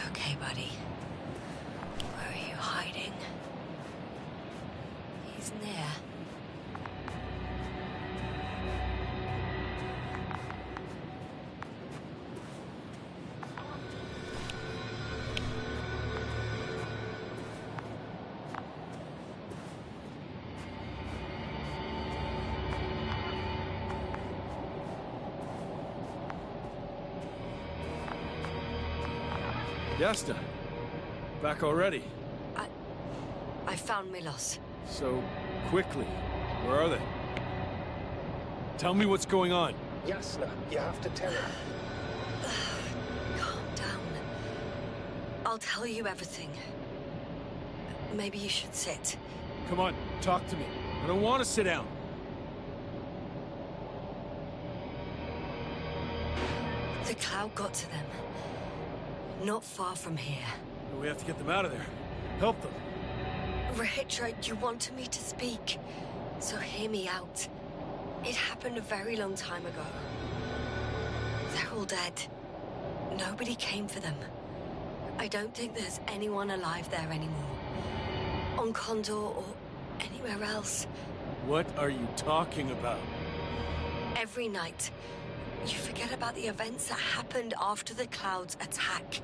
Okay, buddy. Where are you hiding? He's near. Yasta, back already. I found Milos. So quickly. Where are they? Tell me what's going on. Yasna, you have to tell him. Calm down. I'll tell you everything. Maybe you should sit. Come on, talk to me. I don't want to sit down. The cloud got to them. Not far from here. We have to get them out of there. Help them. Rahitra, you wanted me to speak, so hear me out. It happened a very long time ago. They're all dead. Nobody came for them. I don't think there's anyone alive there anymore. On Condor or anywhere else. What are you talking about? Every night, You forget about the events that happened after the Cloud's attack.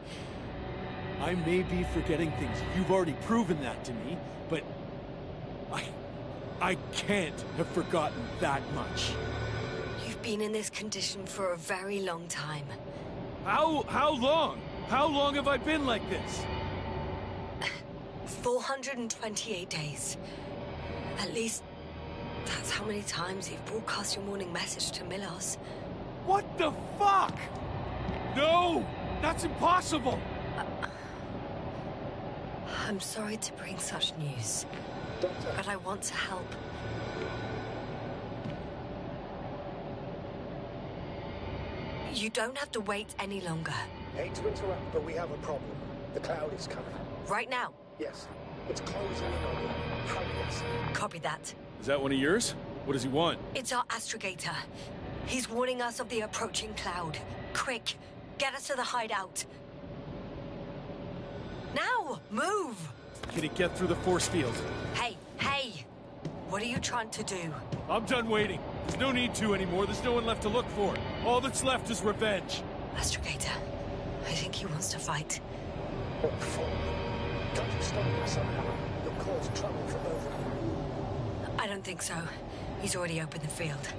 I may be forgetting things. You've already proven that to me, but I can't have forgotten that much. You've been in this condition for a very long time. How long? How long have I been like this? 428 days. At least, that's how many times you've broadcast your morning message to Milos. What the fuck? No! That's impossible! I'm sorry to bring such news, but I want to help. You don't have to wait any longer. Hate to interrupt, but we have a problem. The Cloud is coming. Right now? Yes. It's closing in on you. Hurry us. Copy that. Is that one of yours? What does he want? It's our astrogator. He's warning us of the approaching Cloud. Quick, get us to the hideout. Now, move! Can he get through the force field? Hey! What are you trying to do? I'm done waiting. There's no need to anymore. There's no one left to look for. All that's left is revenge. Astrogator, I think he wants to fight. What for? Can't you stop him somehow? You'll cause trouble for both of you. I don't think so. He's already opened the field.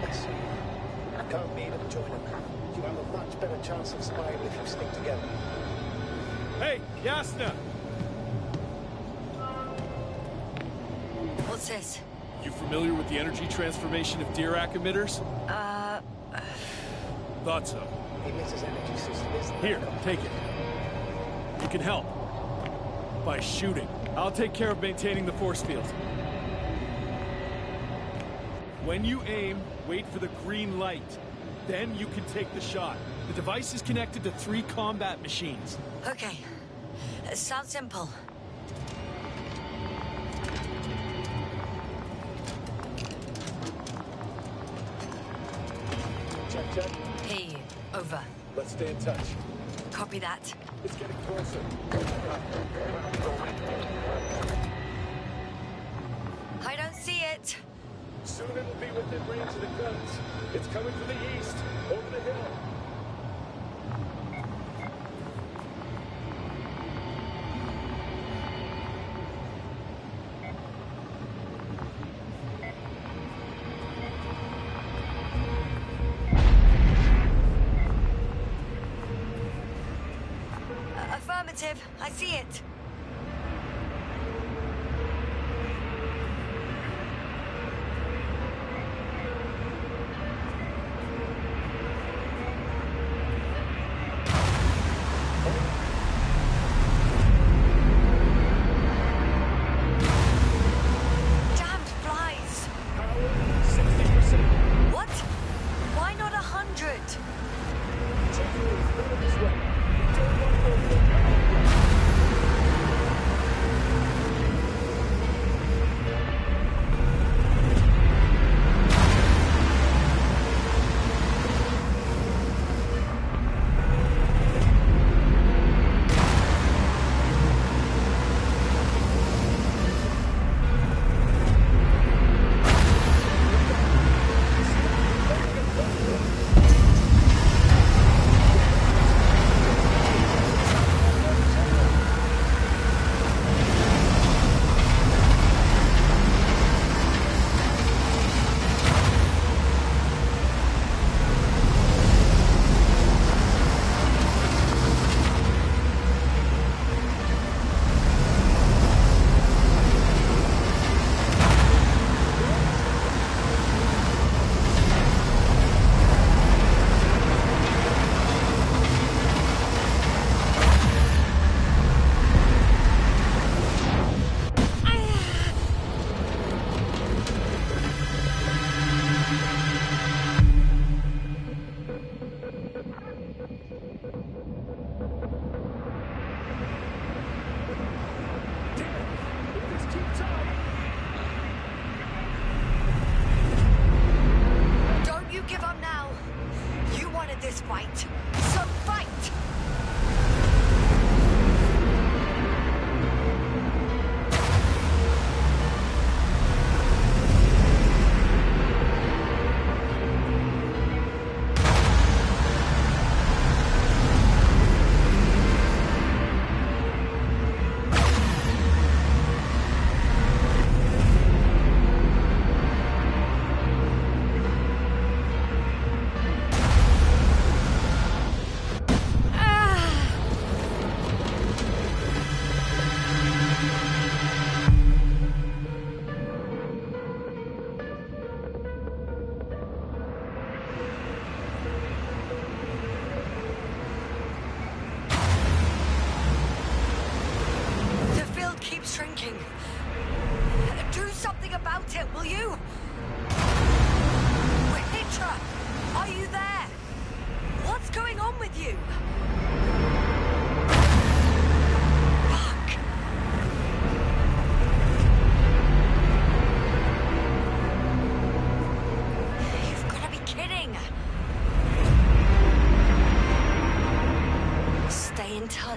Yes. Can't beat him, join him. You have a much better chance of survival if you stick together. Hey, Yasna! What's this? You familiar with the energy transformation of Dirac emitters? Thought so. The emitter's energy system isn't... Here, take it. You can help. By shooting. I'll take care of maintaining the force field. When you aim, wait for the green light. Then you can take the shot. The device is connected to 3 combat machines. Okay. Sounds simple. Check. Hey, over. Let's stay in touch. Copy that. It's getting closer. I don't see it. Soon it'll be within range of the guns. It's coming from the east, over the hill. Affirmative. I see it. Damned flies. Power, 60%. What? Why not 100? Check this way. Don't want to go.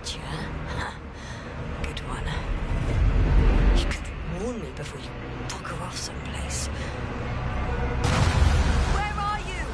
Gotcha. Huh. Good one. You could warn me before you bugger off someplace. Where are you?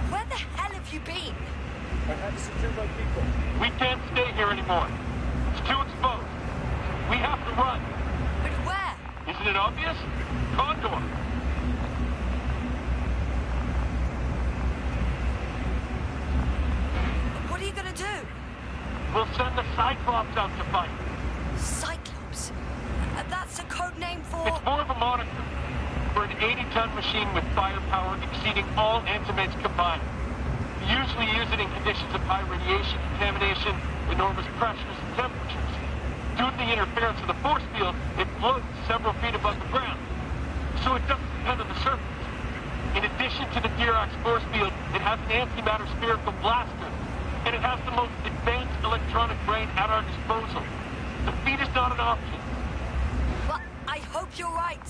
Where the hell have you been? I had to secure my people. We can't stay here anymore. It's too exposed. We have to run. But where? Isn't it obvious? Condor. What are you gonna do? We'll send the Cyclops out to fight. Cyclops? That's a code name for... It's more of a moniker for an 80-ton machine with firepower exceeding all Antimeds combined. We usually use it in conditions of high radiation contamination, enormous pressures and temperatures. Due to the interference of the force field, it floats several feet above the ground, so it doesn't depend on the surface. In addition to the Dirac force field, it has an antimatter spherical blaster, and it has the most advanced electronic brain at our disposal. Defeat is not an option. Well, I hope you're right.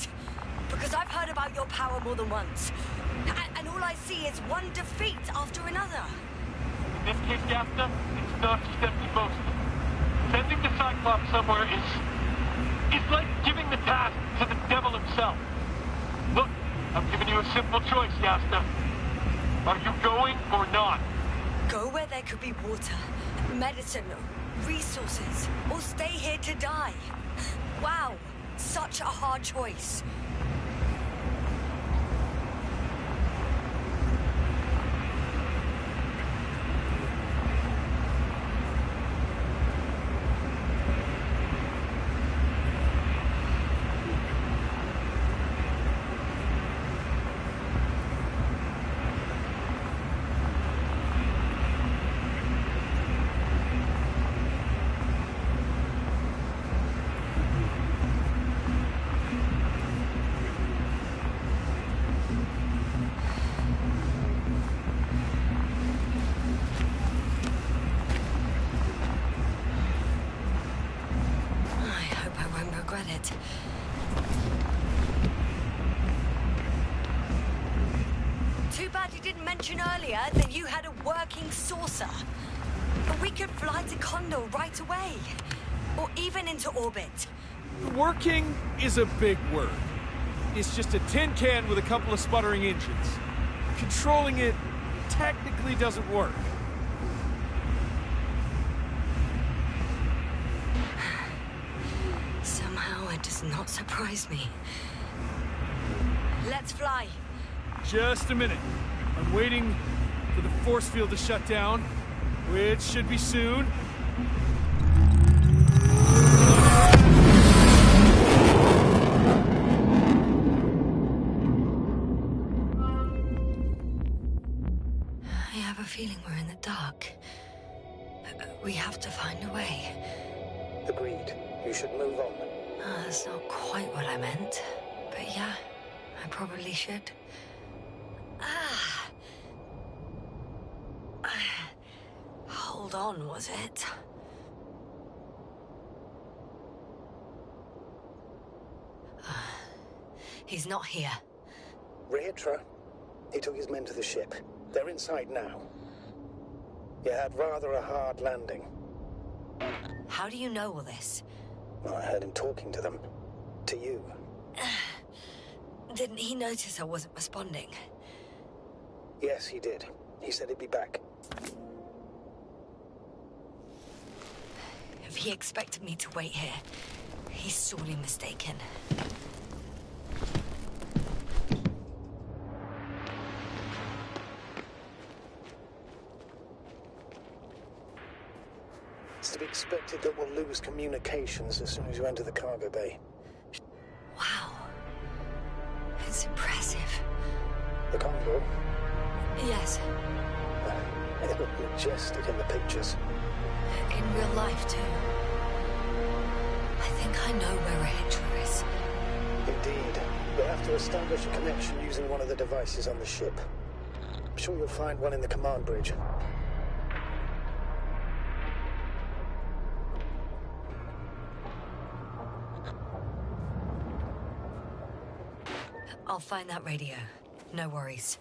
Because I've heard about your power more than once. And all I see is one defeat after another. In this case, Gasta, it's not just empty boasting. Sending the Cyclops somewhere is like giving the task to the devil himself. Look, I'm giving you a simple choice, Gasta. Are you going or not? Go where there could be water, medicine, resources, or stay here to die. Wow, such a hard choice. Too bad you didn't mention earlier that you had a working saucer. We could fly to Condor right away. Or even into orbit. Working is a big word. It's just a tin can with a couple of sputtering engines. Controlling it technically doesn't work. Somehow it does not surprise me. Let's fly. Just a minute. I'm waiting for the force field to shut down, which should be soon. I have a feeling we're in the dark. We have to find a way. Agreed. You should move on. That's not quite what I meant. But yeah, I probably should. Hold on, was it? He's not here. Rietra. He took his men to the ship. They're inside now. You had rather a hard landing. How do you know all this? Well, I heard him talking to them. To you. Didn't he notice I wasn't responding? Yes, he did. He said he'd be back. If he expected me to wait here, he's sorely mistaken. It's to be expected that we'll lose communications as soon as you enter the cargo bay. Wow. It's impressive. The Condor? Yes. It looked majestic in the pictures. In real life, too. I think I know where Rahitra is. Indeed. You'll have to establish a connection using one of the devices on the ship. I'm sure you'll find one in the command bridge. I'll find that radio. No worries.